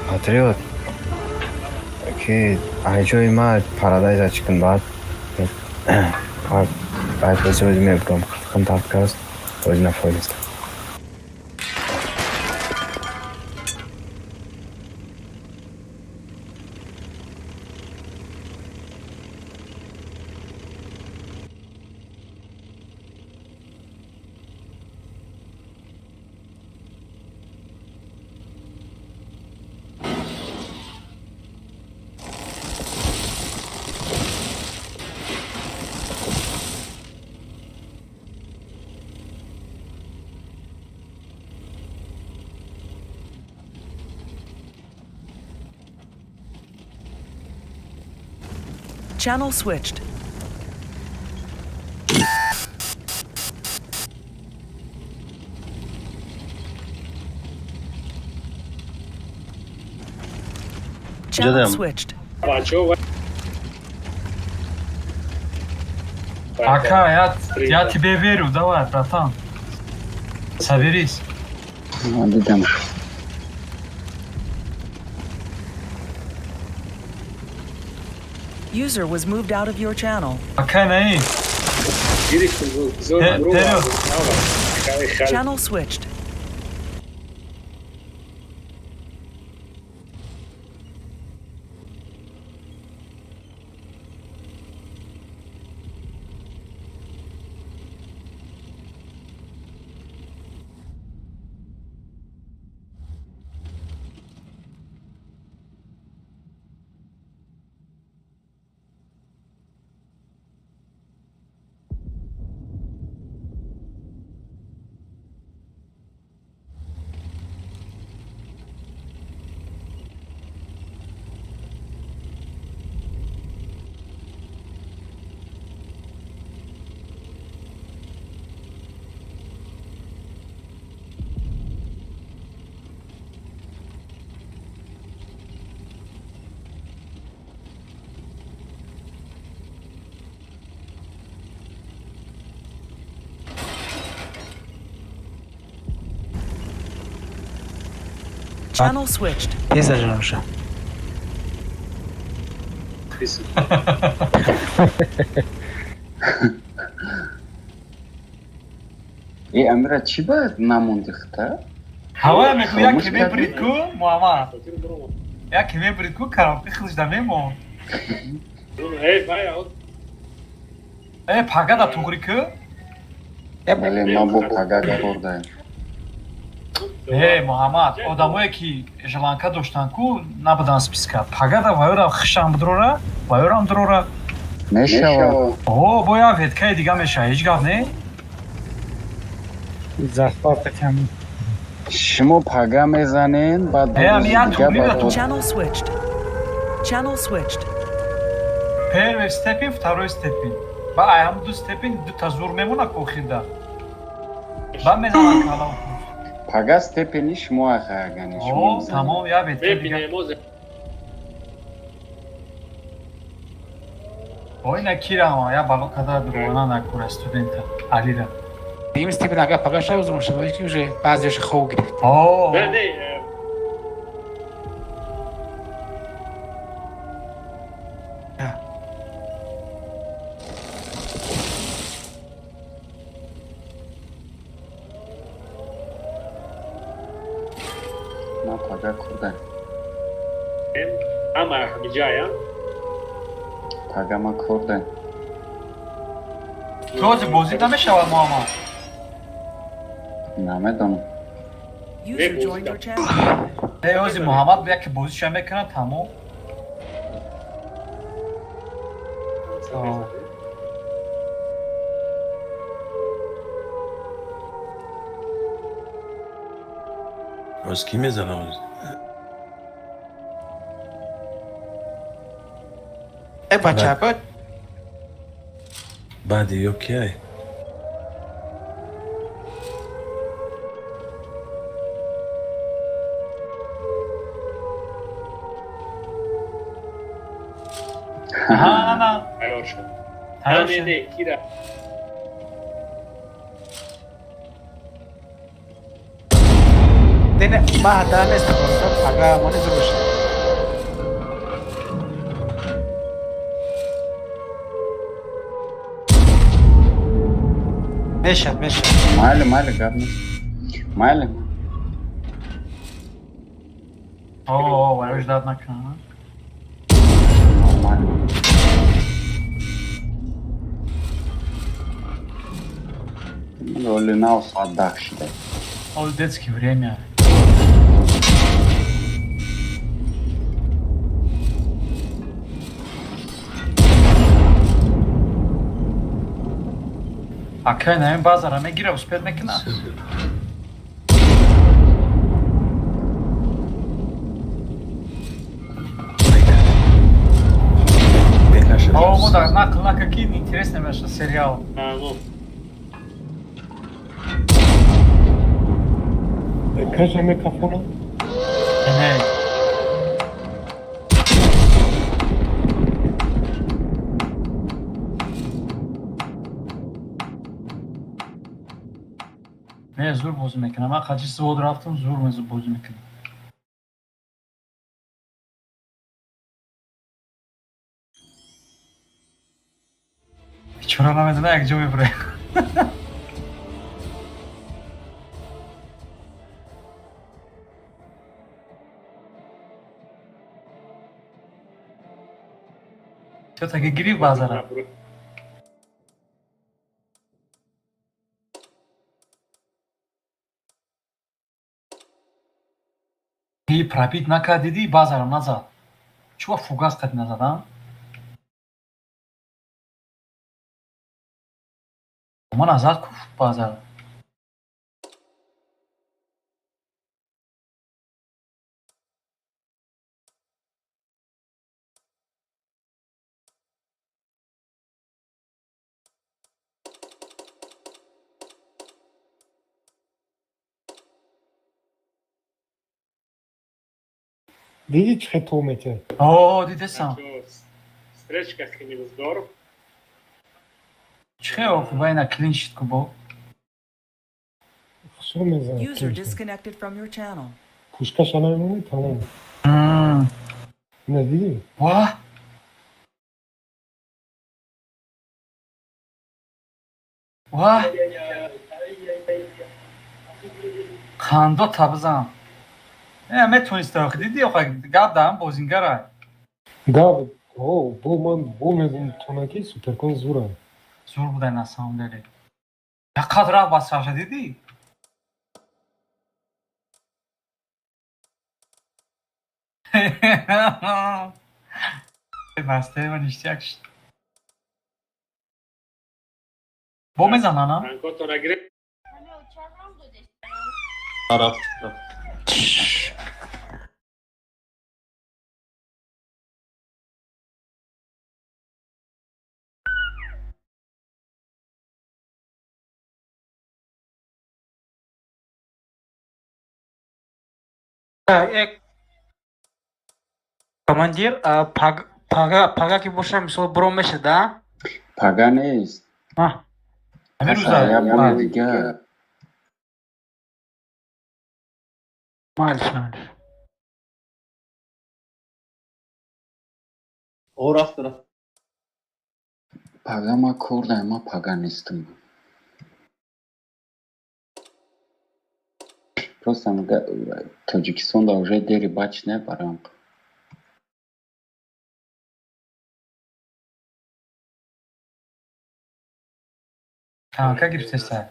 Patriot. Ki ayjoy ma paradise chiqdim bad. Baad o'zim yapdim. Kontaktgas o'zina foydasi. Channel switched. Channel switched. Ака, я тебе верю, давай, братан. Соберись. Дидам. User was moved out of your channel. Ака, не. Channel switched. Channel switched. Teza Janosha. Амира чи ба намондихта? Ҳава мегӯя ки мебрид ку, Муҳаммад. Як ки мебрид ку, каробки хилжда мемон. Пагада туғри ку? Бале, ман бо пагада бордаем. Муҳаммад, одамое ки жиланка доштан ку, набудан списка. Пагада ваёра хишам бидрора, ваёрам дирора. Мешава. Бо як веткаи дига мешава, ҳеҷ гап не? Шумо пага мезанен, баъд Channel switched. Channel switched. Первый степень, второй степень. Ба аям ду степень, ду тазур мемона кохида. Ба мезанам калам. Пага степени шумо ахагани. Тамом, я ветка дига. Ой, накирама, я балокада дугона накура студента. Алида. Им степень ага пага шавзум шавайки уже баъзеш хов гирифт. Ман пага курдам. Ама биҷая? Пага ман курдам. Рози бозӣ намешавад, Муҳаммад? Намедонам. User joined your channel. ای اوزی محمد بیا که بازیشون بکنه تمام. از کی میزنم؟ بچه بود بعدی اوکی. ها تیار شد. تیار شد. همینه کی را دینه ما حتی نیست کنم اگه مانی زروش میشه ماله گرم ماله اوه وروش داد نکنه. Роли на отдах дай. Ол детский время. Акай на им базара мегира успеет мекна. О, мода на какие интересные ваши сериалы. ну Кажа микрофона. Не. من زور بازی میکنم. من خاطر سواد رفتم زور بازی میکنم. چرا نمیدونه یک جا میبره. چه تا که گیری بازاره. ای پراپیت نکردیدی بازارم نزد. چوا فوگاس قد نزدم. من ازاد کفت بازار. Види, че тумите. О, дидесам. Стречка с ним здорово. Че охвай на клиншит кубо. Що ми за User клинче? disconnected from your channel. Пушка шанаймони тамом. Не види? Ва? Ва? خندا تبزم. میتونست آخه دیدی آخه گاب دارم بازینگره. Да, о, бу мегум тонаки суперкон зура. زور بوده на самом деле. یک قدر رفت بس فرشه دیدی؟ بسته من اشتیاک شد. با میزنن ها؟ Ancora una greca. командир пага ки боша мисол бро меша да Пага нест. همین روزا Я буду дига. малиш او رفت Пага ма курда, ма пага нестам. Просто Таджикистанда уже дери бач не барам. Kanka girişte sen.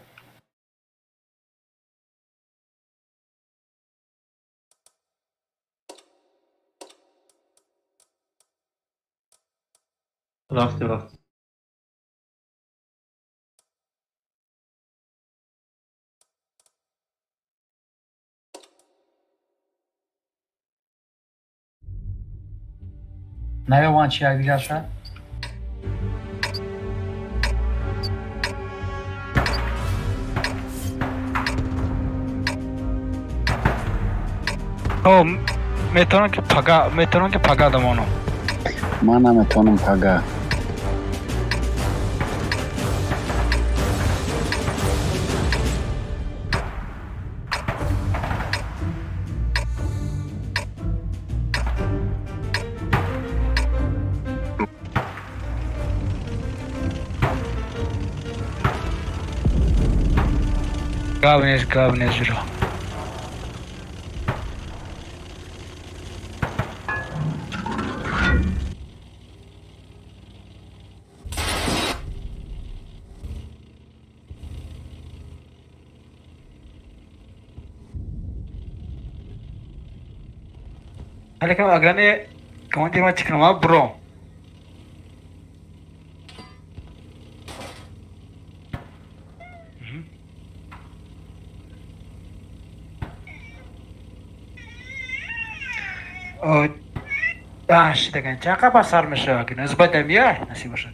رفتیم. نیومد چی یک دیگر شد؟ میتونم که پگا دمانو. من نمیتونم پگا. Gavnes bro. Alekam agane kawan dia macam nama bro. Oh, dengan cakap pasar mesra, kena sebab dia nasi besar.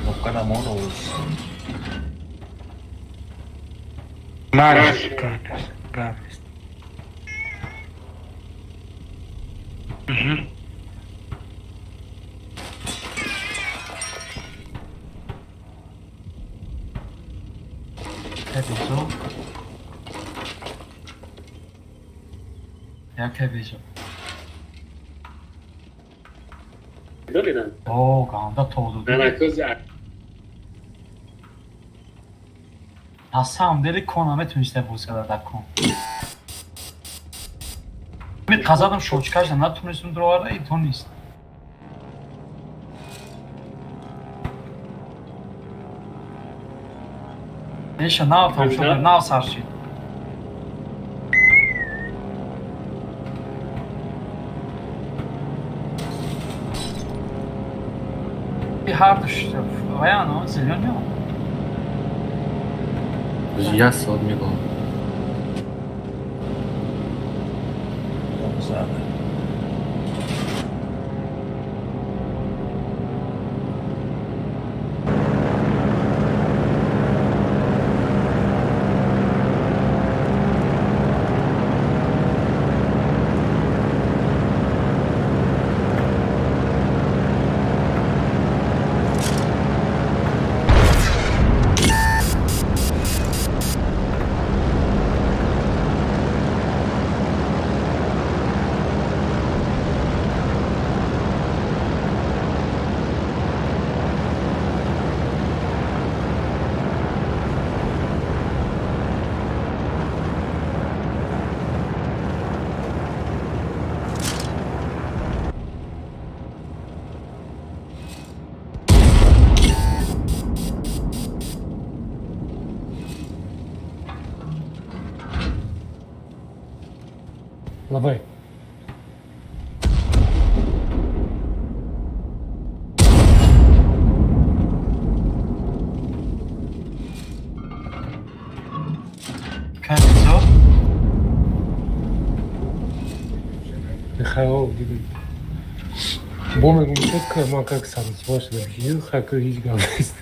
Bukan amoros. Maras, ganas. Kebizo. Ya kebizo. Oo, ganda todo. Na samom deli konam تونسته بوز کرده در کن. من قزادم شوچکاش نتونستم درواره ای تو نیست. ایشه ناو تام شده ناو سرشید. Bir hardış. Ayağına zilyon yok. Я содмигал. Labai. Kebizo. Михаил, бомбы не только как сам свой жил, как и говорит.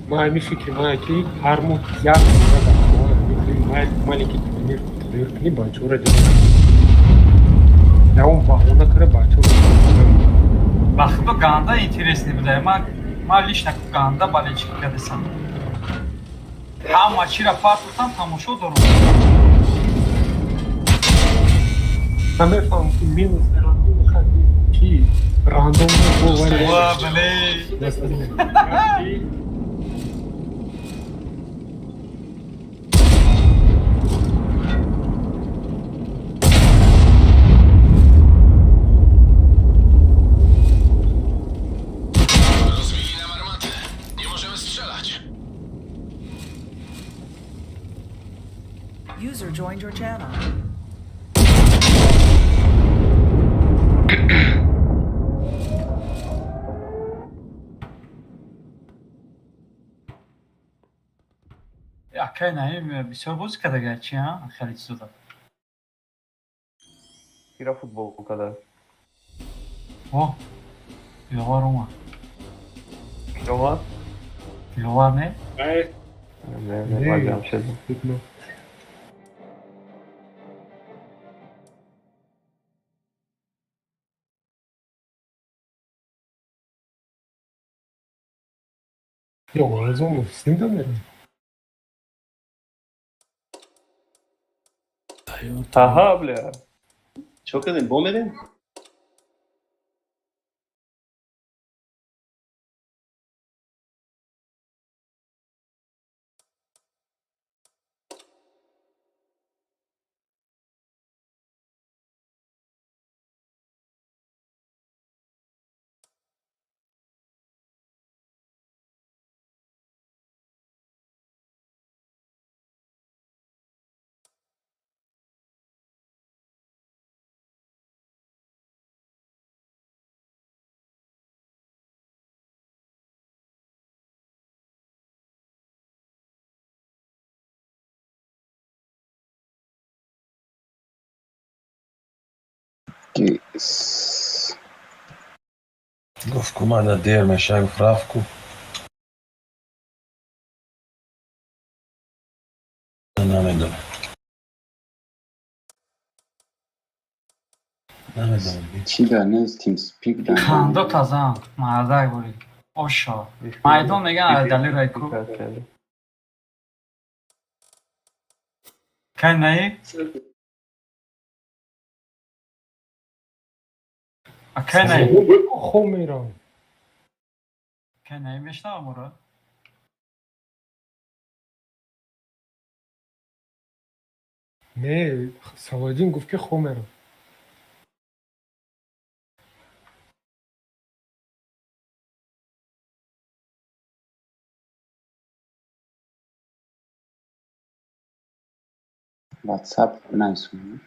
Мои фикри, мои арму я маленький мир, не бачу ради. Я он бачу. Baxı bu qanda interesli bir mən lişnə qanda balechik qədəsən. Hamma çira partdan tamoşa doğru. Mən fam minus ki راندوم وا بله Rozbili nam armatę. Nie możemy strzelać. User joined your channel. Akay Naim بسیار بازی کرده gerçi ha خیلی زود Tira futbol bu kadar. o Pilovar Roma Kilo var. Pilovar ne? Ne var bir şey. Yok az olmuş. Sizin de mi? Aha bля. چو کردیم بو میدیم گفت کوماده دیر میشه گفت رفت کو نمیدونم چی دانست تیم سپیک دو دانست تازه مردک بودی اوشا مردم میگن اردلی رایکو که نهی؟ که نهی؟ خو میرم. که نهی میشنم مرا؟ نه سواجین گفت که خو میرم. واتساپ نیستم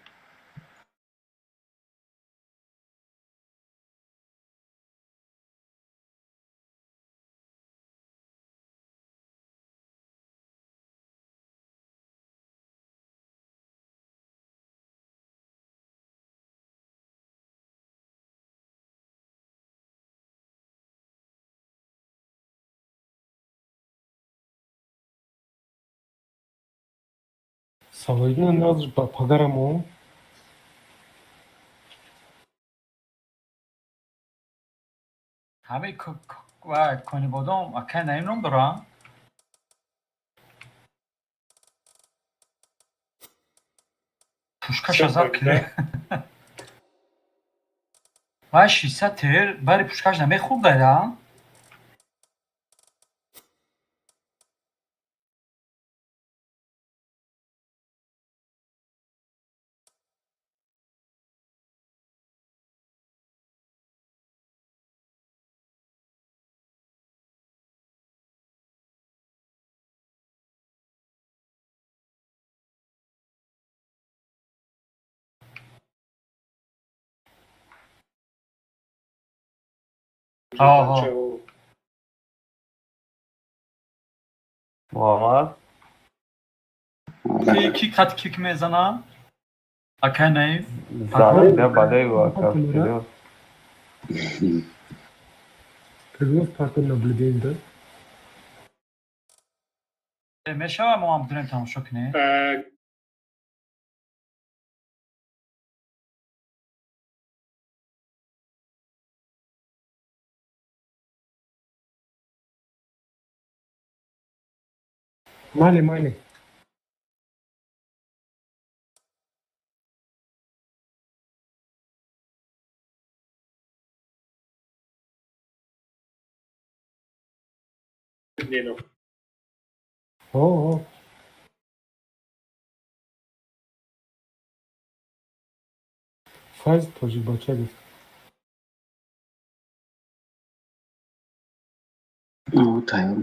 سواجین انداز با پدرمو. همه کنی بودم که نهی نم برام؟ پوشکش از که و 600 تیر برای پوشکش نمی خوب داره آها Muhammed. کی خط کیک میزنم؟ اکه نهی؟ Zahide balay var. Geliyor. Кого в пату наблюдение, да? میشه ما هم بدونیم تماشا کنیم مالی Nino. اوه فاز توجیه باچه بیست تیار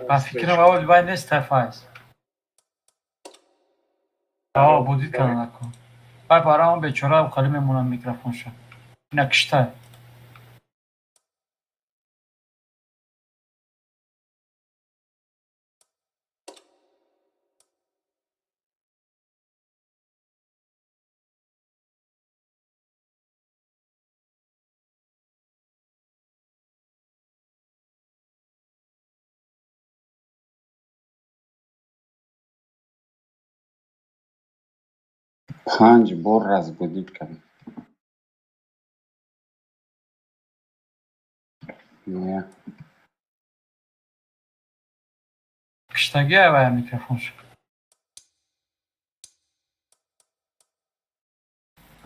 من فکرم اول وای نیست فایز. بودید کنه نکن. برای اون بیچاره خالی میمونم میکروفون شد. نکشته. پنج بار از بودید کردم. نه کشتگی وای میکروفون شد.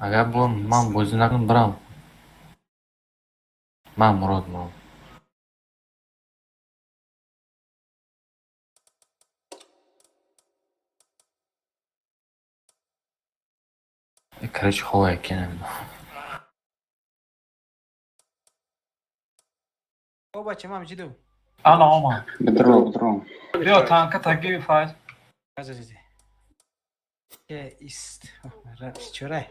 اگر من بازی نکنم برم. من مراد مام. کرچ خواه کنم. او بچه ما جدو انا آمان. بدرو بیا تانکه تگی فایز. عزیزی که است رفت چرا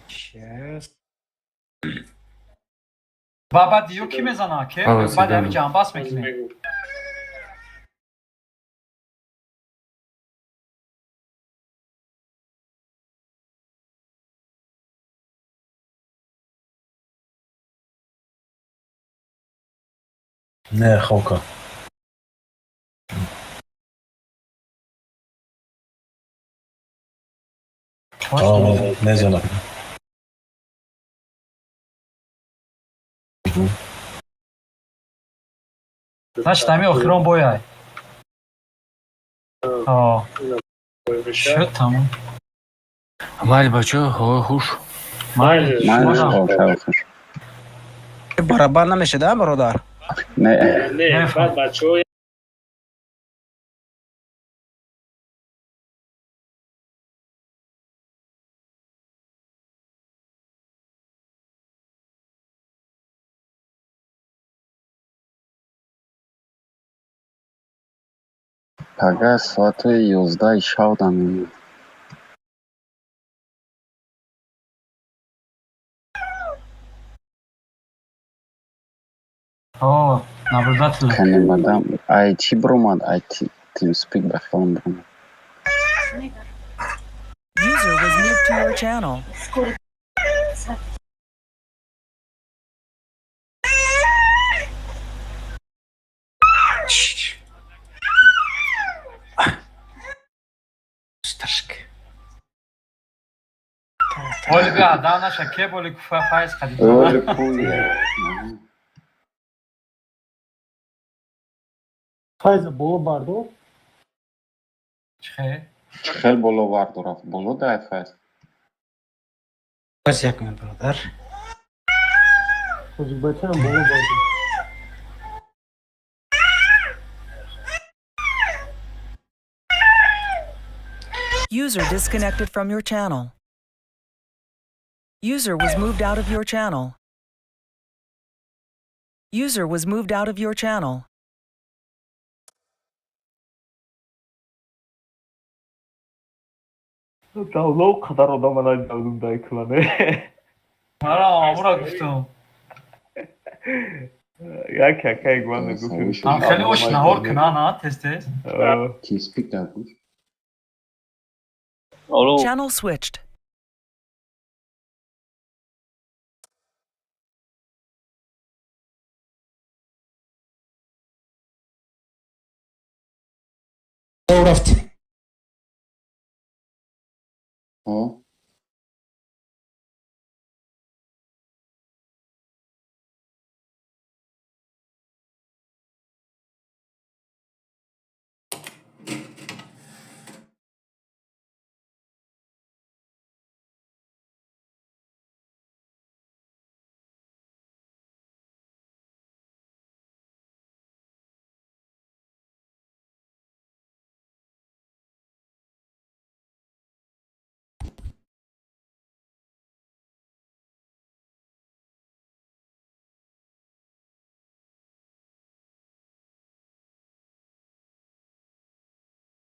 شست بعد دیو کی میزنه که بعد همین جنباس میکنه. نه خوکا نزنم نشتمی آخران بایای. شد تمام. مال بچه هوا خوش. من خوش برابر نمیشه ده برادر نه بعد بچه پگه ساعت 11 شب دارم. نبردت کنیم بدم آیتی برومد آیتی تیم سپیک بخوام برومد. User was moved to your channel. Olha, viadão, acha que é que faz, cadê? Olha, pulha. فاز بولو باردو خیلی بولو وارد رفت بولو دای فاز بس یک من برادر توجیه باچه هم بولو باردو User disconnected from your channel. User was moved out of your channel. User was moved out of your channel. Davlo kadar adama davlum dayıkılanı. Amura گفتم. Ya kakay guanı gufim. خیلی خوش نهار کنه نه تست تیم سپیک دار بود. Channel switched. رفت.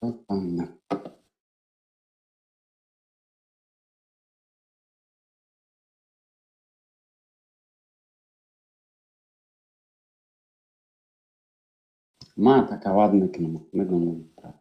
Ma taka ładny klimat. Wygląda tak.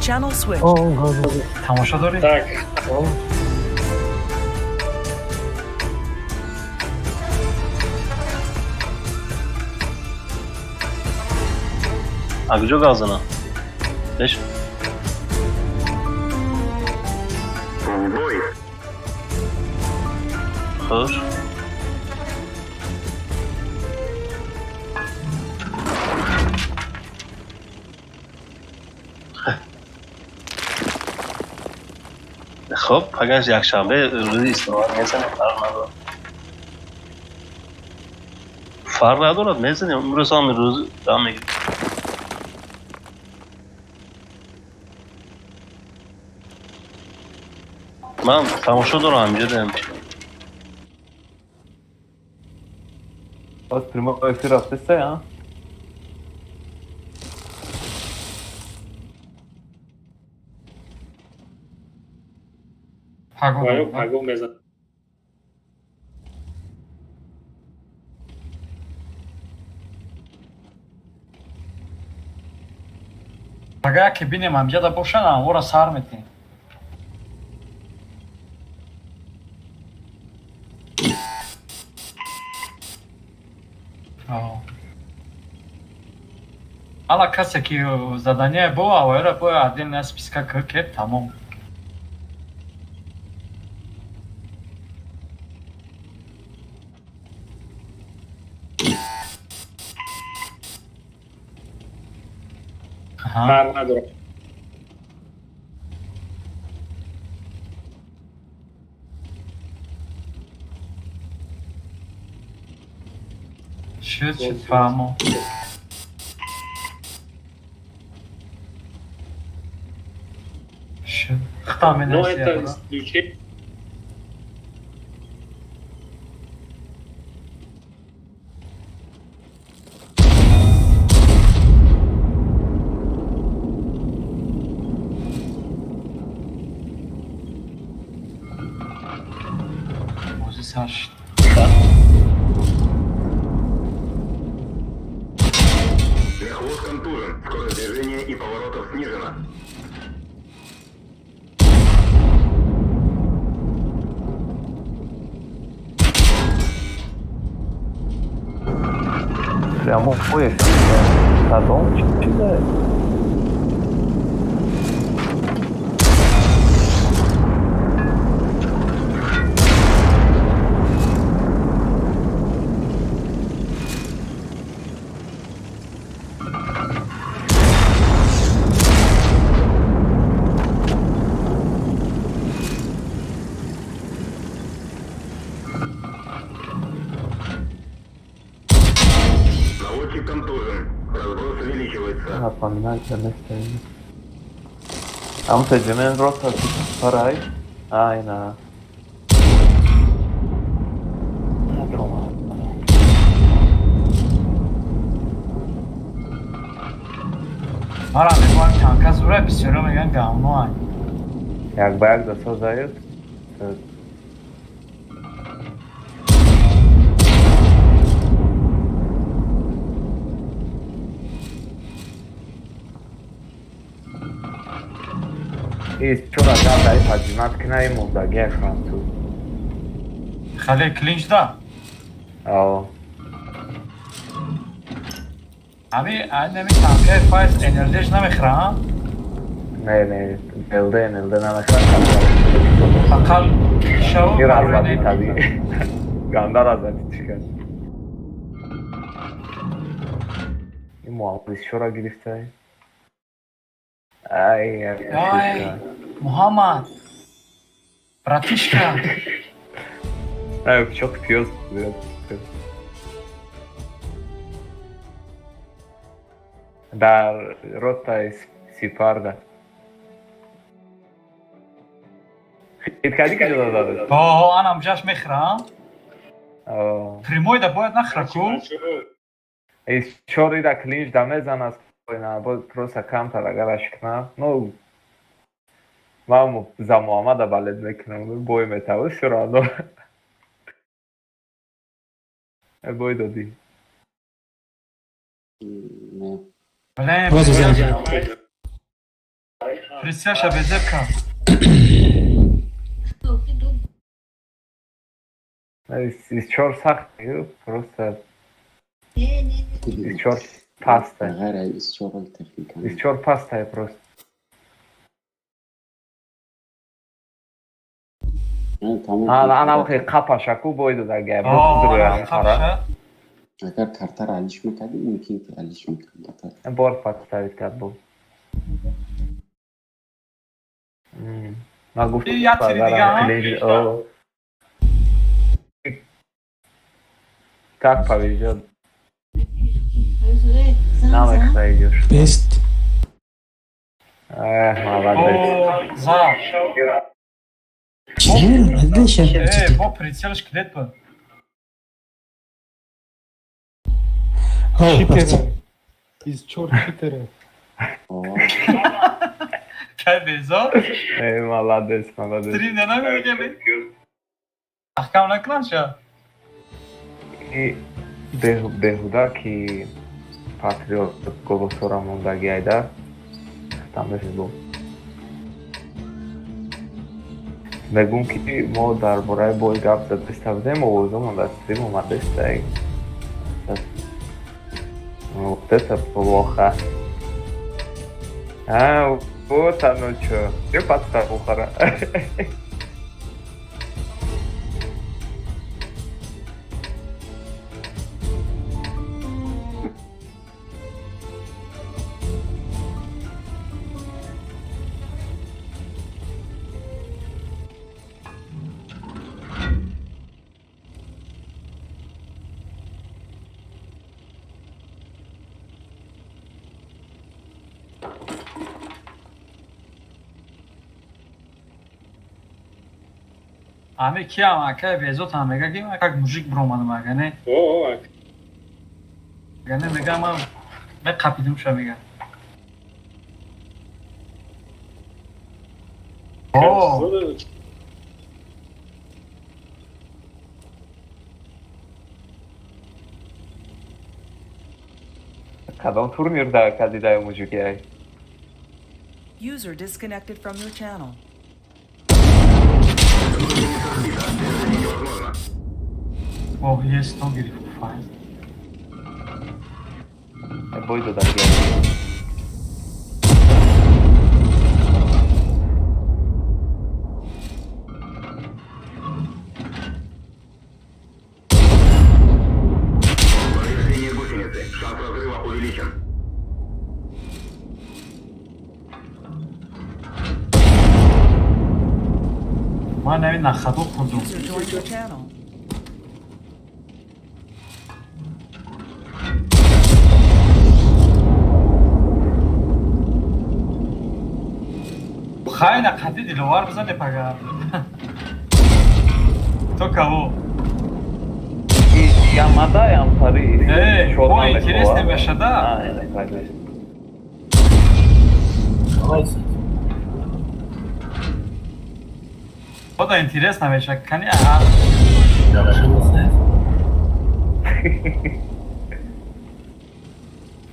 Channel switch. تماشا داری؟ Abi çok ağzına. Beş. Hır. خب اگر یک شنبه روزی استراحت میزنیم فرق ندارد میزنیم امروز هم روز دام میگیریم من تماشا دارم اینجا دارم Os primo öfür hafızsa ya. پگو بزن. اگر که بینیم همجا دا باشن او را سر میتیم. حالا کسی که زدنیه بو اوه را بو عدیل نس پیسکا که تمام. فرق نداره. شد فهمو شد اختار No نسیه entra luché. موزی سر شد Хвост контужен. Скорость движения и поворотов снижена. Prямо foi tá bom? Tiver. Наводчик контужен. Разброс увеличивается. Напоминать о настроении. Am tecrübenin rotası saray. Aynen. مرا میگویم تانکا زوره بسیاری میگن گامنو هایی Jak bajak dostał zajęt? Jest czula gada i chodzi matkna i mu da giefam tu. خاله کلینج دا O. ابی نمی تانکا فایز انرژیش نمیخوره ها Ne, elde ne kadar اقل شو Bir azati برونی tabii. Gandar azati çıkar. محمد شورا گرفته. ای Ay, Muhammed. Bratişka. Evet, çok piyoz buluyor. در رتبه سپارده خیلی کردی که جدا داده با anam جاش میخرم. پریموی دا باید نخره کو. ایس چوری دا کلینج دا میزن از کوینا بود پروسا کم تر اگر اشکنم نو من за محمد بلد میکنم بوی میتاو شرانو بوی دادی نه Присяша безепка. из чор сахти просто из чор паста غیر از چهار تکنیک из чор паста просто انا وقتی قپاشکو بویدو در گیب درویم خورا اگر کارتر علیش میکردی ممکن که علیش میکردی بار پاکستانی کرد بود من گفتم یه تیری دیگه هم как повезет нам их найдешь Best. молодец За. Отлично. Бо прицелиш клетба. Из чор читера. Kaj bezo? молодец молодец Tri ne namigeli. Ahkam naklanša. и беҳуда ки патриот голосорамон дагиайда там бу мегӯм ки мо дар бораи бои гап задаставдем овозамон дастидем омадастай вот это плохо вот оно чё я подставу хара Ами киам акай безо там мега ки как мужик бромаdım агане. Агане мега ма ме капидим ша мега. кадом турнирда кадидай мужики User disconnected from your channel. Oh, yes, don't get it for fine. Boido daqui. من نمی نخدو خوردم. User joined your channel. خیلی قدی دیلوار بزنه پگه. تو کهو. Yamada yampari. Bu интересно мешада. Хода интересно меша, конечно.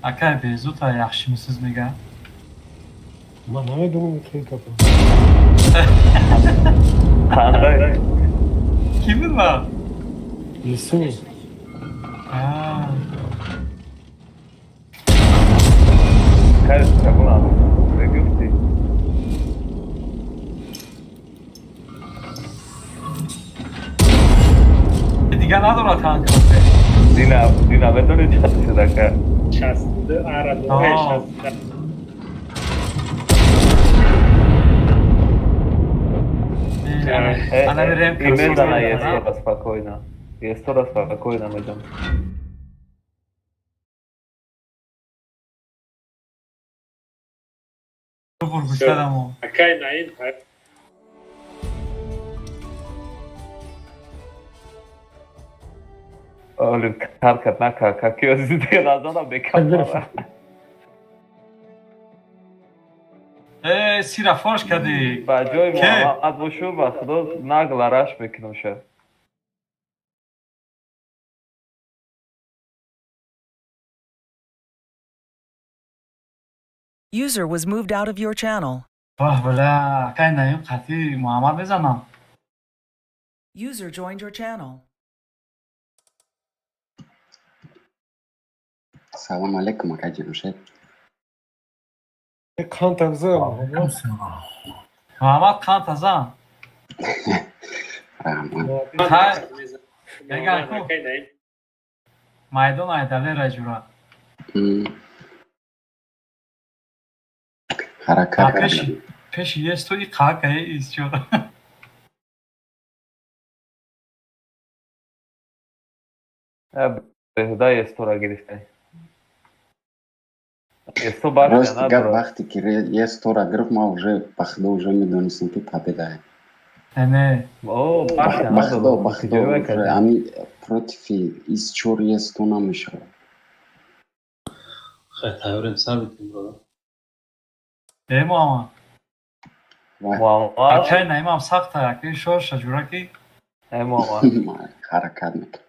Акай безута яхшимисиз мега. Ман намедонам ки капа. Qanday? Kim bilma? Несу. Кажется, була. Пригюфти. دیگه ندارد kanka. دینا بدونی چند شده که 62 عربه آه. 62 Она ремка. I Medana je skoro spokojna. Je skoro spokojna Medana. Гуштадаму. Акай наин Oğlum kalkat ne kalkat ki özü diye lazana bekar. Сира форш кади. Ба ҷои Муҳаммад бошу ба худо нағла рашк мекунам шад. User was moved out of your channel. Бах бала, кай наим қати Муҳаммад мезанам. User joined your channel. Салом алейкум, ака Ҷамшед. کان تازه Муҳаммад қан тазан. Раҳмат. Тай. Яган ку. Майдон айдале раҷура. ҳаракат кардам. Пеши естои қакае изчора. Беҳуда естора гирифтаи. Есто бахш Рост гап надора. вақте ки естора гирифт, ма уже ба худо уже медонистам ки победа е. Не. О, бахш ба худо надора. уже ами против изчор есто намешавад. خیلی تایوریم سر بیتیم برو Муҳаммад. Муҳаммад. Акай наимам сахта, акай шорша ҷураки. Муҳаммад. ҳаракат мекард.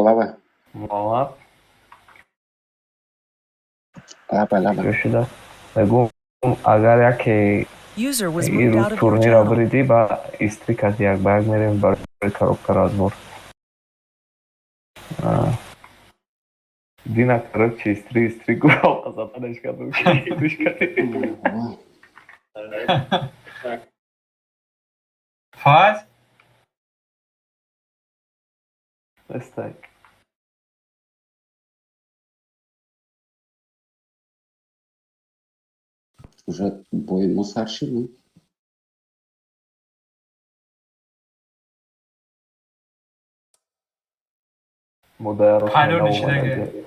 лаба Муҳаммад. лаба Шуда. Бегу агар яке User was ин moved рӯз out of your турнира channel. буридӣ ба истрикат як ба як мерем барои коробка разбор. Дина короче истри гуфта казатанаш кардам. Файз? Estaj. уже бой мо сар шид. Мударо. Хайро нишидаги.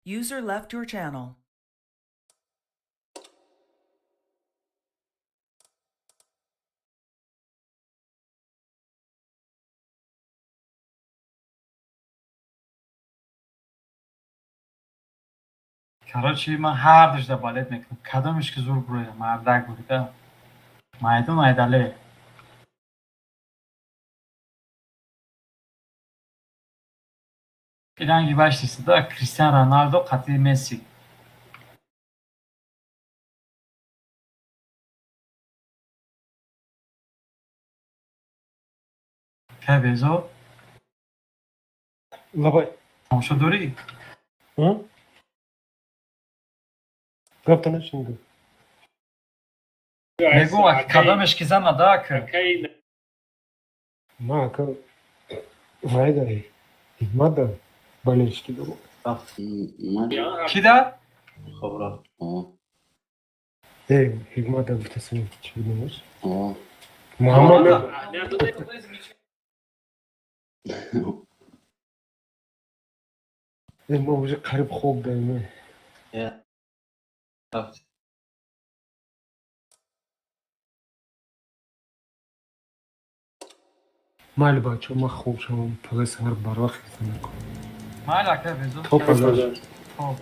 User left your channel. Короче, ман ҳар душда балет мекунам. Кадомиш ки зур буроя, мардак бурида. Майдон айдале. Иранги баштисida Кристиан Роналдо қати Месси. Кай безо? лабай Тамошо дорӣ? гап танашинду Мегӯ кадомиш ки зана дак. ма ака вайда хикмат балешки ду Кида? خبره хикмат гуфтасин чи бидемиш О, муҳаммад мо уже қариб хоб даем майли бача ма хуб шавам фақат сар барвақт хиза накунам Майли ака безо. то пазар Хоп.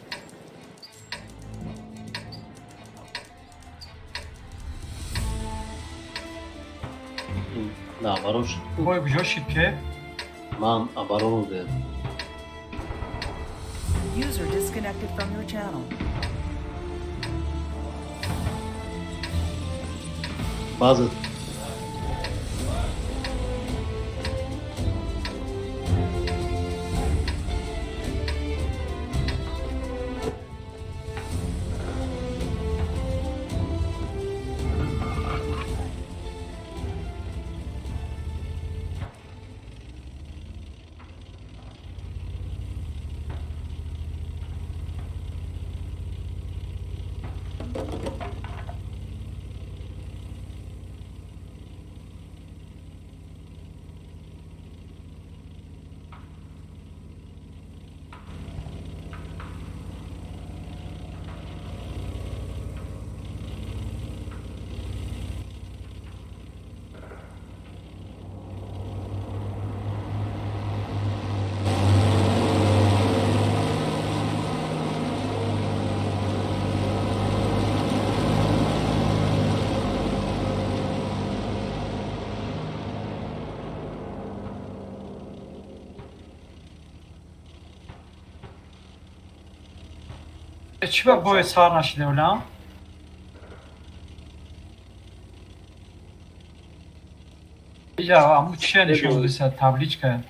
نه باروش Бой куҷо шид ке? من ابرو ده User disconnected from your channel. bazı چی با بوی سار نشیده ولم؟ یا امو چیه نشون بسید تبلیج کرد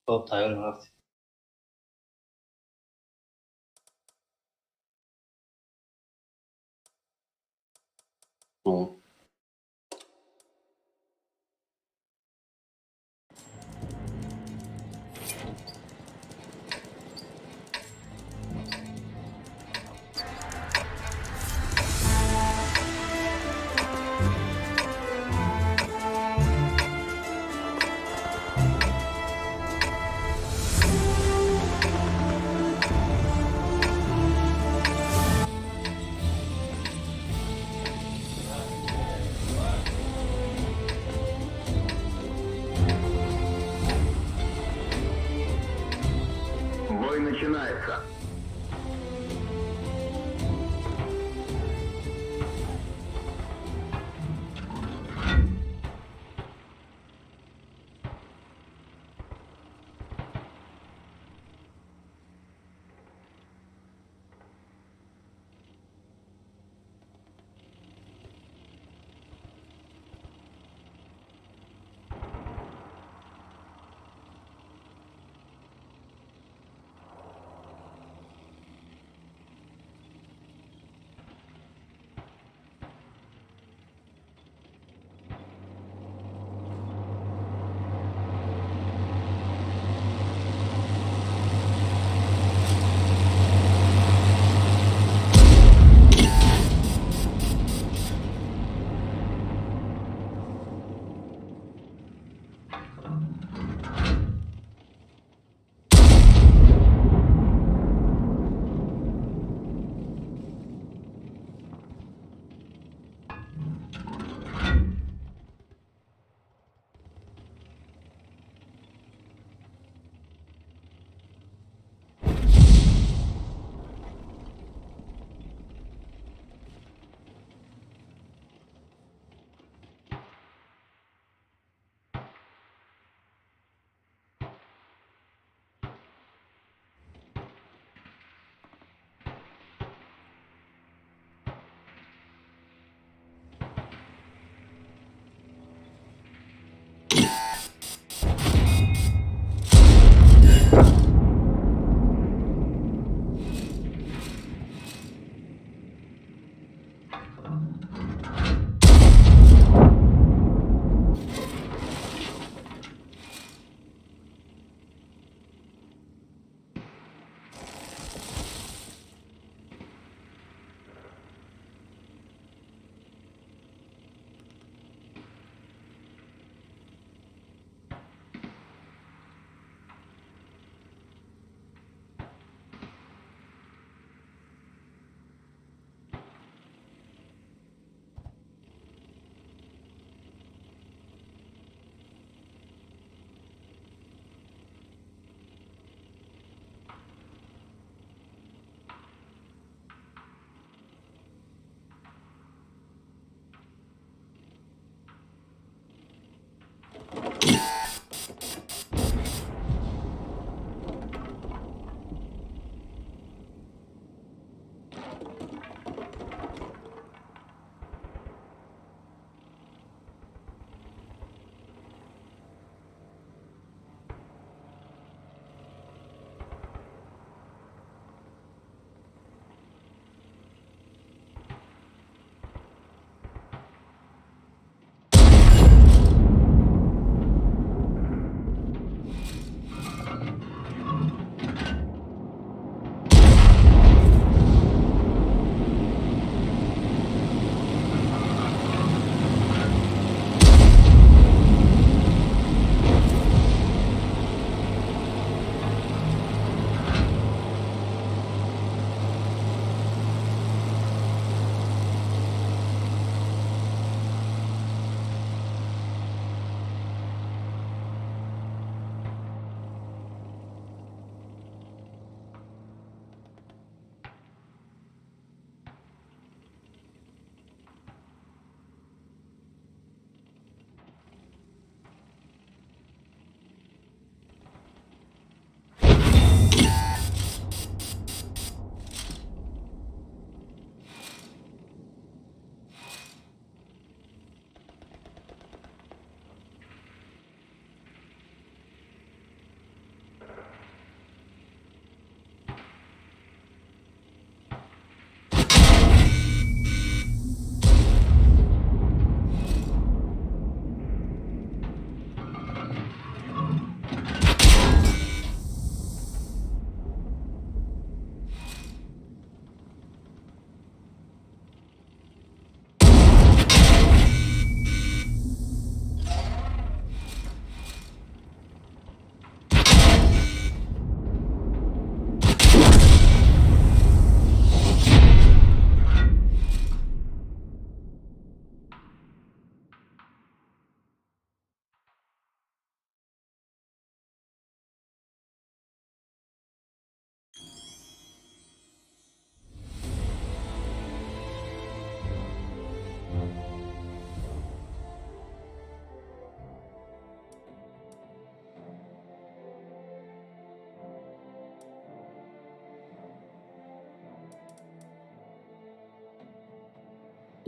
خب تیار رفتی начинается.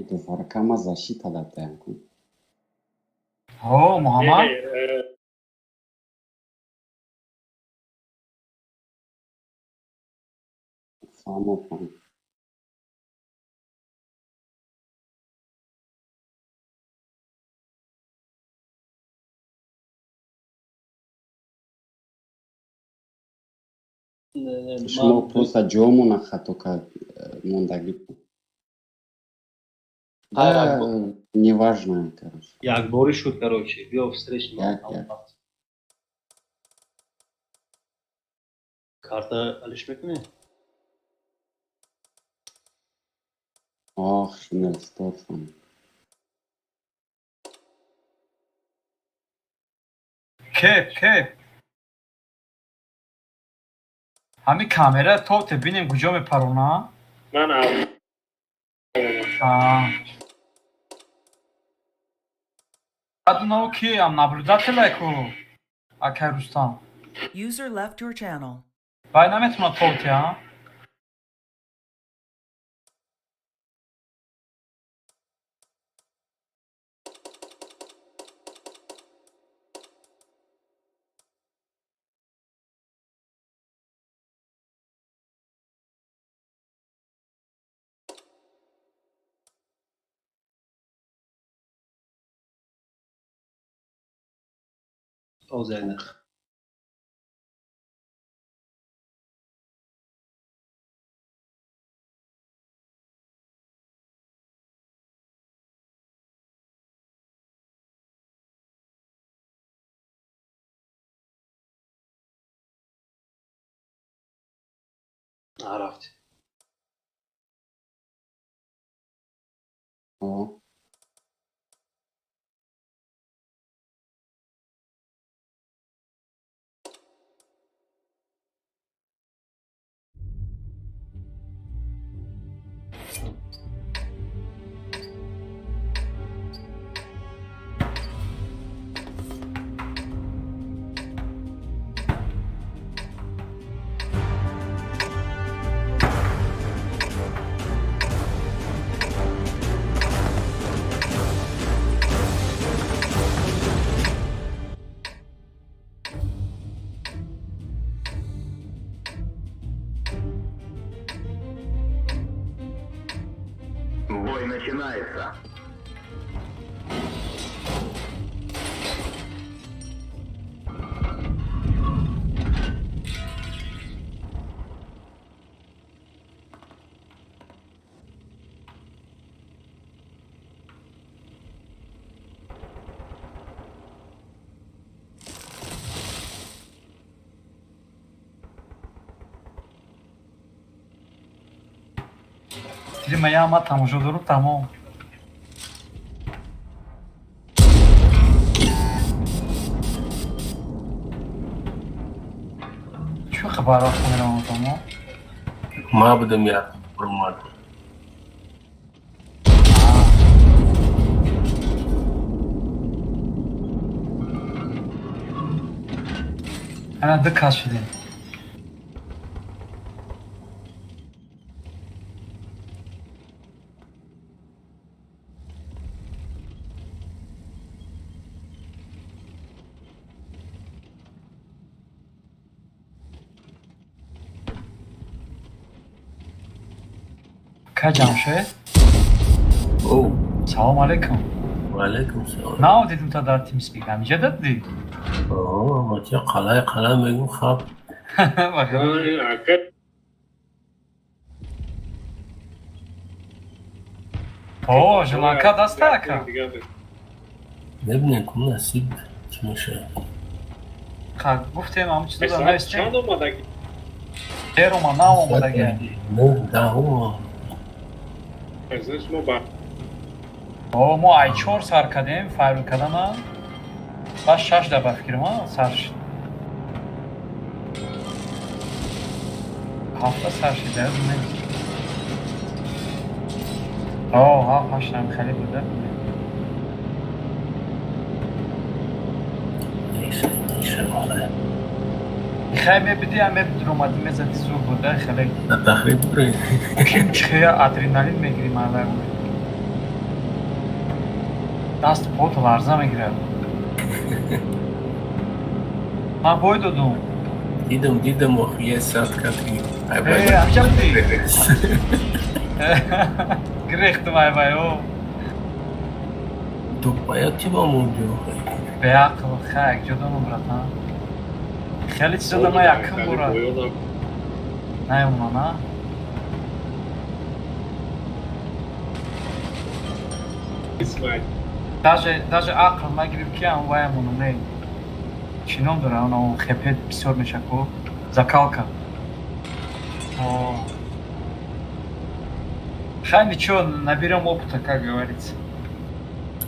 دوباره کم از защита да таям кун. О, Муҳаммад. Само пан. Шумо просто ҷомона хато кард мондагӣ. Неважно, короче. Як бори шуд, короче. Биё встречный. Карта алиш мекунӣ? Ох, шинелстотфан. Кеп. Ҳами камера то те бинем куҷо мепарона? Ман Адунав киам наблюдателеку. Акай Рустам. User left your channel. Вай наметуна то те, а? Озайнах. Нарафти. Бой начинается. Моя мама там уже дуру тамом. Чё хабаров камерам тамо? ما بدم يا برماد. أنا دكاس شدين. Ka Jamshid? Oh. Salam alaikum. Wa alaikum salam. Now dedim ta dar team speak. Am jadad di. Oh, ma چه قلای میگم خواب. اوه جلانکا دسته که نبینه کن نصیب چی میشه. خب گفتیم همه چیز دارم نوستیم چند اومدگی؟ دیر اومد نه اومدگی نه ده اومد اوه ما ای 4 سر کردیم فایل کردن بس 6 دفعه فکرم سر شد 7 سر شد در نیست اوه ها هاشتم خیلی بوده نیشه واله خیلی بدی همه بدر اومدی میزدی زور بوده خیلی تخریب بره کم چخیه ادرینالین میگیریم همه даст пот ларза мегирад. Ман бой додум. Дидам ох, е садка ти. Амчам ти. Грехтум ай о. То باید چی با موندی به عقل خاک جدا نمرد خیلی چیزا دم یکم برد نه اونا نه даже عقل ما گریم که هم وای مونو نه چی نام داره اونا خپت بسیار میشه کو закалка خیلی چون наберем опыта как говорится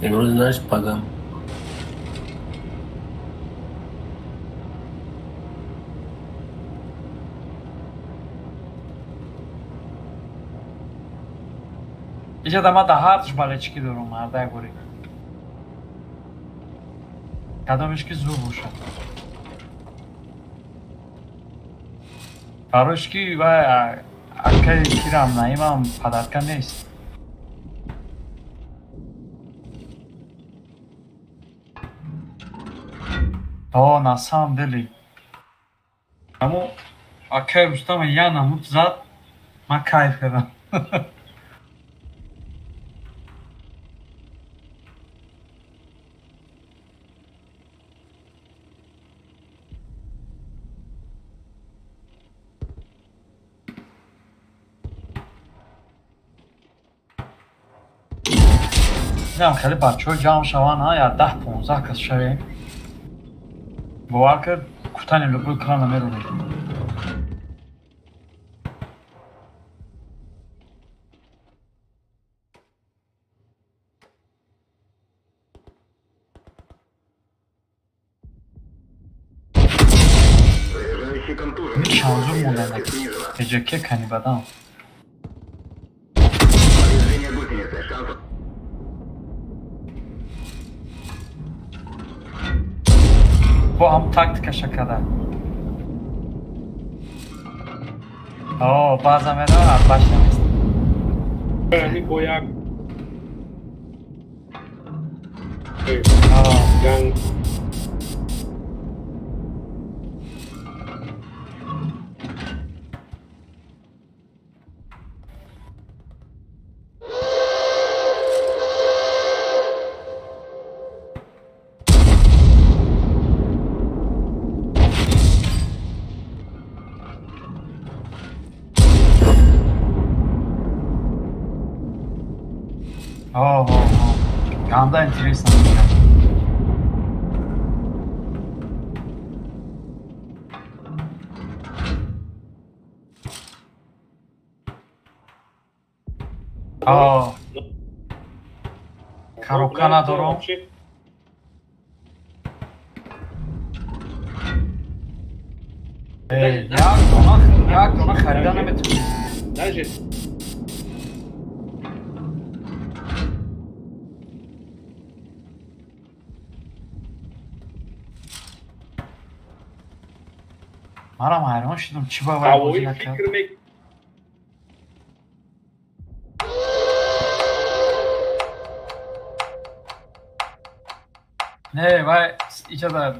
امروز نش پدم اینجا دما ده هرچ بالچکی دارم مرده گوری کدامش که زور باشه براش که و اکای کیرم نایمم پدرکن نیست на самом деле. Аммо акай Рустам я намуд зад, ма кайф кардам. نم خیلی بچه‌ها جمع شون یا 10-15 کس شویم باور کرد کوتاه لوگو کار نمیرونه چانزور مونده تجکه کنی بدم با هم تاکتیکش کرده بازم اینا باش نمیست این باید جنگ Ganda интересно. Коробка надором. як дона харида наметонӣ. منم حیران شدم چی باید بازی نکرد نه وای اینجا در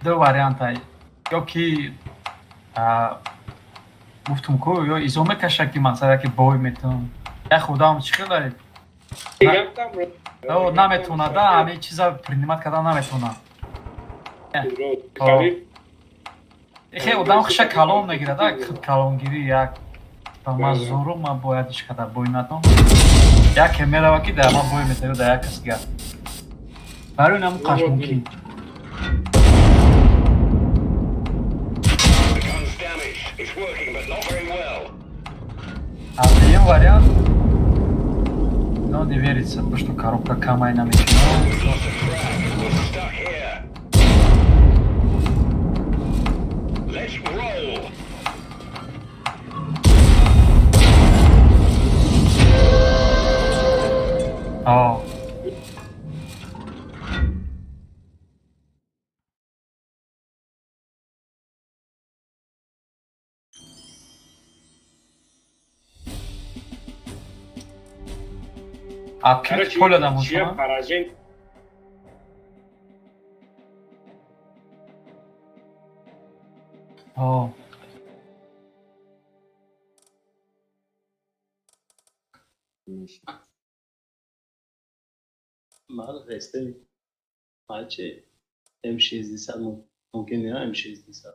دو واریانت های یا که گفتم کو یا ایزومه کشه که مثلا که بای میتونم یا خودم چیکار دارید نمیتونه ده همه چیزا پرینیمت کردن نمیتونه خیلی آدم خوشه کلام میگیره کلامگیری یک من زورو من بایدش کرده بای ندام یک میره که در من بای میتونه در یک کس گرد برای نمو قش ممکن از این вариант но не верится то что коробка камай намечена открыть поле дам چیه ошо. پراژن О, مال رسته مال چه M600 ممکن نه M600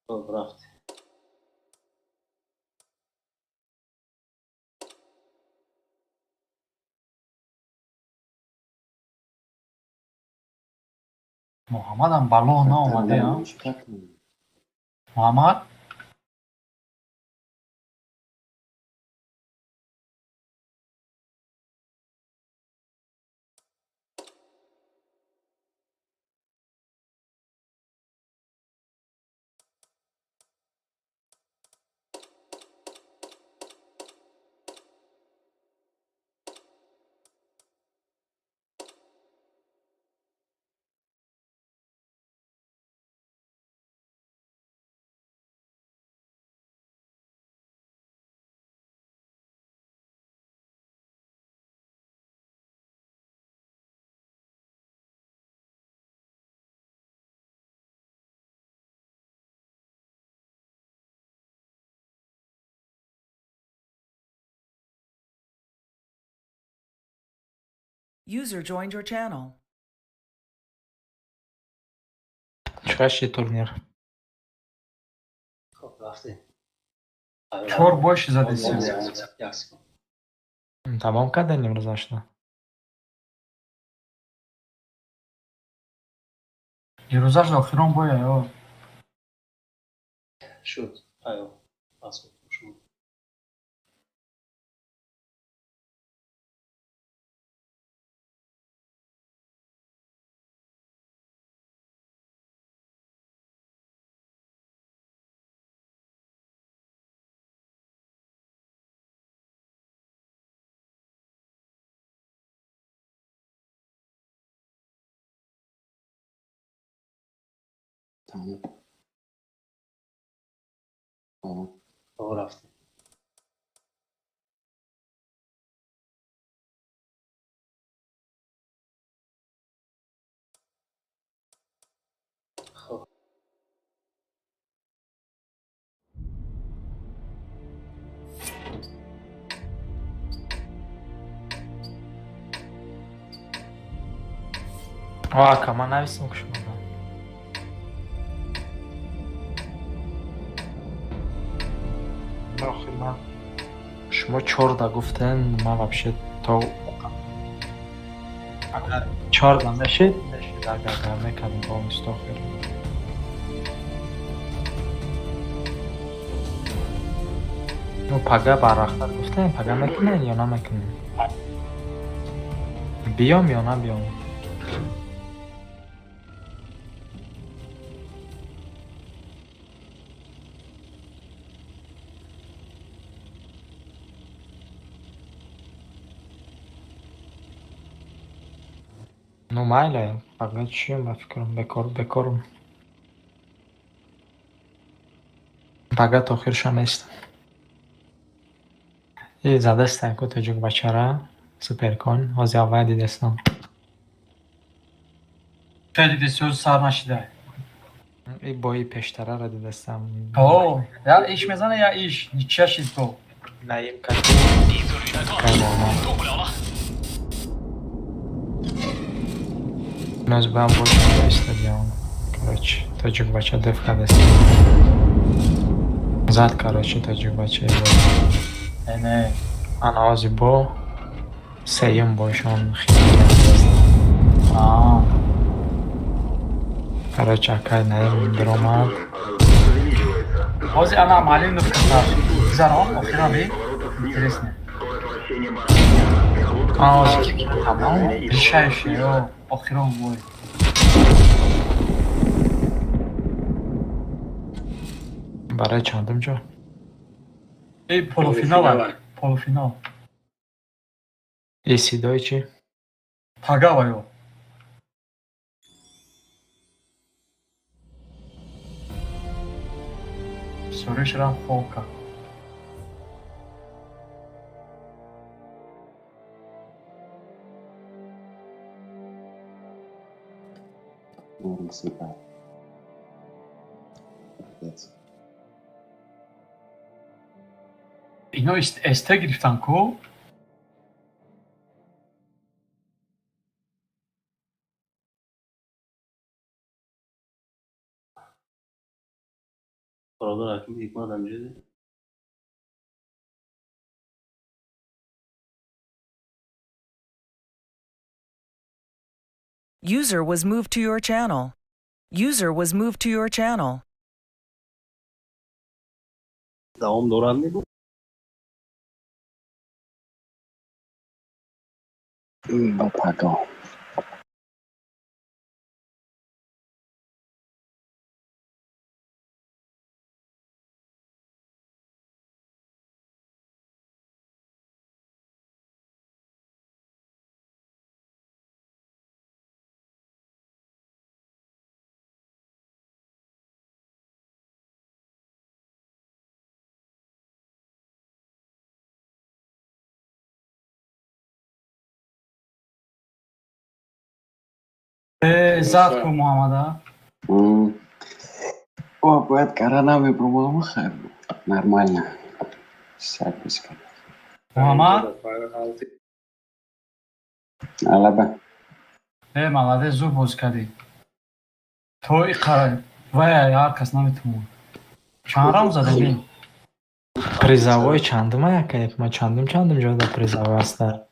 خب رفت Муҳаммадам бало наомаде, а? Муҳаммад? User joined your channel. چقدر شد تورنیر؟ خب رفته Чор боши зади сиёсат. یک سکون تمام کردن امروز اشنا. Ирӯзаш охирон боя ё. شد ایو پاسپورت شد تمام خب رفته خب کمان نویسیم که شما آخه من شما 14 گفتن من вообще تا اگر 14 نشید اگر میکنم با مستاخر نو پگه برختر گفتن پگه میکنن یا نمیکنن بیام یا نبیام Ну майля, пага чим я фикрам бекорум. Пага то охирша нест. И задастан ко тоҷук бачара суперкон ҳози аввал дидастам. Чай диди сӯз сар нашида. И бои пештарара дидастам. О, я иш мезана я иш, ничия шид то. Наим кати. Нас бам больше стадион. Короче, тоҷук бача дефка даст. Зад, короче, тоҷук бача. Не. Анаози бо сеюм бошон хиёл. Короче, акай наим дромад. Ҳозир ана маълим нуфтар. Зарон охираби. Интересно. Ҳозир тамом. Бишайш ё. Охирон бой. Барои чандум ҷо? Полуфинал. Полуфинал. Сидои чӣ? Пагава ё. سرش را فوکا نورم سیپر اینا استه گرفتن کو برادر حکیم حکمت همجده User was moved to your channel. User was moved to your channel. دوام دوران میگو با پگاه زد کو محمد О, поет коронавирус пробовал хэр. Нормально. Сапис. محمد Алаба. молодец зуб боз кардی то иқара вай яр кас наметумон чанрам задем Призовой чандым якайып, ма чандым жода призовой аста.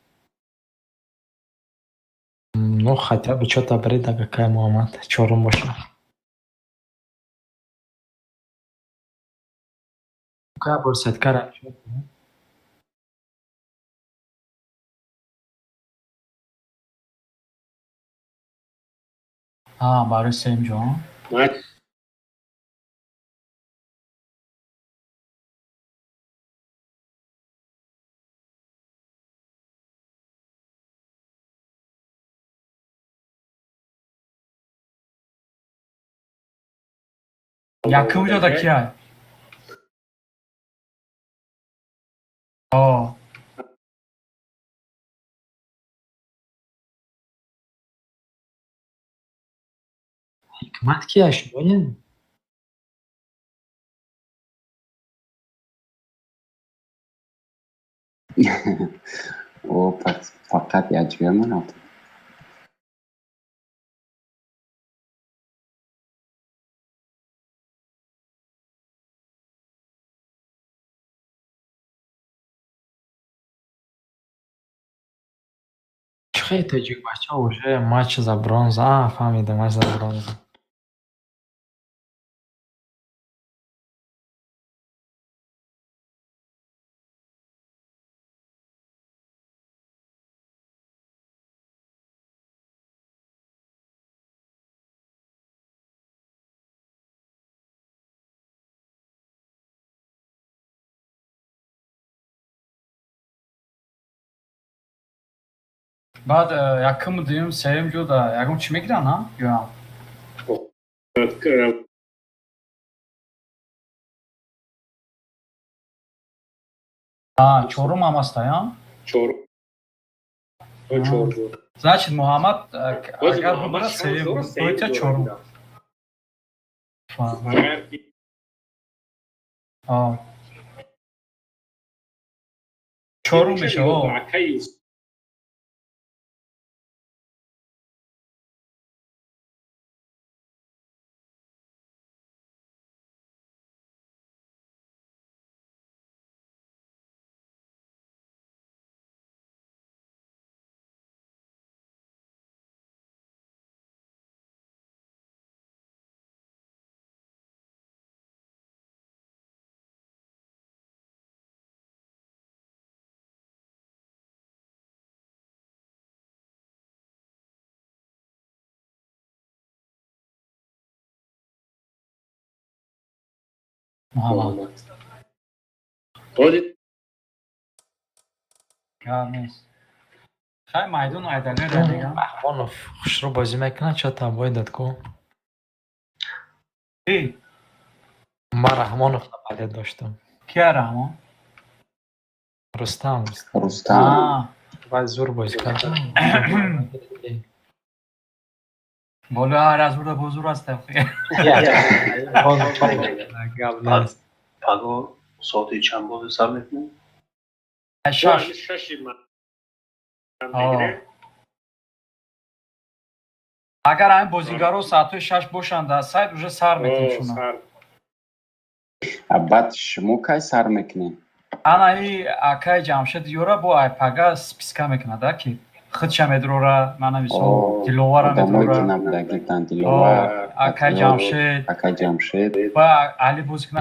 Ну, хотя бы что-то бреда какая Мухаммад. Чорум боша. Какая борсет кара? барои семҷон якум ҷода кияй Hikmat kiyash boyin. О, фақат яҷбиямон ат. Чхай таҷик бача уже матч за бронза. Фаҳмидам, матч за бронза. баъд якум дуюм сеюм ҷода ягон чӣ мегиранд ёам чорум ҳам астаям значит муҳаммад агар бубарад сеюм бояд чорум чорум мешавад محمد خیلی майдон айдалер дигам Бахмонов хушро бозӣ мекунад, чо табои дад ку. من رحمانов بلد داشتم. کیا رحمان؟ رستم رستم و زور بازی کرد. بالا هر از بوده بزرگ است. پگاه ساعتی چند بازی سر میکنه؟ ششی من بگیره. اگر این بازیگرا ساعت 6 باشند در سایت уже سر میکنیم شما. بعد شما کی سر میکنین؟ انا ای اکای جمشید یورا با ای پگا سپیسکا میکنه دا کی خودش مدرورا منم میسو دلوارا مدرورا اکای جمشید اکای جمشید با علی بازیکن